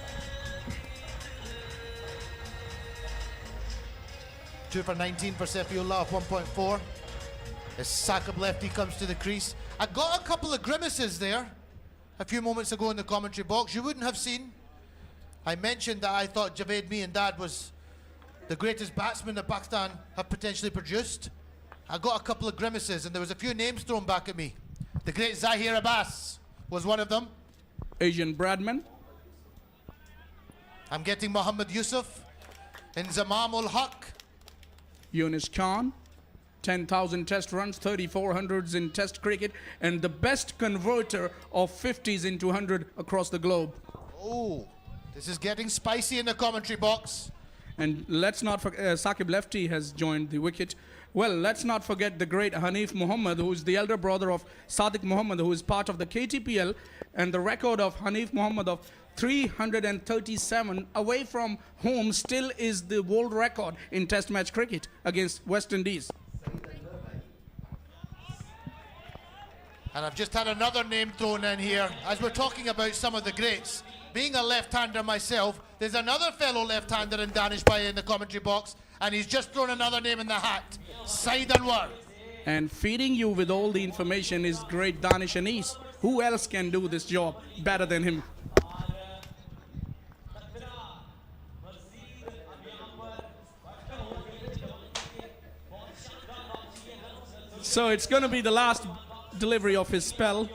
2 for 19 for Safiullah of 1.4. As Sakab lefty comes to the crease. I got a couple of grimaces there a few moments ago in the commentary box. You wouldn't have seen. I mentioned that I thought Javed Miandad was the greatest batsman that Pakistan have potentially produced. I got a couple of grimaces and there was a few names thrown back at me. The great Zahir Abbas was one of them. Asian Bradman. I'm getting Muhammad Yusuf and Zamam ul Haq. Yunus Khan. 10,000 test runs, 3,400s in test cricket, and the best converter of 50s into 100 across the globe. Oh, this is getting spicy in the commentary box. And let's not forget, Sakib Lefty has joined the wicket. Well, let's not forget the great Hanif Muhammad, who is the elder brother of Sadiq Muhammad, who is part of the KTPL, and the record of Hanif Muhammad of 337 away from home still is the world record in test match cricket against West Indies. And I've just had another name thrown in here. As we're talking about some of the greats, being a left-hander myself, there's another fellow left-hander in Danish Bhai in the commentary box, and he's just thrown another name in the hat, Saeed Anwar. And feeding you with all the information is great Danish Anis. Who else can do this job better than him? So it's going to be the last delivery of his spell.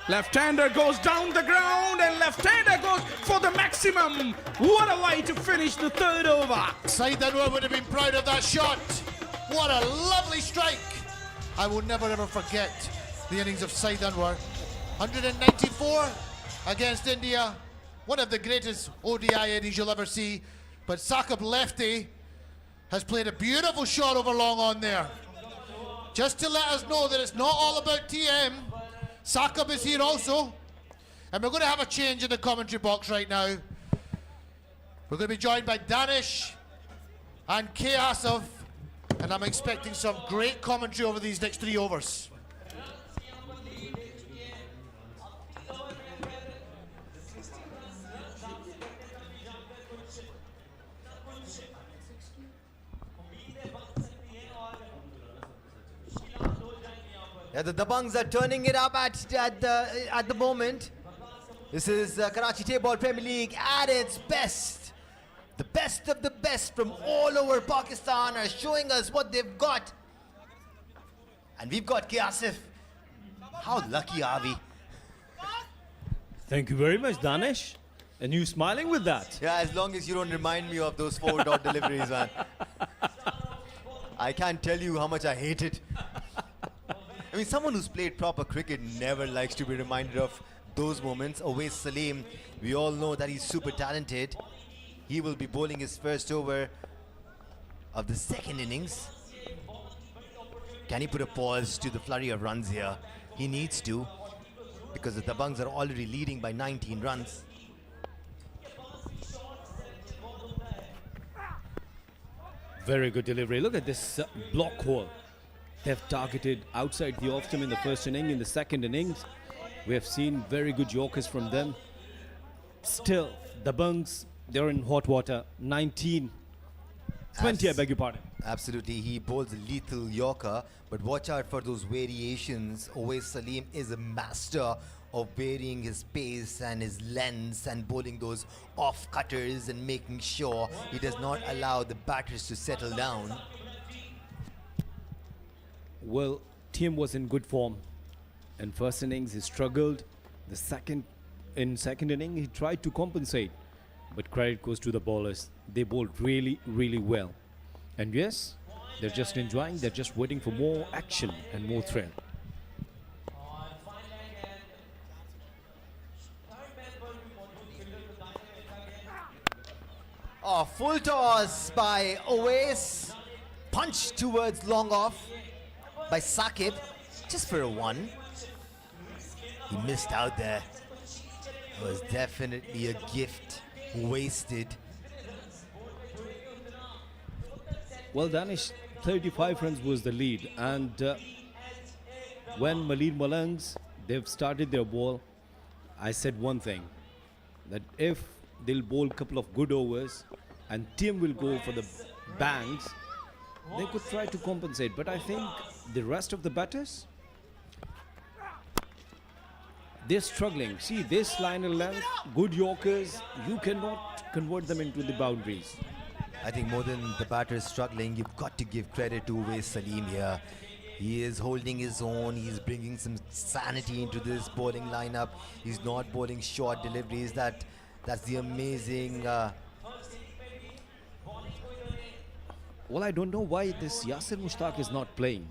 Left-hander goes down the ground and left-hander goes for the maximum. What a way to finish the third over. Saeed Anwar would have been proud of that shot. What a lovely strike. I will never ever forget the innings of Saeed Anwar. 194 against India. One of the greatest ODI innings you'll ever see. But Sakib lefty has played a beautiful shot over long on there. Just to let us know that it's not all about TM. Sakib is here also. And we're going to have a change in the commentary box right now. We're going to be joined by Danish and K. Asif. And I'm expecting some great commentary over these next 3 overs. Yeah, the Dabanggs are turning it up at the moment. This is Karachi Table Premier League at its best. The best of the best from all over Pakistan are showing us what they've got. And we've got K. Asif. How lucky are we? Thank you very much, Danish. And you smiling with that? Yeah, as long as you don't remind me of those 4-dot deliveries, man. I can't tell you how much I hate it. I mean, someone who's played proper cricket never likes to be reminded of those moments. Always Salim, we all know that he's super talented. He will be bowling his first over of the second innings. Can he put a pause to the flurry of runs here? He needs to, because the Dabanggs are already leading by 19 runs. Very good delivery. Look at this block hole. They've targeted outside the off stump in the first inning. In the second innings, we have seen very good Yorkers from them. Still, the Dabanggs, they're in hot water. 19, 20, I beg your pardon. Absolutely, he bowls a lethal Yorker, but watch out for those variations. Always Salim is a master of varying his pace and his lengths and bowling those off cutters and making sure he does not allow the batters to settle down. Well, team was in good form. In first innings, he struggled. In second inning, he tried to compensate. But credit goes to the bowlers. They bowled really, really well. And yes, they're just enjoying. They're just waiting for more action and more thrill. Oh, full toss by Owais. Punch towards long off by Saqib. Just for a one. He missed out there. It was definitely a gift wasted. Well, Danish, 35 runs was the lead. And when Malir Malangs, they've started their ball, I said one thing, that if they'll bowl a couple of good overs and team will go for the bangs, they could try to compensate. But I think the rest of the batters, they're struggling. See, this line of length, good Yorkers, you cannot convert them into the boundaries. I think more than the batter is struggling, you've got to give credit to Uwais Salim here. He is holding his own. He's bringing some sanity into this bowling lineup. He's not bowling short deliveries. That's the amazing... Well, I don't know why this Yasir Mushtaq is not playing.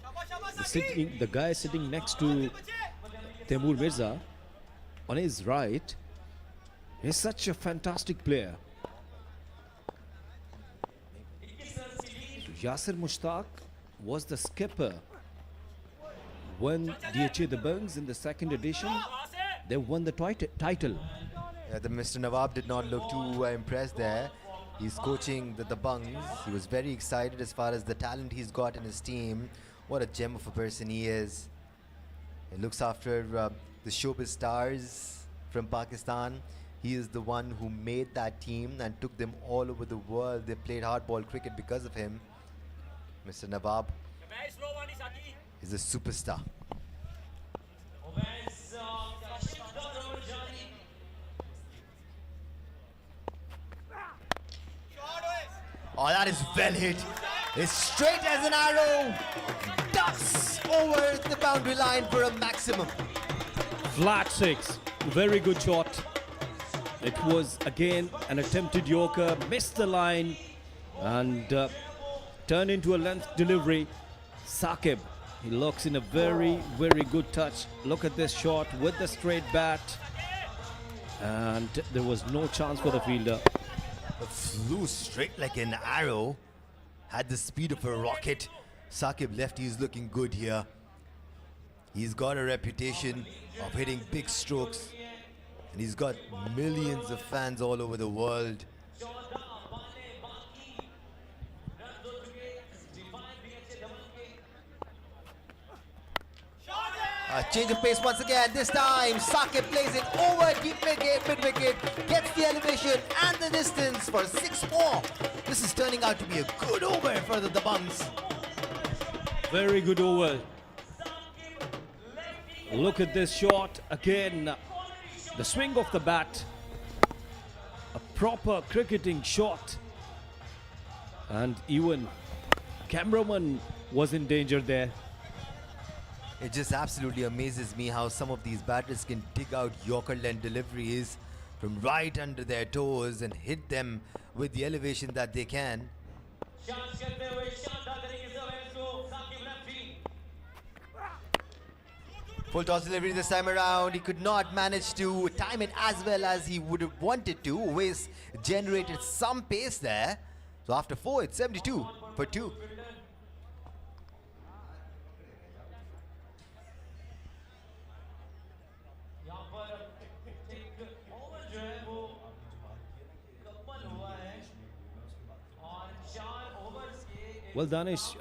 The guy sitting next to Taimur Mirza on his right is such a fantastic player. So Yasir Mushtaq was the skipper when DHA Dabanggs in the second edition, they won the title. Yeah, the Mr. Nawab did not look too impressed there. He's coaching the Dabanggs. He was very excited as far as the talent he's got in his team. What a gem of a person he is. He looks after the showbiz stars from Pakistan. He is the one who made that team and took them all over the world. They played hardball cricket because of him. Mr. Nawab is a superstar. Oh, that is well hit. It's straight as an arrow. Ducks over the boundary line for a maximum. Flat six. Very good shot. It was again an attempted Yorker. Missed the line and turned into a length delivery. Saqib, he looks in a very, very good touch. Look at this shot with the straight bat. And there was no chance for the fielder. It flew straight like an arrow. Had the speed of a rocket. Saqib lefty is looking good here. He's got a reputation of hitting big strokes. And he's got millions of fans all over the world. A change of pace once again. This time, Saqib plays it over deep mid-wicket, gets the elevation and the distance for 6 more. This is turning out to be a good over for the Dabanggs. Very good over. Look at this shot again. The swing of the bat. A proper cricketing shot. And even cameraman was in danger there. It just absolutely amazes me how some of these batters can dig out Yorker-length deliveries from right under their toes and hit them with the elevation that they can. Full toss delivery this time around. He could not manage to time it as well as he would have wanted to. Uwais generated some pace there. So after 4, it's 72 for 2. Well, Danish,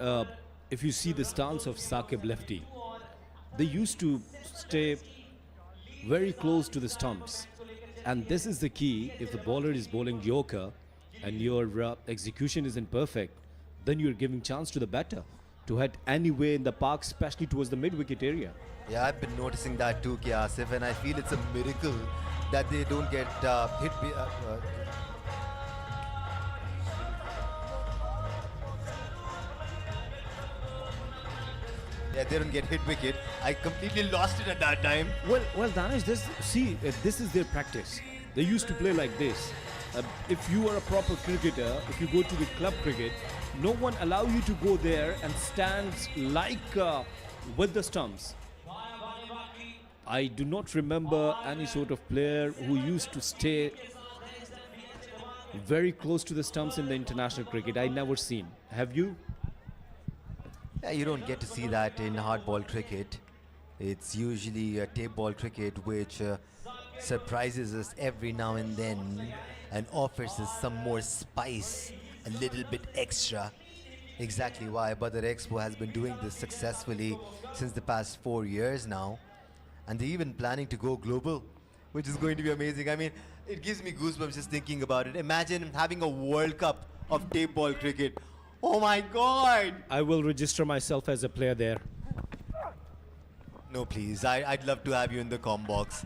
if you see the stance of Saqib lefty, they used to stay very close to the stumps. And this is the key. If the bowler is bowling Yorker and your execution isn't perfect, then you're giving chance to the batter to hit anywhere in the park, especially towards the mid-wicket area. Yeah, I've been noticing that too, Asif, and I feel it's a miracle that they don't get hit. Yeah, they don't get hit wicket. I completely lost it at that time. Well, Danish, this is their practice. They used to play like this. If you are a proper cricketer, if you go to the club cricket, no one allow you to go there and stand like with the stumps. I do not remember any sort of player who used to stay very close to the stumps in the international cricket. I never seen. Have you? Yeah, you don't get to see that in hardball cricket. It's usually a tape ball cricket which surprises us every now and then and offers us some more spice, a little bit extra. Exactly why Badar Expo has been doing this successfully since the past 4 years now. And they're even planning to go global, which is going to be amazing. I mean, it gives me goosebumps just thinking about it. Imagine having a World Cup of tape ball cricket. Oh my God! I will register myself as a player there. No, please. I'd love to have you in the com box.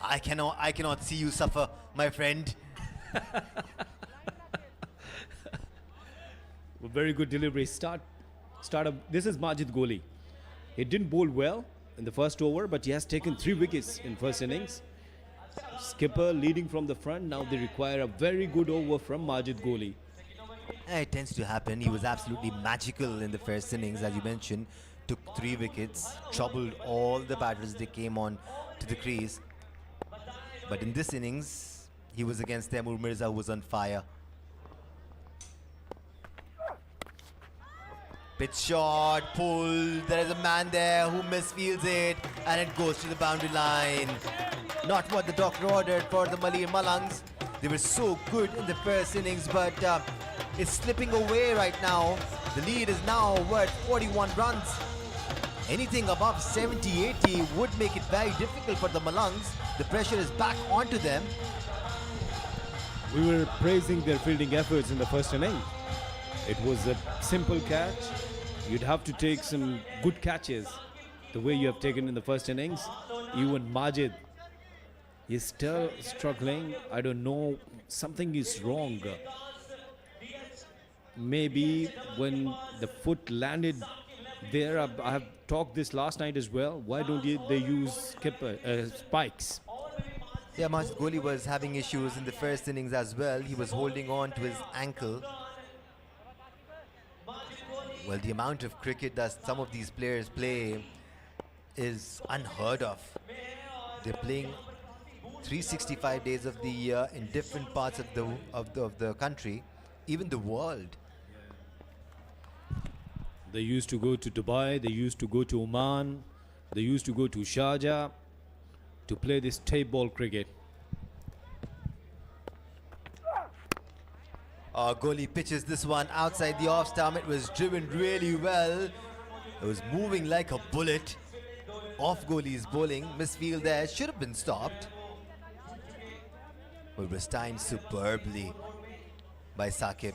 I cannot see you suffer, my friend. Very good delivery. Start up. This is Majid Goli. He didn't bowl well in the first over, but he has taken 3 wickets in first innings. Skipper leading from the front. Now they require a very good over from Majid Goli. It tends to happen. He was absolutely magical in the first innings, as you mentioned. Took 3 wickets, troubled all the batters that came on to the crease. But in this innings, he was against Taimur Mirza, who was on fire. Pitch shot, pull. There is a man there who misfields it, and it goes to the boundary line. Not what the doctor ordered for the Malir Malangs. They were so good in the first innings, but it's slipping away right now. The lead is now worth 41 runs. Anything above 70-80 would make it very difficult for the Malangs. The pressure is back onto them. We were praising their fielding efforts in the first inning. It was a simple catch. You'd have to take some good catches the way you have taken in the first innings. Even Majid is still struggling. I don't know, something is wrong. Maybe when the foot landed there, I have talked this last night as well. Why don't they use spikes? Yeah, Majid Goli was having issues in the first innings as well. He was holding on to his ankle. Well, the amount of cricket that some of these players play is unheard of. They're playing 365 days of the year in different parts of the country, even the world. They used to go to Dubai, they used to go to Oman, they used to go to Sharjah to play this tape ball cricket. Goli pitches this one outside the off stump. It was driven really well. It was moving like a bullet. Off Goli's bowling. Misfield there. Should have been stopped. But it was timed superbly by Saqib.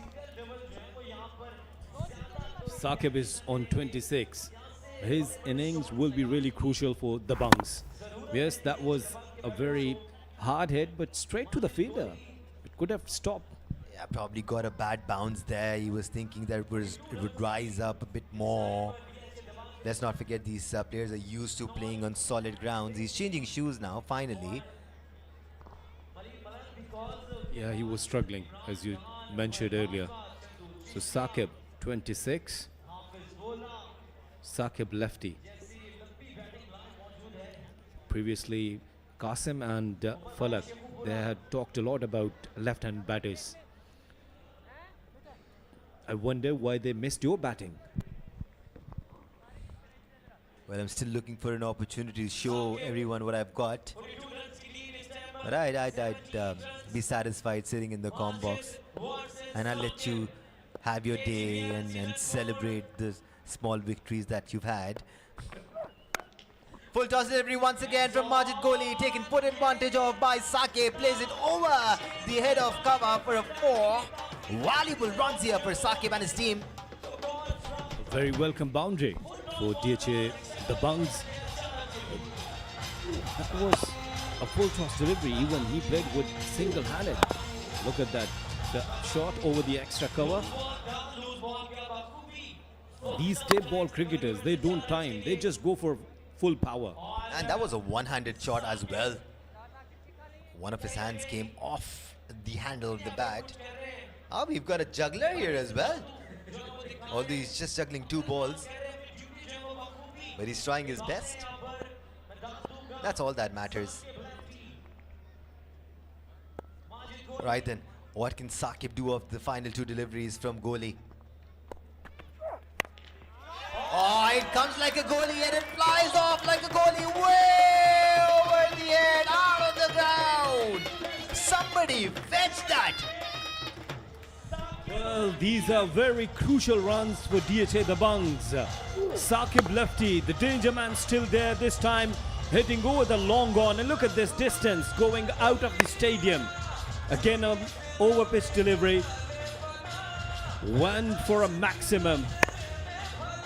Saqib is on 26. His innings will be really crucial for Dabanggs. Yes, that was a very hard hit, but straight to the fielder. It could have stopped. Yeah, probably got a bad bounce there. He was thinking that it would rise up a bit more. Let's not forget these players are used to playing on solid grounds. He's changing shoes now, finally. Yeah, he was struggling, as you mentioned earlier. So Saqib, 26. Saqib lefty. Previously, Qasim and Falak, they had talked a lot about left-hand batters. I wonder why they missed your batting. Well, I'm still looking for an opportunity to show everyone what I've got. But I'd be satisfied sitting in the comm box. And I'll let you have your day and celebrate the small victories that you've had. Full toss delivery once again from Majid Goli, taken full advantage of by Saqib, plays it over the head of cover for a 4. Valuable runs here for Saqib and his team. A very welcome boundary for DHA Dabanggs. That was a full toss delivery, even he played with single-handed. Look at that, the shot over the extra cover. These tape ball cricketers, they don't time. They just go for full power. And that was a one-handed shot as well. One of his hands came off the handle of the bat. Ah, we've got a juggler here as well. Although he's just juggling 2 balls. But he's trying his best. That's all that matters. Right then, what can Saqib do of the final 2 deliveries from goalie? Oh, it comes like a goalie and it flies off like a goalie way over the head, out of the ground. Somebody fetch that. Well, these are very crucial runs for DHA Dabanggs. Saqib lefty, the danger man still there this time, hitting over the long on. And look at this distance going out of the stadium. Again, an over-pitch delivery. Went for a maximum.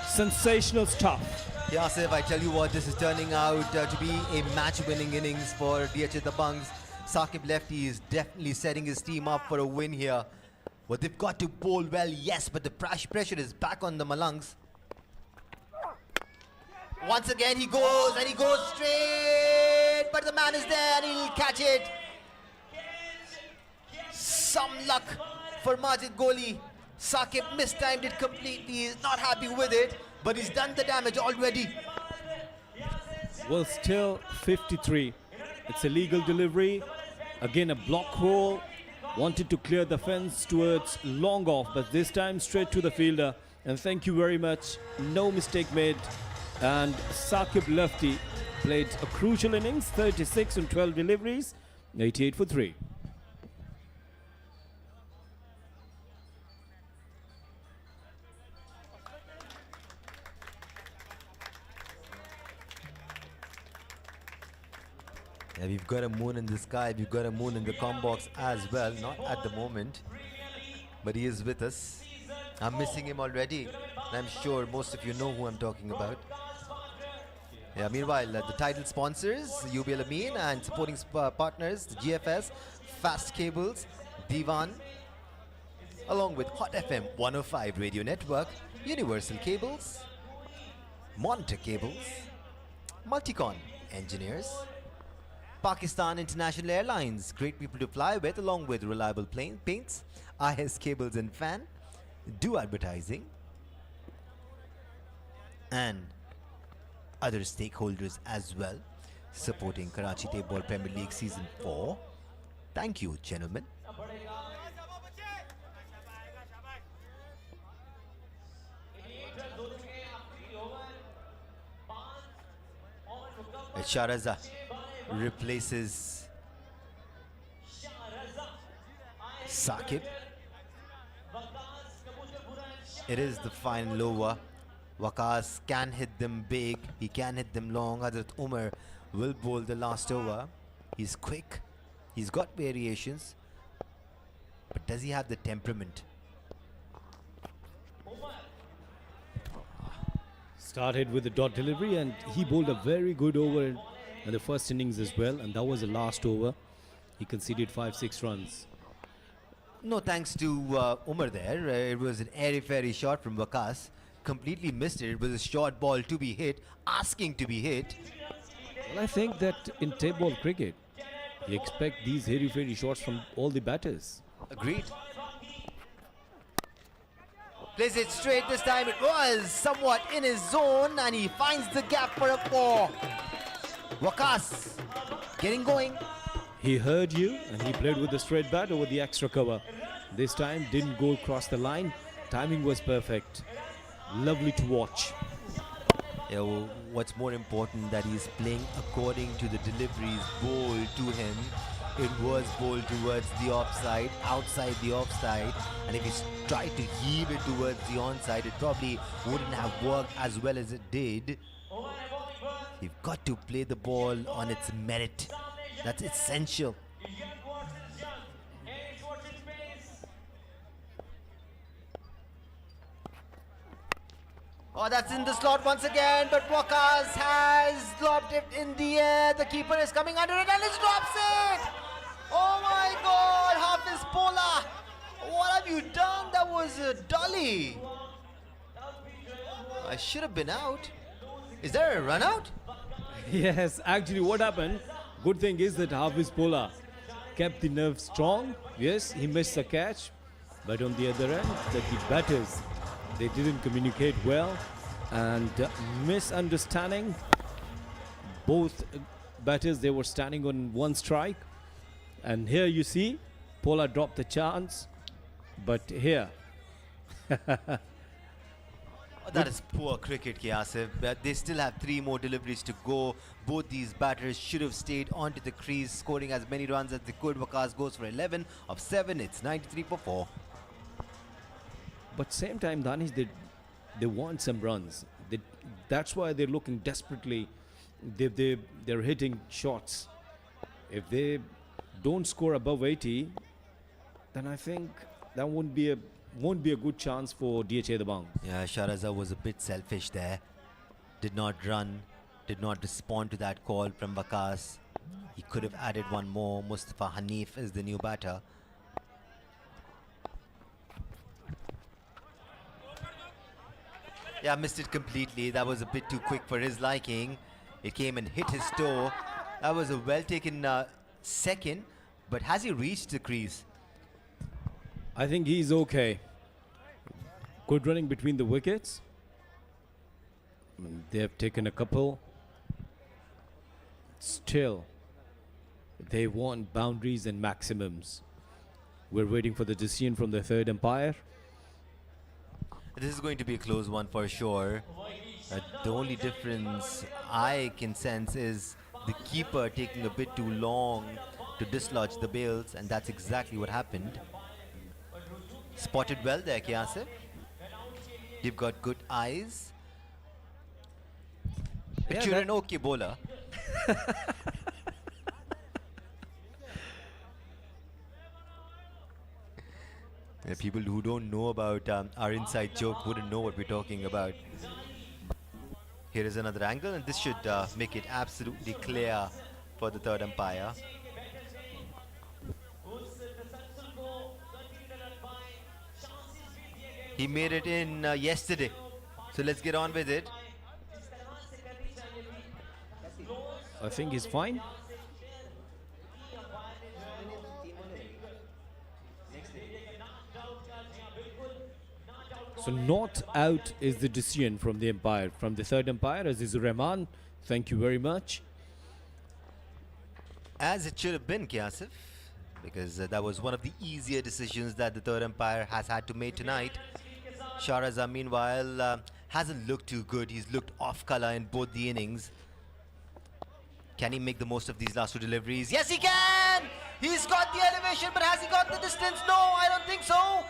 Sensational stuff. Yasif, I tell you what, this is turning out to be a match-winning innings for DHA Dabanggs. Saqib lefty is definitely setting his team up for a win here. Well, they've got to bowl well, yes, but the pressure is back on the Malangs. Once again, he goes and he goes straight, but the man is there and he'll catch it. Some luck for Majid Goli. Saqib mistimed it completely. He's not happy with it, but he's done the damage already. Well, still 53. It's a legal delivery. Again, a block hole. Wanted to clear the fence towards long off, but this time straight to the fielder. And thank you very much. No mistake made. And Saqib lefty played a crucial innings, 36 on 12 deliveries, 88 for 3. Yeah, we've got a moon in the sky, we've got a moon in the com box as well, not at the moment, but he is with us. I'm missing him already, and I'm sure most of you know who I'm talking about. Yeah, meanwhile, the title sponsors, UBL Amin, and supporting partners, the GFS, Fast Cables, Divan, along with Hot FM 105 Radio Network, Universal Cables, Monitor Cables, Multicon Engineers, Pakistan International Airlines, great people to fly with, along with reliable paints, IS Cables and Fan, Do Advertising, and other stakeholders as well, supporting Karachi Tape Ball Premier League Season 4. Thank you, gentlemen. Sharaza replaces Saqib. It is the final over. Waqas can hit them big, he can hit them long. Hazrat Umar will bowl the last over. He's quick, he's got variations, but does he have the temperament? Started with the dot delivery, and he bowled a very good over in the first innings as well, and that was the last over. He conceded 5-6 runs. No thanks to Umar there. It was an airy-fairy shot from Waqas. Completely missed it. It was a short ball to be hit, asking to be hit. Well, I think that in tape ball cricket, you expect these airy-fairy shots from all the batters. Agreed. Plays it straight this time. It was somewhat in his zone, and he finds the gap for a 4. Waqas getting going. He heard you, and he played with the straight bat over the extra cover. This time didn't go across the line. Timing was perfect. Lovely to watch. Yeah, well, what's more important that he's playing according to the deliveries bowled to him. It was bowled towards the offside, outside the offside, and if he tried to heave it towards the onside, it probably wouldn't have worked as well as it did. You've got to play the ball on its merit. That's essential. Oh, that's in the slot once again, but Waqas has dropped it in the air. The keeper is coming under it and it drops it. Oh my God, Hafiz Pola. What have you done? That was a dolly. I should have been out. Is there a run out? Yes, actually, what happened? Good thing is that Hafiz Pola kept the nerve strong. Yes, he missed a catch, but on the other end, the batters, they didn't communicate well, and misunderstanding. Both batters, they were standing on one strike, and here you see Pola dropped the chance, but here. That is poor cricket, Kiasif. But they still have 3 more deliveries to go. Both these batters should have stayed onto the crease, scoring as many runs as they could. Waqas goes for 11 of 7. It's 93 for 4. But same time, Danish, they want some runs. That's why they're looking desperately. They're hitting shots. If they don't score above 80, then I think that won't be a good chance for DHA Dabanggs. Yeah, Shahrazad was a bit selfish there. Did not run, did not respond to that call from Waqas. He could have added one more. Mustafa Hanif is the new batter. Yeah, missed it completely. That was a bit too quick for his liking. It came and hit his toe. That was a well taken second, but has he reached the crease? I think he's okay. Good running between the wickets. They have taken a couple. Still, they want boundaries and maximums. We're waiting for the decision from the third umpire. This is going to be a close one for sure. The only difference I can sense is the keeper taking a bit too long to dislodge the bails, and that's exactly what happened. Spotted well there, Kiasif. You've got good eyes. But you're an okay bowler. Yeah, people who don't know about our inside joke wouldn't know what we're talking about. Here is another angle, and this should make it absolutely clear for the third umpire. He made it in yesterday, so let's get on with it. I think he's fine. So not out is the decision from the umpire, from the third umpire, Azizur Rahman. Thank you very much. As it should have been, Kiasif, because that was one of the easier decisions that the third umpire has had to make tonight. Shahrazad, meanwhile, hasn't looked too good. He's looked off color in both the innings. Can he make the most of these last 2 deliveries? Yes, he can! He's got the elevation, but has he got the distance? No, I don't think so.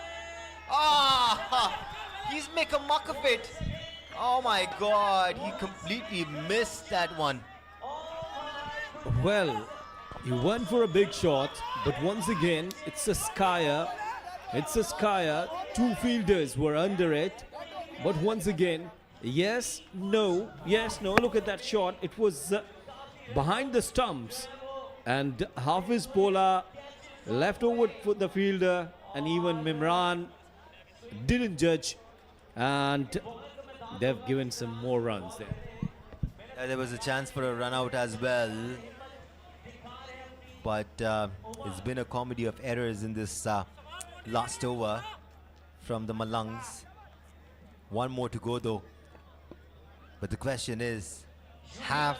He's make a muck of it. Oh my God, he completely missed that one. Well, he went for a big shot, but once again, it's a skyer. It's a skyer. 2 fielders were under it, but once again, yes, no, yes, no. Look at that shot. It was behind the stumps, and Hafiz Pola left over for the fielder, and even Mimran didn't judge, and they've given some more runs there. There was a chance for a run out as well, but it's been a comedy of errors in this last over from the Malangs. 1 more to go though, but the question is, have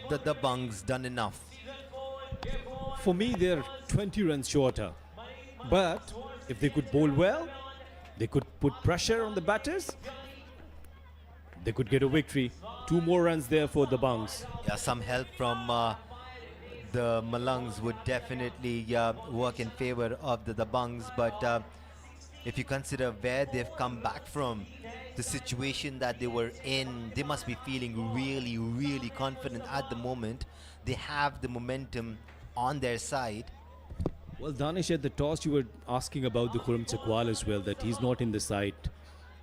the Dabanggs done enough? For me, they're 20 runs shorter, but if they could bowl well, they could put pressure on the batters, they could get a victory. 2 more runs there for the Dabanggs. Yeah, some help from the Malangs would definitely work in favor of the Dabanggs, but if you consider where they've come back from, the situation that they were in, they must be feeling really, really confident at the moment. They have the momentum on their side. Well, Danish, at the toss you were asking about the Khurram Chakwal as well, that he's not in the side.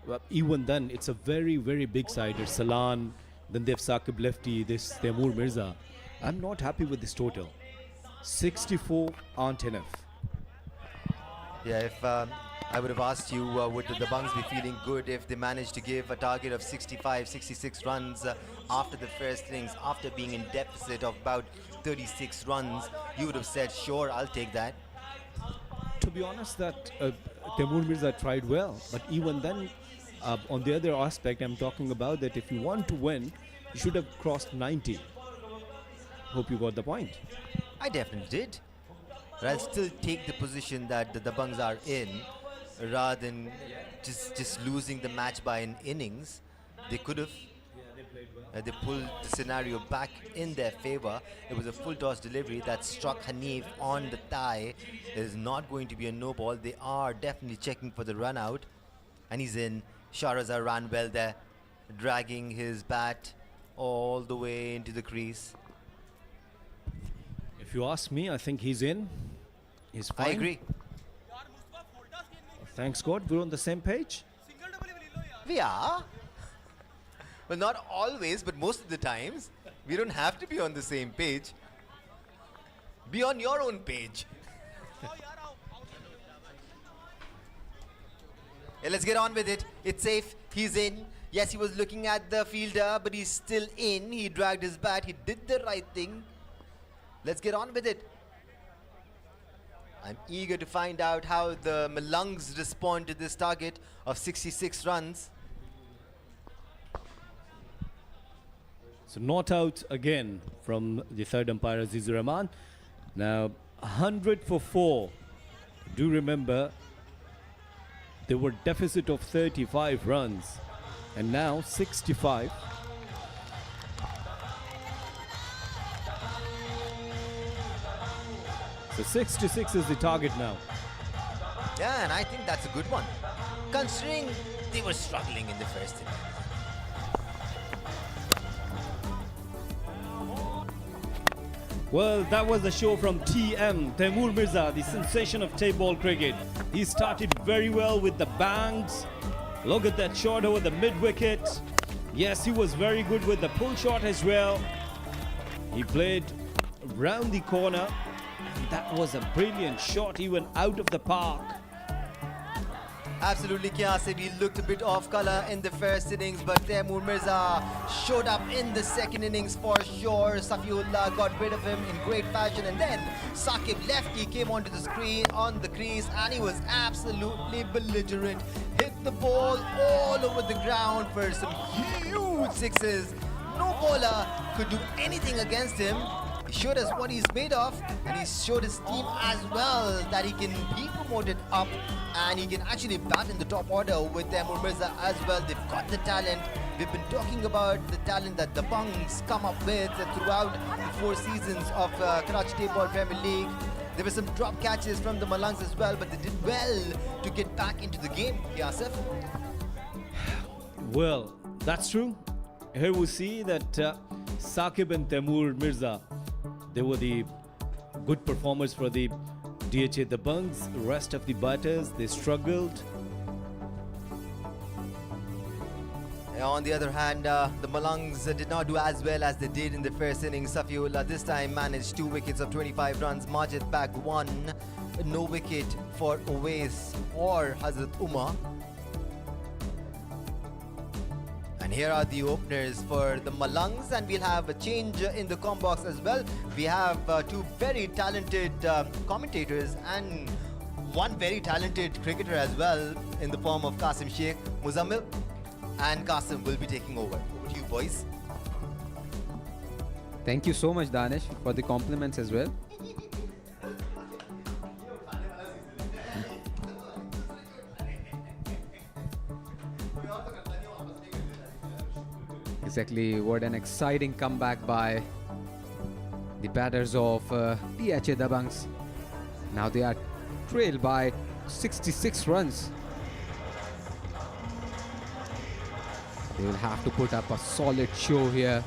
Well, even then, it's a very, very big side. There's Salan, then they have Saqib Lefty, this Taimur Mirza. I'm not happy with this total. 64 aren't enough. Yeah, if I would have asked you, would the Dabanggs be feeling good if they managed to give a target of 65, 66 runs after the first innings, after being in deficit of about 36 runs? You would have said, sure, I'll take that. To be honest, that Taimur Mirza tried well, but even then, on the other aspect, I'm talking about that if you want to win, you should have crossed 90. Hope you got the point. I definitely did. But I'll still take the position that the Dabanggs are in, rather than just losing the match by an innings. They could have. They pulled the scenario back in their favor. It was a full toss delivery that struck Hanif on the thigh. It is not going to be a no ball. They are definitely checking for the run out. And he's in. Shahrazad ran well there, dragging his bat all the way into the crease. If you ask me, I think he's in. He's fine. I agree. Thanks God, we're on the same page. We are. Well, not always, but most of the times. We don't have to be on the same page. Be on your own page. Yeah, let's get on with it. It's safe. He's in. Yes, he was looking at the fielder, but he's still in. He dragged his bat. He did the right thing. Let's get on with it. I'm eager to find out how the Malangs respond to this target of 66 runs. So not out again from the third umpire, Azizur Rahman. Now 100 for 4. Do remember they were deficit of 35 runs and now 65. So 66 is the target now. Yeah, and I think that's a good one, considering they were struggling in the first inning. Well, that was the show from TM, Taimur Mirza, the sensation of tape ball cricket. He started very well with the bangs. Look at that shot over the mid-wicket. Yes, he was very good with the pull shot as well. He played round the corner. That was a brilliant shot, even out of the park. Absolutely, Kiasib. He looked a bit off color in the first innings, but Taimur Mirza showed up in the second innings for sure. Safiullah got rid of him in great fashion, and then Saqib lefty came onto the screen on the crease, and he was absolutely belligerent. Hit the ball all over the ground for some huge sixes. No bowler could do anything against him. He showed us what he's made of, and he showed his team as well that he can be promoted up and he can actually bat in the top order with Taimur Mirza as well. They've got the talent. We've been talking about the talent that the Dabanggs come up with throughout the 4 seasons of Karachi Tape Ball Premier League. There were some drop catches from the Malangs as well, but they did well to get back into the game, Yasif. Well, that's true. Here we see that Saqib and Taimur Mirza, they were the good performers for the DHA Dabanggs. The rest of the batters, they struggled. On the other hand, the Malangs did not do as well as they did in the first innings. Safiullah this time managed 2 wickets of 25 runs. Majid bagged 1. No wicket for Owais or Hazrat Umar. And here are the openers for the Malangs, and we'll have a change in the comm box as well. We have 2 very talented commentators and 1 very talented cricketer as well in the form of Qasim Sheikh. Muzammil and Qasim will be taking over. Over to you, boys. Thank you so much, Danish, for the compliments as well. Exactly, what an exciting comeback by the batters of DHA Dabanggs. Now they are trailed by 66 runs. They will have to put up a solid show here.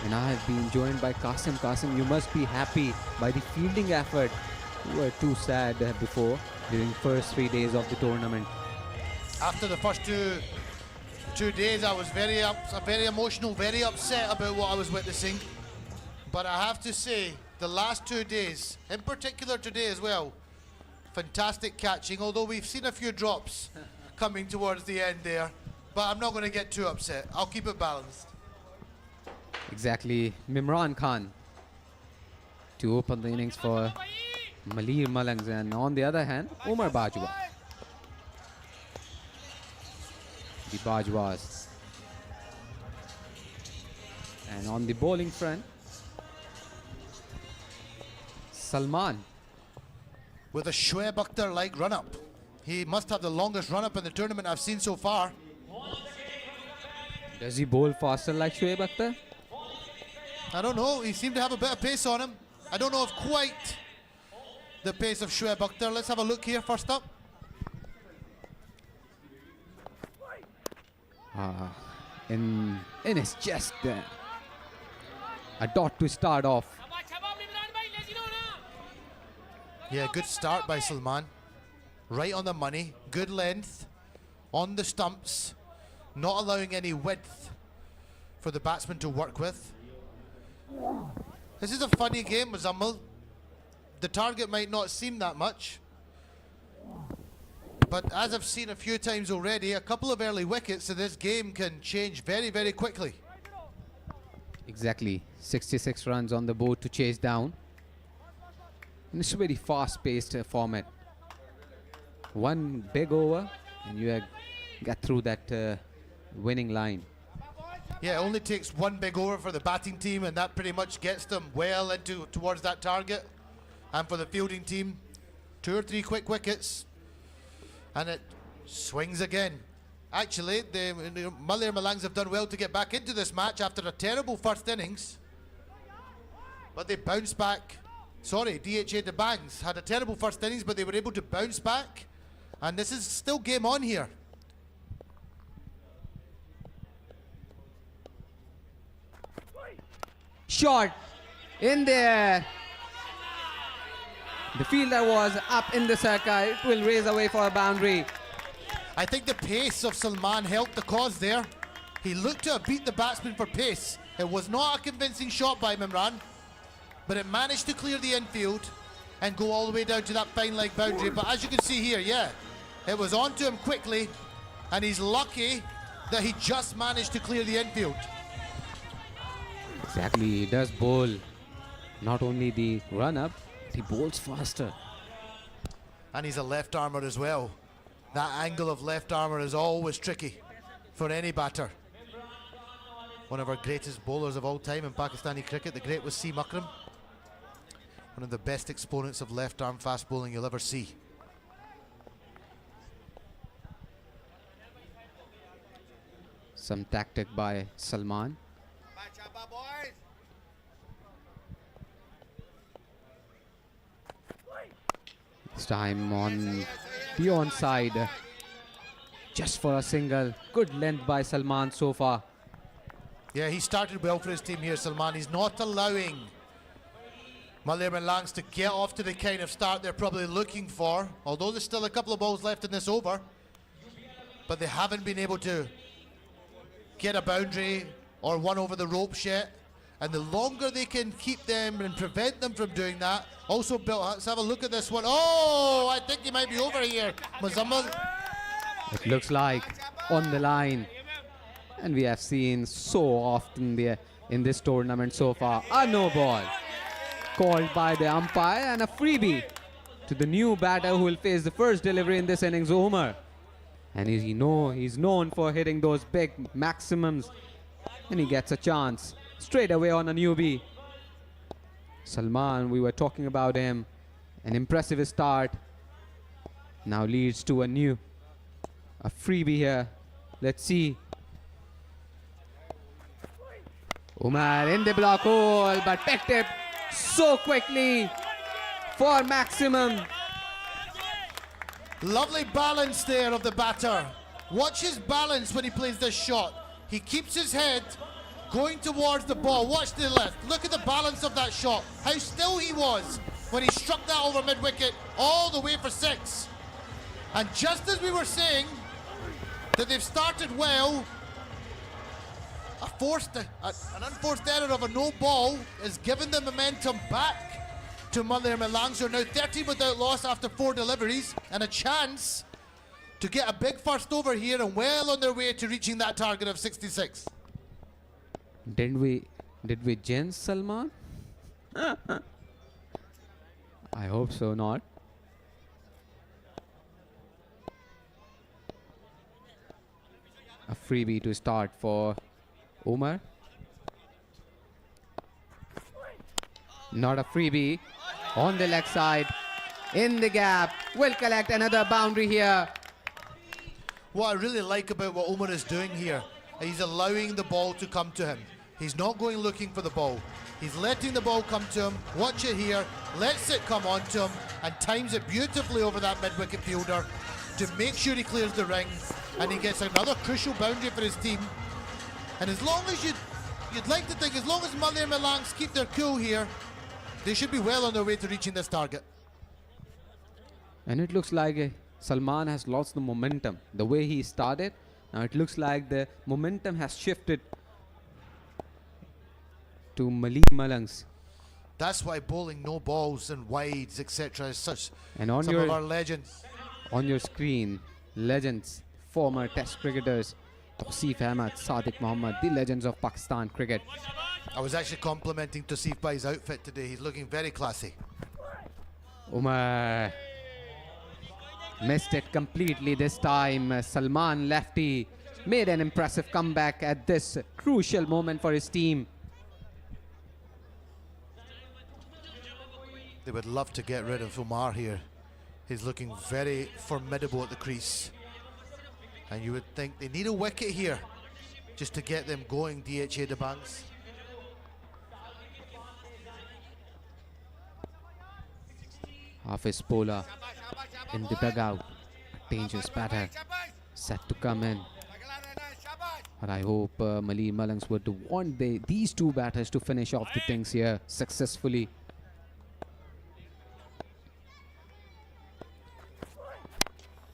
And I have been joined by Qasim. Qasim, you must be happy by the fielding effort. You were too sad before, during the first 3 days of the tournament. After the first two days, I was very emotional, very upset about what I was witnessing. But I have to say, the last 2 days, in particular today as well. Fantastic catching, although we've seen a few drops coming towards the end there. But I'm not going to get too upset. I'll keep it balanced. Exactly. Mimran Khan to open the innings for Malir Malangs, and on the other hand, Umar Bajwa. The Bajwas. And on the bowling front, Salman. With a Shoaib Akhtar-like run-up. He must have the longest run-up in the tournament I've seen so far. Does he bowl faster like Shoaib Akhtar? I don't know. He seemed to have a bit of pace on him. I don't know if quite the pace of Shoaib Akhtar. Let's have a look here first up. In his chest there. A dot to start off. Yeah, good start by Salman. Right on the money. Good length. On the stumps. Not allowing any width for the batsman to work with. This is a funny game, Muzammil. The target might not seem that much. But as I've seen a few times already, a couple of early wickets in this game can change very, very quickly. Exactly. 66 runs on the board to chase down. And it's a very fast-paced format. One big over and you get through that winning line. Yeah, it only takes one big over for the batting team, and that pretty much gets them well into towards that target. And for the fielding team, 2 or 3 quick wickets, and it swings again. Actually, the Malir Malangs have done well to get back into this match after a terrible first innings, but they bounced back. Sorry, DHA Dabanggs had a terrible first innings, but they were able to bounce back, and this is still game on here. Shot in there. The fielder was up in the circle. It will raise away for a boundary. I think the pace of Salman helped the cause there. He looked to have beat the batsman for pace. It was not a convincing shot by Mimran, but it managed to clear the infield and go all the way down to that fine leg boundary. But as you can see here, yeah, it was onto him quickly, and he's lucky that he just managed to clear the infield. Exactly, he does bowl not only the run-up, he bowls faster. And he's a left armour as well. That angle of left armour is always tricky for any batter. One of our greatest bowlers of all time in Pakistani cricket, the great Wasim Akram. One of the best exponents of left arm fast bowling you'll ever see. Some tactic by Salman. This time on the onside. Just for a single. Good length by Salman so far. Yeah, he started well for his team here, Salman. He's not allowing Malir Malangs to get off to the kind of start they're probably looking for, although there's still a couple of balls left in this over. But they haven't been able to get a boundary or one over the ropes yet. And the longer they can keep them and prevent them from doing that, also let's have a look at this one. Oh, I think he might be over here, Muzammil. It looks like on the line. And we have seen so often there in this tournament so far. A no ball called by the umpire and a freebie to the new batter who will face the first delivery in this innings, Umar. And he's known for hitting those big maximums. And he gets a chance straight away on a newbie. Salman, we were talking about him. An impressive start. Now leads to a freebie here. Let's see. Umar in the block hole, but picked it so quickly for maximum. Lovely balance there of the batter. Watch his balance when he plays this shot. He keeps his head going towards the ball. Watch the left. Look at the balance of that shot. How still he was when he struck that over mid-wicket all the way for 6. And just as we were saying that they've started well, a an unforced error of a no ball has given the momentum back to Malir Malangs, who are now 13 without loss after 4 deliveries, and a chance to get a big first over here and well on their way to reaching that target of 66. Did we jinx Salman? I hope so not. A freebie to start for Umar. Not a freebie. On the leg side. In the gap. Will collect another boundary here. What I really like about what Umar is doing here, he's allowing the ball to come to him. He's not going looking for the ball. He's letting the ball come to him. Watch it here. Lets it come on to him and times it beautifully over that mid-wicket fielder to make sure he clears the ring, and he gets another crucial boundary for his team. And as long as you'd like to think, as long as Malir Malangs keep their cool here, they should be well on their way to reaching this target. And it looks like Salman has lost the momentum. The way he started, now it looks like the momentum has shifted to Malir Malangs. That's why bowling no balls and wides, etc. is such And on some of our legends. On your screen, legends, former test cricketers, Tausif Ahmed, Sadiq Mohammed, the legends of Pakistan cricket. I was actually complimenting Tausif by his outfit today. He's looking very classy. Umar missed it completely this time. Salman lefty made an impressive comeback at this crucial moment for his team. They would love to get rid of Umar here. He's looking very formidable at the crease. And you would think they need a wicket here just to get them going, DHA Dabanggs. Hafiz Pola in the dugout. A dangerous batter set to come in. But I hope Malir Malangs would want these two batters to finish off the things here successfully.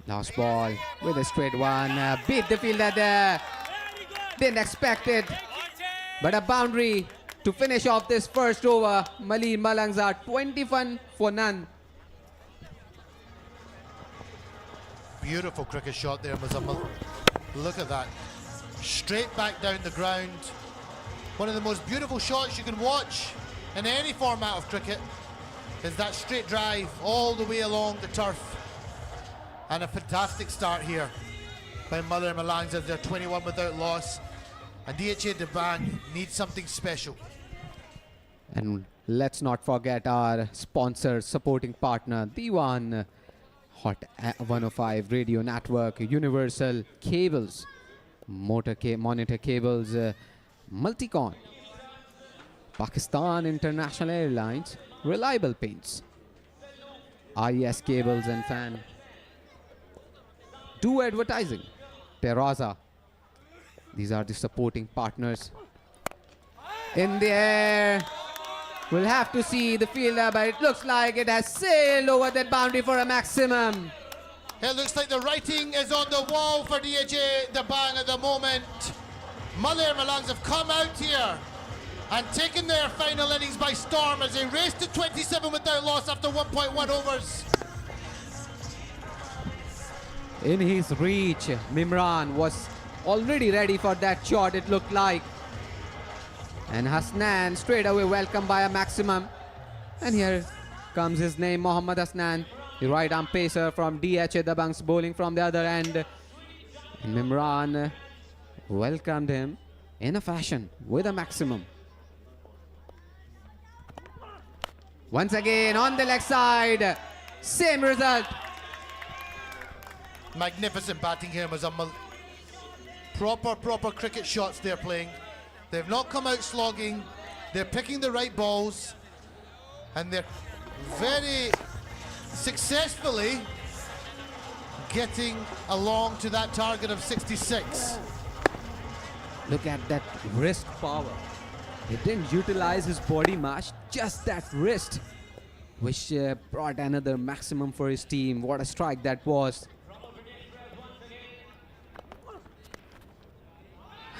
Last ball with a straight one. Beat the fielder there. Didn't expect it. But a boundary to finish off this first over. Malir Malangs are 21 for none. Beautiful cricket shot there, Muzammal. Look at that. Straight back down the ground. One of the most beautiful shots you can watch in any format of cricket is that straight drive all the way along the turf. And a fantastic start here by Malir Malangs as they're 21 without loss. And DHA Dabanggs needs something special. And let's not forget our sponsor, supporting partner, the one Hot 105 Radio Network, Universal Cables, Monitor Cables, Multicon, Pakistan International Airlines, Reliable Paints, IES Cables and Fan, Do Advertising, Terraza. These are the supporting partners. In the air. We'll have to see the fielder, but it looks like it has sailed over that boundary for a maximum. It looks like the writing is on the wall for DHA Dabanggs at the moment. Malir Malangs have come out here and taken their final innings by storm as they race to 27 without loss after 1.1 overs. In his reach, Mimran was already ready for that shot, it looked like. And Hasnan straight away welcomed by a maximum. And here comes his name, Mohammad Hasnan, the right arm pacer from DHA Dabanggs, bowling from the other end. And Mimran welcomed him in a fashion with a maximum. Once again on the leg side, same result. Magnificent batting here, Muzammal. Proper cricket shots they're playing. They've not come out slogging. They're picking the right balls. And they're very successfully getting along to that target of 66. Look at that wrist power. He didn't utilize his body much, just that wrist, which brought another maximum for his team. What a strike that was.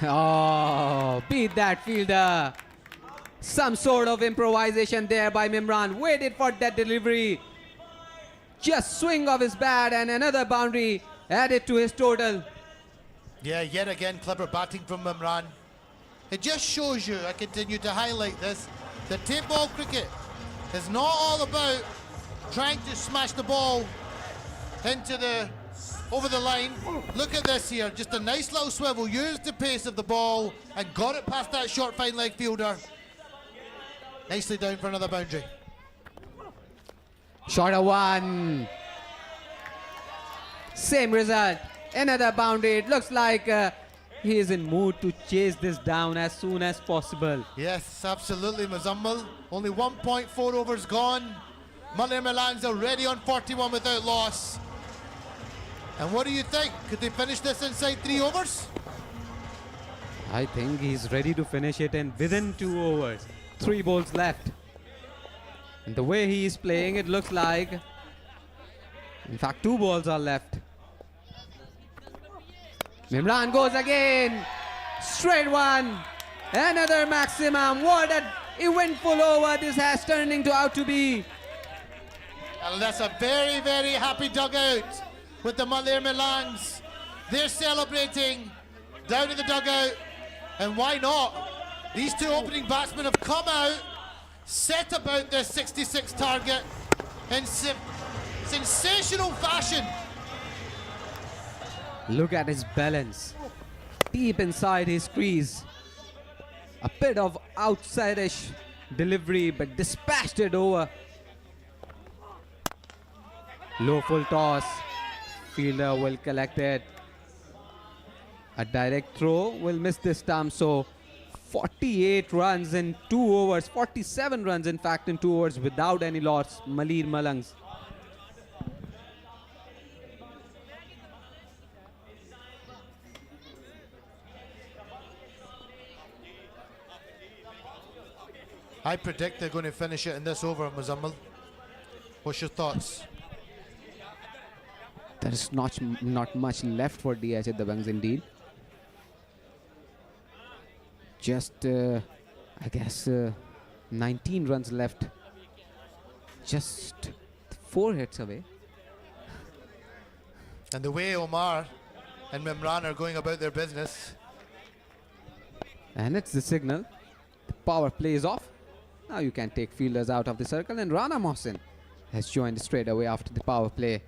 Oh, beat that fielder. Some sort of improvisation there by Mimran. Waited for that delivery. Just swing of his bat and another boundary added to his total. Yeah, yet again, clever batting from Imran. It just shows you, I continue to highlight this, that tape ball cricket is not all about trying to smash the ball over the line. Look at this here, just a nice little swivel, used the pace of the ball and got it past that short fine leg fielder. Nicely down for another boundary. Shorter one. Same result. Another boundary. It looks like he is in mood to chase this down as soon as possible. Yes, absolutely, Muzammal. Only 1.4 overs gone. Malir Malangs already on 41 without loss. And what do you think? Could they finish this inside 3 overs? I think he's ready to finish it and within 2 overs. 3 balls left. And the way he is playing, it looks like, in fact, 2 balls are left. Mimran goes again. Straight one. Another maximum. What an eventful over this has turned into out to be. And that's a very, very happy dugout with the Malir Malangs. They're celebrating down in the dugout. And why not? These 2 opening batsmen have come out, set about their 66 target in sensational fashion. Look at his balance. Deep inside his crease. A bit of outside-ish delivery, but dispatched it over. Low full toss. Fielder will collect it. A direct throw will miss this time, so 48 runs in 2 overs, 47 runs in fact in 2 overs without any loss. Malir Malangs. I predict they're going to finish it in this over, Muzammal. What's your thoughts? There is not much left for DHA Dabanggs indeed. Just, I guess, 19 runs left. Just 4 hits away. And the way Omar and Mimran are going about their business. And it's the signal. The power play is off. Now you can take fielders out of the circle, and Rana Mohsin has joined straight away after the power play.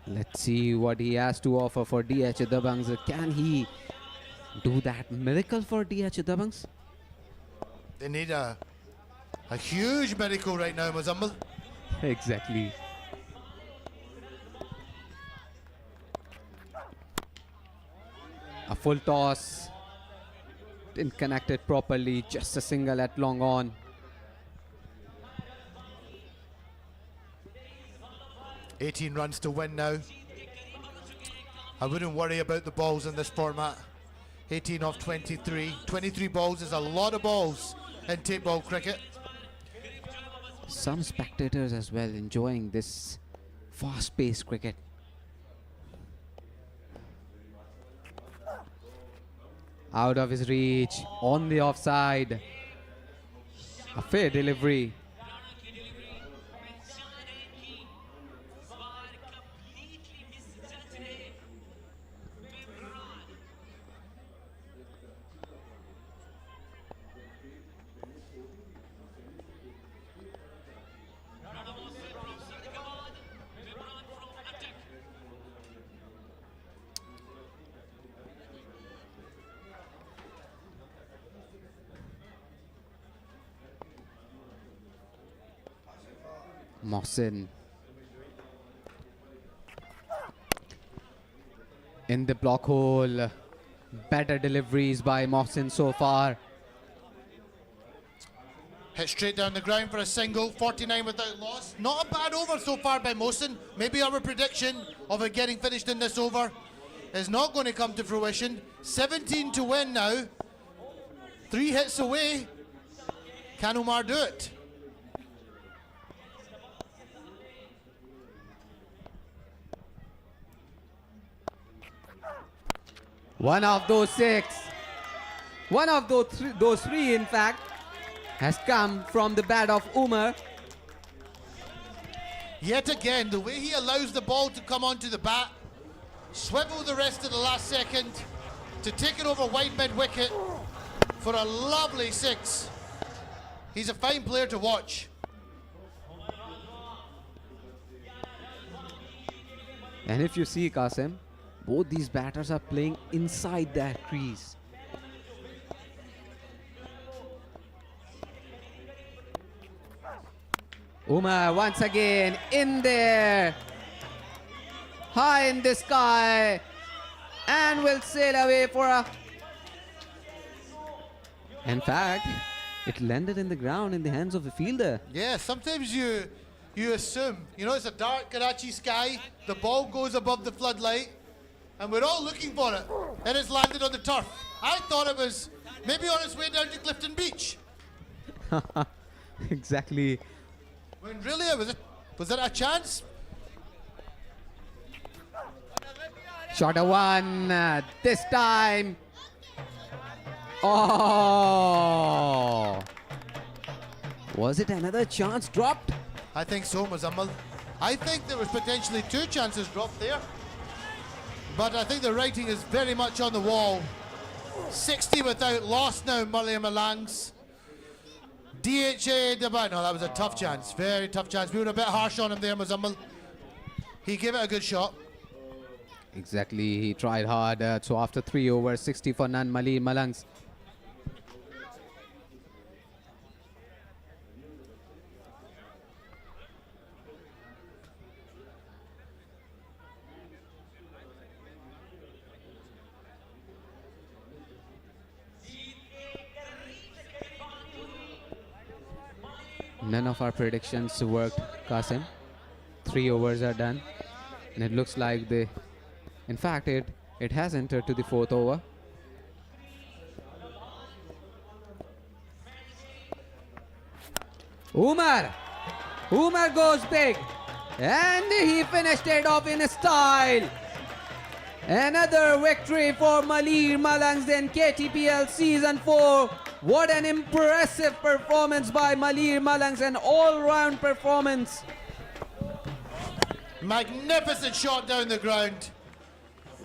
Let's see what he has to offer for DHA Dabanggs. Can he do that miracle for DHA Dabanggs? They need a huge miracle right now, Muzammal. Exactly. A full toss. Didn't connect it properly. Just a single at long on. $18 runs to win now. I wouldn't worry about the balls in this format. 18 off 23. 23 balls is a lot of balls in tape ball cricket. Some spectators as well enjoying this fast-paced cricket. Out of his reach, on the offside. A fair delivery. Mohsin in the block hole. Better deliveries by Mohsin so far. Hit straight down the ground for a single. 49 without loss. Not a bad over so far by Mohsin. Maybe our prediction of it getting finished in this over is not going to come to fruition. 17 to win now. 3 hits away. Can Omar do it? One of those 6. One of those 3, in fact, has come from the bat of Umar. Yet again, the way he allows the ball to come onto the bat, swivel the rest of the last second to take it over wide mid-wicket for a lovely 6. He's a fine player to watch. And if you see, Qasim, both these batters are playing inside that crease. Umar once again in there, high in the sky, and will sail away for a... In fact, it landed in the ground in the hands of the fielder. Yeah, sometimes you assume, it's a dark Karachi sky, the ball goes above the floodlight, and we're all looking for it, and it's landed on the turf. I thought it was maybe on its way down to Clifton Beach. Exactly. When really, was it a chance? Shot a 1 this time. Oh! Was it another chance dropped? I think so, Muzammal. I think there was potentially 2 chances dropped there. But I think the writing is very much on the wall. 60 without loss now, Malir Malangs. DHA Dabanggs. No, that was a tough chance. Very tough chance. We were a bit harsh on him there, Muzammal. He gave it a good shot. Exactly. He tried hard. So after 3 overs, 60 for none, Malir Malangs. None of our predictions worked, Qasim. 3 overs are done. And it looks like in fact, it has entered to the 4th over. Umar goes big. And he finished it off in style. Another victory for Malir Malangs in KTPL Season 4. What an impressive performance by Malir Malangs, an all-round performance. Magnificent shot down the ground.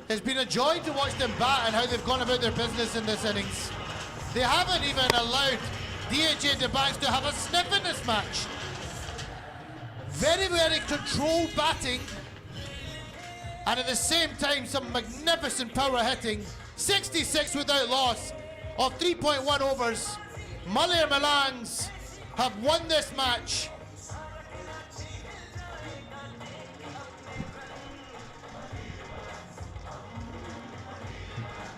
It's been a joy to watch them bat and how they've gone about their business in this innings. They haven't even allowed DHA Dabanggs to have a sniff in this match. Very, very controlled batting. And at the same time, some magnificent power hitting. 66 without loss of 3.1 overs. Malir Malangs have won this match.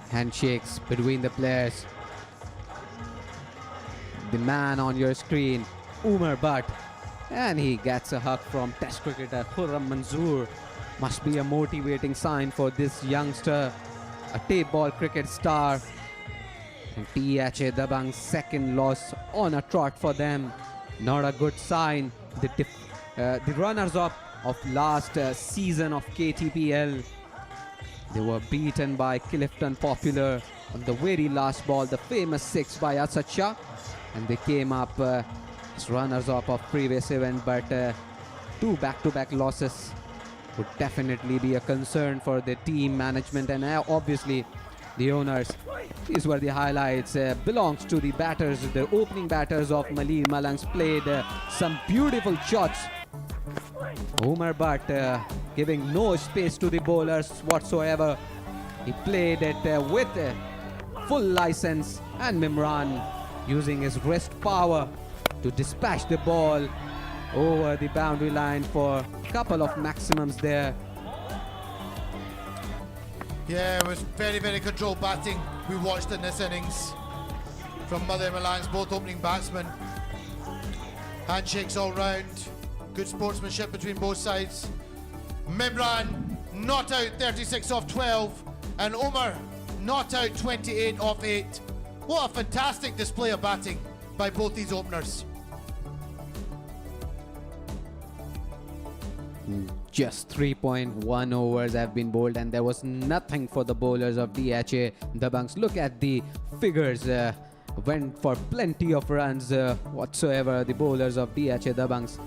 Handshakes between the players. The man on your screen, Umar Butt, and he gets a hug from Test cricketer Khurram Manzoor. Must be a motivating sign for this youngster, a tape ball cricket star. And DHA Dabanggs' second loss on a trot for them. Not a good sign. The runners-up of last season of KTPL. They were beaten by Clifton Popular on the very last ball, the famous 6 by Asad Shah. And they came up as runners-up of previous event, but 2 back-to-back losses would definitely be a concern for the team management and obviously the owners. These were the highlights. Belongs to the batters, the opening batters of Malir Malangs. Played some beautiful shots. Umar Butt giving no space to the bowlers whatsoever. He played it with full license, and Mimran using his wrist power to dispatch the ball over the boundary line for a couple of maximums there. Yeah, it was very, very controlled batting we watched in this innings from Malir Malangs, both opening batsmen. Handshakes all round, good sportsmanship between both sides. Mimran not out 36 off 12, and Umar not out 28 off 8. What a fantastic display of batting by both these openers. Just 3.1 overs have been bowled, and there was nothing for the bowlers of DHA Dabanggs. Look at the figures. Went for plenty of runs whatsoever, the bowlers of DHA Dabanggs.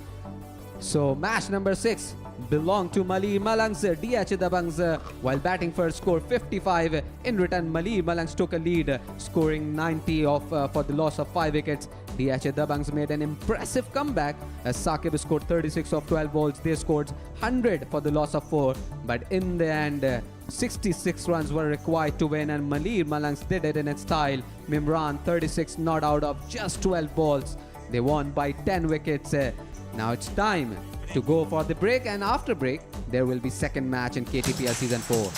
So match number 6 belonged to Malir Malangs. DHA Dabanggs, while batting first, scored 55. In return, Malir Malangs took a lead, scoring 90 for the loss of 5 wickets. DHA Dabanggs made an impressive comeback as Saqib scored 36 of 12 balls. They scored 100 for the loss of 4. But in the end, 66 runs were required to win, and Malir Malangs did it in its style. Mimran, 36 not out of just 12 balls. They won by 10 wickets. Now it's time to go for the break, and after break, there will be second match in KTPL Season 4.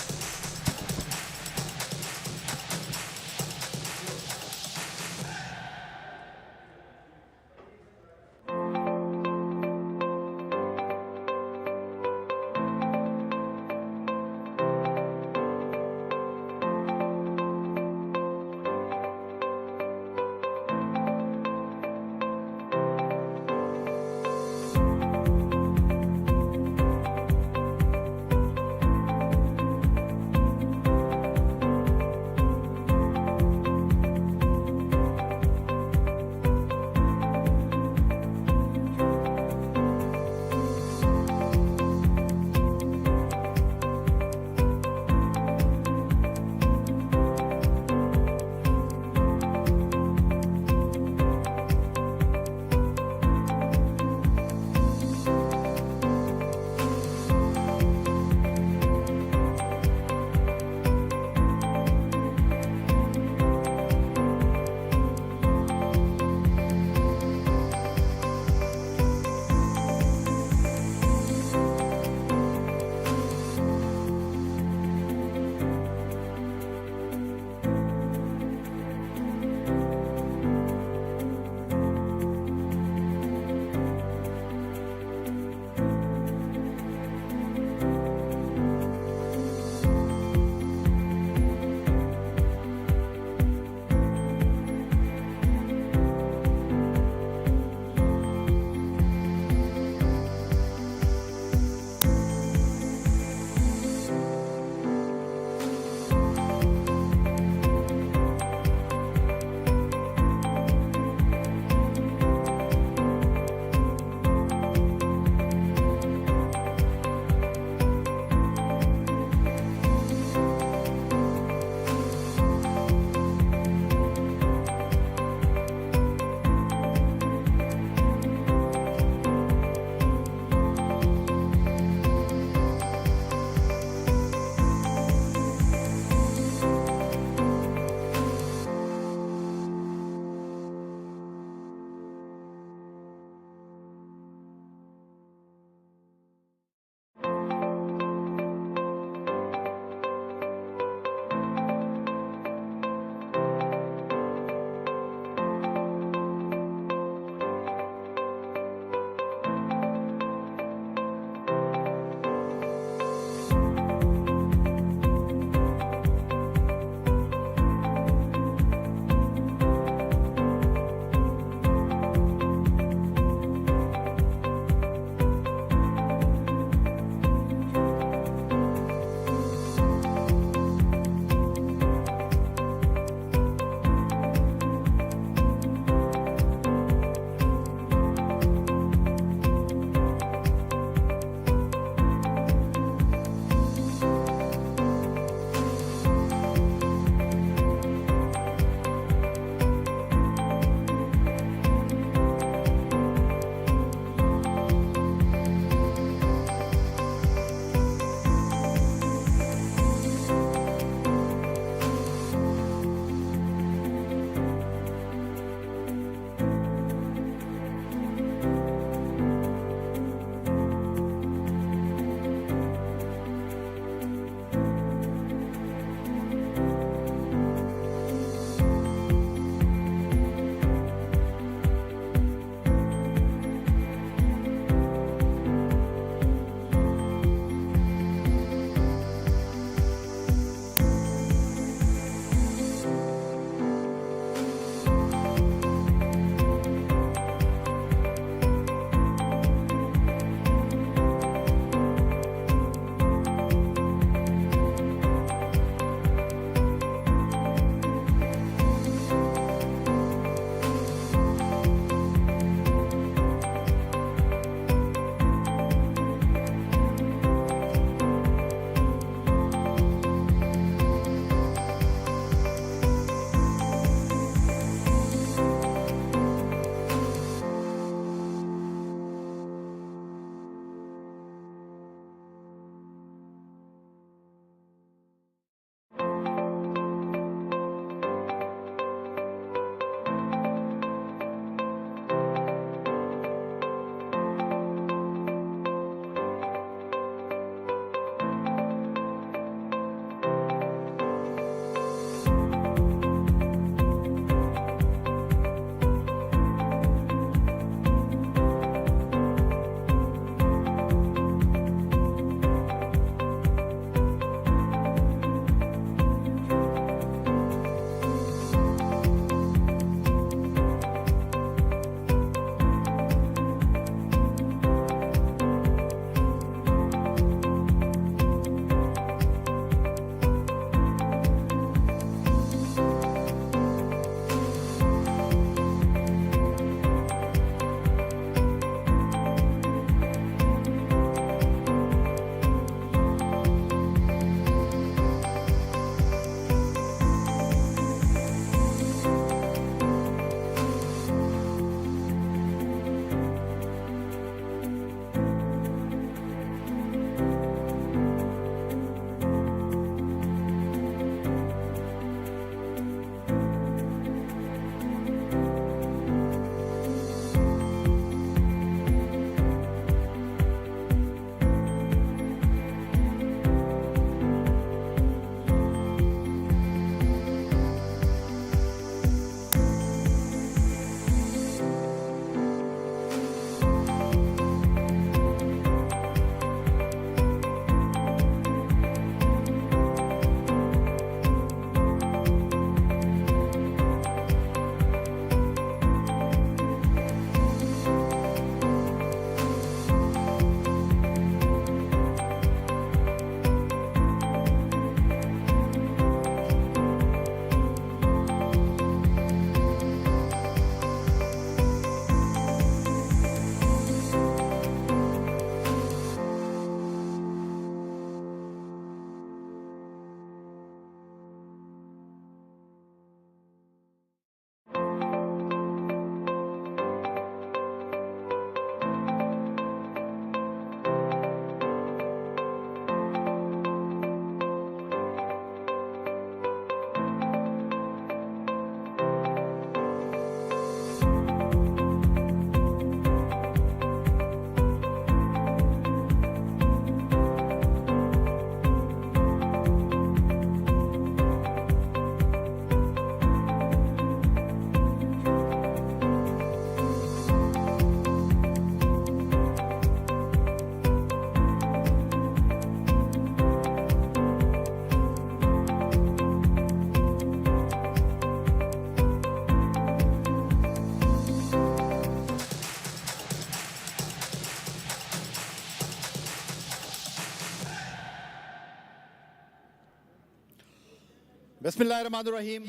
बिस्मिल्लाहिर्रहमानिर्रहीम।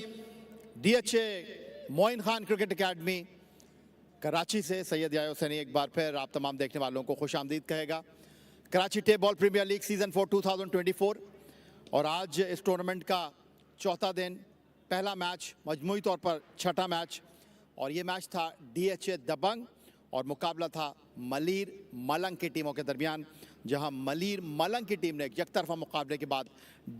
DHA Moin Khan cricket academy Karachi से सैयद याया हुसैनी एक बार फिर आप तमाम देखने वालों को खुश आमदीद कहेगा। Karachi tape ball premier league season 4 2024 और आज इस टूर्नामेंट का चौथा दिन, पहला मैच, मजमूई तौर पर छठा मैच, और ये मैच था DHA दबंग और मुकाबला था मलीर मलंग की टीमों के दरमियान, जहां मलीर मलंग की टीम ने एक यकतरफा मुकाबले के बाद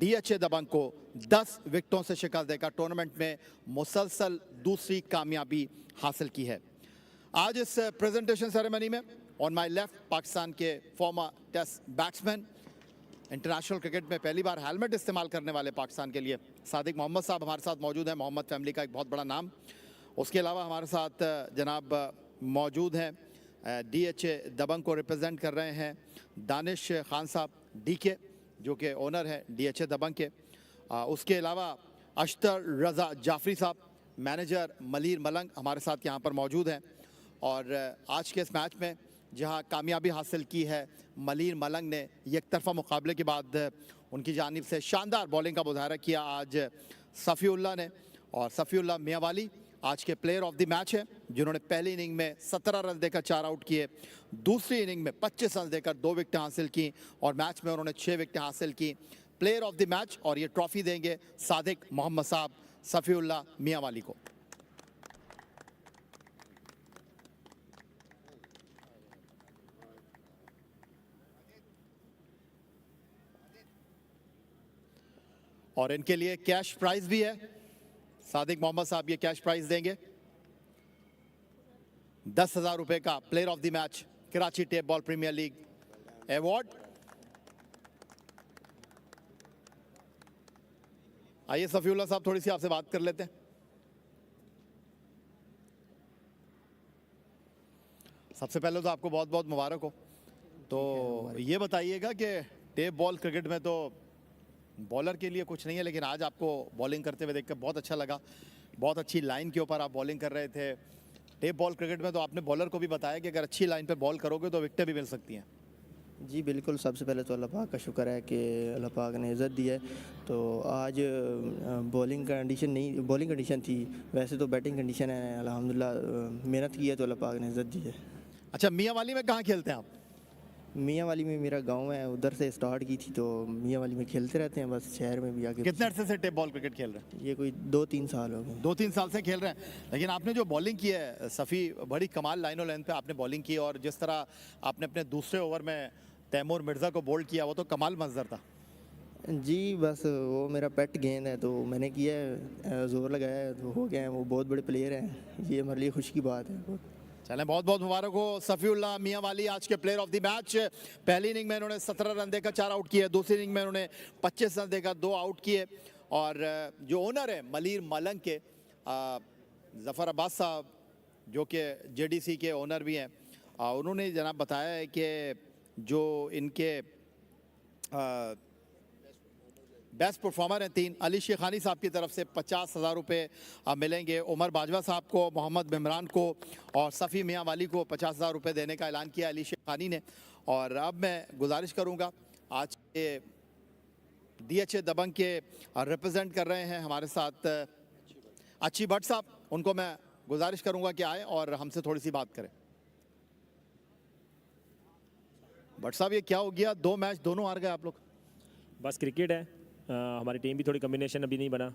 DHA दबंग को 10 विकेटों से शिकस्त देकर टूर्नामेंट में मुसलसल दूसरी कामयाबी हासिल की है। आज इस प्रेजेंटेशन सेरेमनी में ऑन माय लेफ्ट पाकिस्तान के former test batsman, international cricket में पहली बार हेलमेट इस्तेमाल करने वाले पाकिस्तान के लिए सादिक मोहम्मद साहब हमारे साथ मौजूद हैं। मोहम्मद फैमिली का एक बहुत बड़ा नाम। उसके अलावा हमारे साथ जनाब मौजूद हैं DHA दबंग को रिप्रेजेंट कर रहे हैं दानिश खान साहब DK, जो कि ओनर है DHA दबंग के। उसके अलावा अख्तर रज़ा जाफरी साहब, मैनेजर मलीर मलंग, हमारे साथ यहाँ पर मौजूद हैं। और आज के इस मैच में जहाँ कामयाबी हासिल की है मलीर मलंग ने, एक तरफा मुकाबले के बाद उनकी जानिब से शानदार बॉलिंग का मुजाहरा किया आज सफ़ीउल्लाह ने। और सफ़ीउल्लाह मियांवाली आज के प्लेयर ऑफ द मैच है, जिन्होंने पहली इनिंग में 17 रन देकर 4 आउट किए, दूसरी इनिंग में 25 रन देकर 2 विकेटें हासिल की और मैच में उन्होंने 6 विकेटें हासिल की। प्लेयर ऑफ द मैच, और ये ट्रॉफी देंगे सादिक मोहम्मद साहब सफ़ीउल्लाह मियांवाली को। और इनके लिए कैश प्राइज भी है। सादिक मोहम्मद साहब ये कैश प्राइज देंगे 10,000 रुपए का player of the match Karachi tape ball premier league award. आइए सफीउल्लाह साहब, थोड़ी सी आपसे बात कर लेते हैं। सबसे पहले तो आपको बहुत बहुत मुबारक हो। तो ये बताइएगा कि टेप बॉल क्रिकेट में तो बॉलर के लिए कुछ नहीं है, लेकिन आज आपको बॉलिंग करते हुए देखकर बहुत अच्छा लगा। बहुत अच्छी लाइन के ऊपर आप बॉलिंग कर रहे थे। टेप बॉल क्रिकेट में तो आपने बॉलर को भी बताया कि अगर अच्छी लाइन पर बॉल करोगे तो विकेटें भी मिल सकती हैं। जी बिल्कुल, सबसे पहले तो अल्लाह पाक का शुक्र है कि अल्लाह पाक ने इज़्ज़त दी है। तो आज बॉलिंग कंडीशन थी, वैसे तो बैटिंग कंडीशन है। अल्हम्दुलिल्लाह मेहनत की है तो अल्लाह पाक ने इज़्ज़त दी है। अच्छा, मियांवाली में कहाँ खेलते हैं आप? मियांवाली में मेरा गांव है, उधर से स्टार्ट की थी, तो मियांवाली में खेलते रहते हैं, बस शहर में भी आगे। कितने अरसे से टेप बॉल क्रिकेट खेल रहे हैं? ये कोई 2-3 साल हो गए। 2-3 साल से खेल रहे हैं। लेकिन आपने जो बॉलिंग की है सफ़ी, बड़ी कमाल लाइन और लेंथ पे आपने बॉलिंग की, और जिस तरह आपने अपने दूसरे ओवर में तैमूर मिर्ज़ा को बोल्ड किया, वो तो कमाल मंजर था। जी बस वो मेरा पेट गेंद है, तो मैंने किया है, ज़ोर लगाया है तो हो गया है। वो बहुत बड़े प्लेयर हैं, ये हमारे लिए खुशी की बात है। चलें, बहुत बहुत मुबारक हो सफ़ीउल्लाह मियांवाली, आज के प्लेयर ऑफ द मैच। पहली इनिंग में इन्होंने 17 रन देकर 4 आउट किए, दूसरी इनिंग में इन्होंने 25 रन देकर 2 आउट किए। और जो ओनर है मलीर मलंग के, ज़फ़र अब्बास साहब, जो कि JDC के ओनर भी हैं, उन्होंने जनाब बताया है कि जो इनके बेस्ट परफॉर्मर हैं 3, अली शेखानी साहब की तरफ से 50,000 रुपये मिलेंगे, उमर बाजवा साहब को, मोहम्मद बिमरान को और सफ़ी मियांवाली को 50,000 रुपये देने का ऐलान किया अली शेखानी ने। और अब मैं गुजारिश करूंगा, आज के DHA दबंग के रिप्रेजेंट कर रहे हैं हमारे साथ अच्छी भट्ट साहब, उनको मैं गुजारिश करूंगा कि आए और हमसे थोड़ी सी बात करें। भट्ट साहब, ये क्या हो गया? 2 मैच दोनों हार गए आप लोग। बस क्रिकेट है, हमारी टीम भी थोड़ी कम्बिनेशन अभी नहीं बना,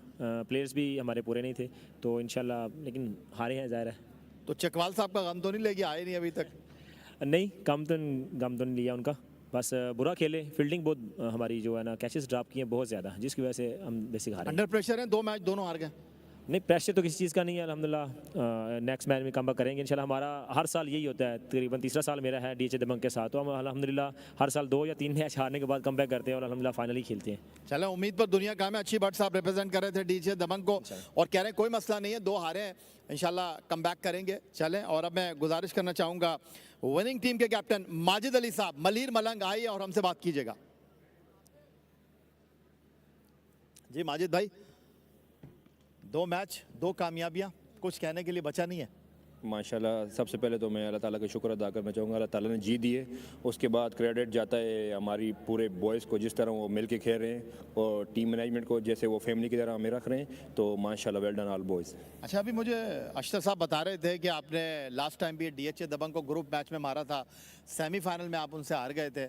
प्लेयर्स भी हमारे पूरे नहीं थे, तो इंशाल्लाह, लेकिन हारे हैं, ज़ाहिर है। तो चकवाल साहब का गम तो नहीं लेके आए नहीं अभी तक? नहीं, गम तो नहीं लिया उनका, बस बुरा खेले। फील्डिंग बहुत हमारी जो है ना, कैचेस ड्रॉप किए बहुत ज़्यादा, जिसकी वजह से हम बेसिक हारे। अंडर प्रेशर हैं, 2 मैच दोनों हार गए। नहीं, प्रेशर तो किसी चीज़ का नहीं है, अल्हम्दुलिल्लाह नेक्स्ट मैच में कम करेंगे इंशाल्लाह। हमारा हर साल यही होता है, तकरीबन तीसरा साल मेरा है DHA दबंग के साथ, तो हम अल्हम्दुलिल्लाह हर साल 2 या 3 मैच हारने के बाद कम करते हैं और अल्हम्दुलिल्लाह फाइनली खेलते हैं। चलो, उम्मीद पर दुनिया काम है। अच्छी भट्ट साहब रिप्रेजेंट कर रहे थे DHA दबंग को और कह रहे हैं कोई मसला नहीं है, 2 हारे हैं, इंशाल्लाह कम करेंगे। चलें, और अब मैं गुजारिश करना चाहूँगा विनिंग टीम के कैप्टन माजिद अली साहब, मलीर मलंग, आइए और हमसे बात कीजिएगा। जी माजिद भाई, 2 मैच 2 कामयाबियां, कुछ कहने के लिए बचा नहीं है? माशाल्लाह सबसे पहले तो मैं अल्लाह ताला का शुक्र अदा करना चाहूँगा, अल्लाह ताला ने जीत दिए। उसके बाद क्रेडिट जाता है हमारी पूरे बॉयज़ को, जिस तरह वो मिल के खेल रहे हैं और टीम मैनेजमेंट को जैसे वो फैमिली की तरह हमें रख रहे हैं, तो माशाल्लाह वेल डन ऑल बॉयज़। अच्छा, अभी मुझे अशतर साहब बता रहे थे कि आपने लास्ट टाइम भी DHA दबंग को ग्रुप मैच में मारा था, सेमीफाइनल में आप उनसे हार गए थे,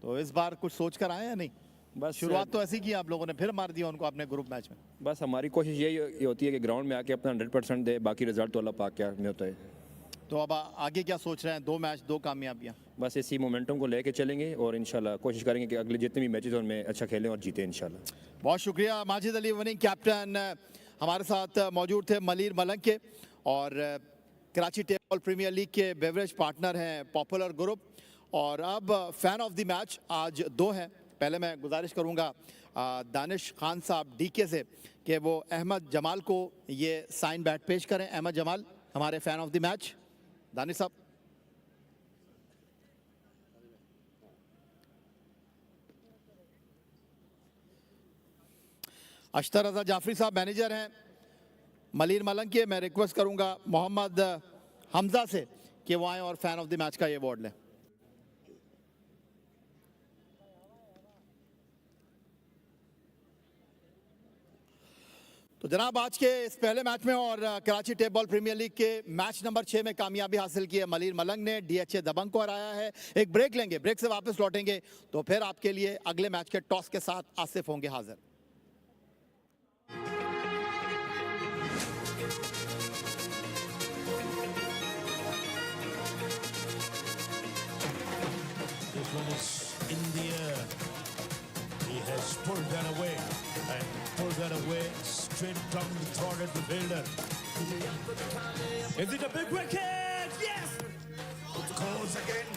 तो इस बार कुछ सोच कर आए या नहीं? बस शुरुआत तो ऐसी की आप लोगों ने, फिर मार दिया उनको आपने ग्रुप मैच में। बस हमारी कोशिश यही होती है कि ग्राउंड में आके अपना 100% दे, बाकी रिजल्ट तो अल्लाह पाक क्या में होता है। तो अब आगे क्या सोच रहे हैं? 2 मैच 2 कामयाबियाँ। बस इसी मोमेंटम को लेके चलेंगे और इंशाल्लाह कोशिश करेंगे कि अगले जितने भी मैचेस उनमें अच्छा खेलें और जीतें इंशाल्लाह। बहुत शुक्रिया माजिद अली, विनिंग कैप्टन हमारे साथ मौजूद थे मलीर मलंग के, और कराची टेबल प्रीमियर लीग के बेवरेज पार्टनर हैं पॉपुलर ग्रुप। और अब फैन ऑफ द मैच आज 2 हैं। पहले मैं गुजारिश करूंगा दानिश खान साहब DK से कि वो अहमद जमाल को ये साइन बैट पेश करें। अहमद जमाल हमारे fan of the match. Danish साहब। अशतर रजा जाफरी साहब मैनेजर हैं मलीर मलंग के। मैं रिक्वेस्ट करूंगा मोहम्मद हमजा से कि वो आए और फैन ऑफ द मैच का ये अवार्ड लें। तो जनाब, आज के इस पहले मैच में और कराची टेबल प्रीमियर लीग के मैच नंबर 6 में कामयाबी हासिल की है मलीर मलंग ने। DHA दबंग को हराया है। एक ब्रेक लेंगे, ब्रेक से वापस लौटेंगे तो फिर आपके लिए अगले मैच के टॉस के साथ आसिफ होंगे हाजिर। This one is in the air. He has pulled that away and pulled that away straight down the throat at the fielder. Is it a big wicket? Yes! It goes again.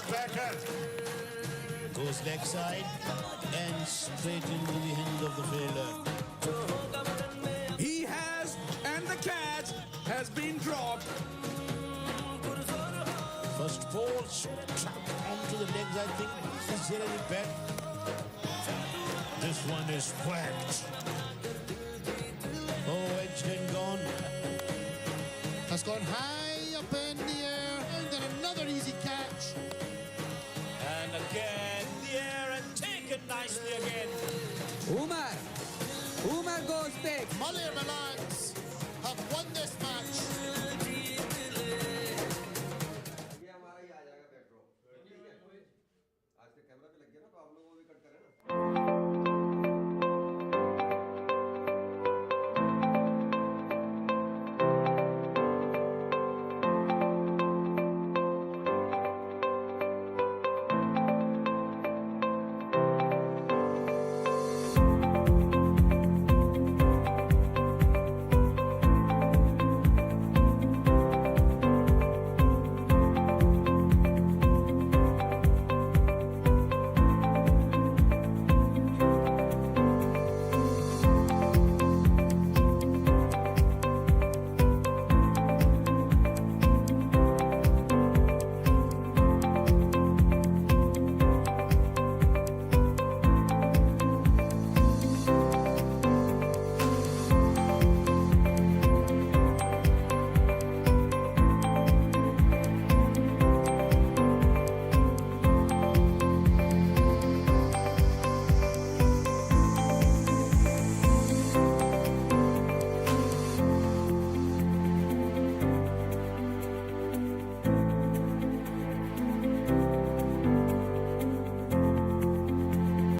Backer. Goes leg side and straight into the hands of the fielder. He has, and the catch has been dropped. First ball struck onto the legs, I think. Is there any bet? This one is whacked. Oh, edged and gone. Has gone high up in the air, and then another easy catch. And again, the air and taken nicely again. Umar goes big. Malir Malangs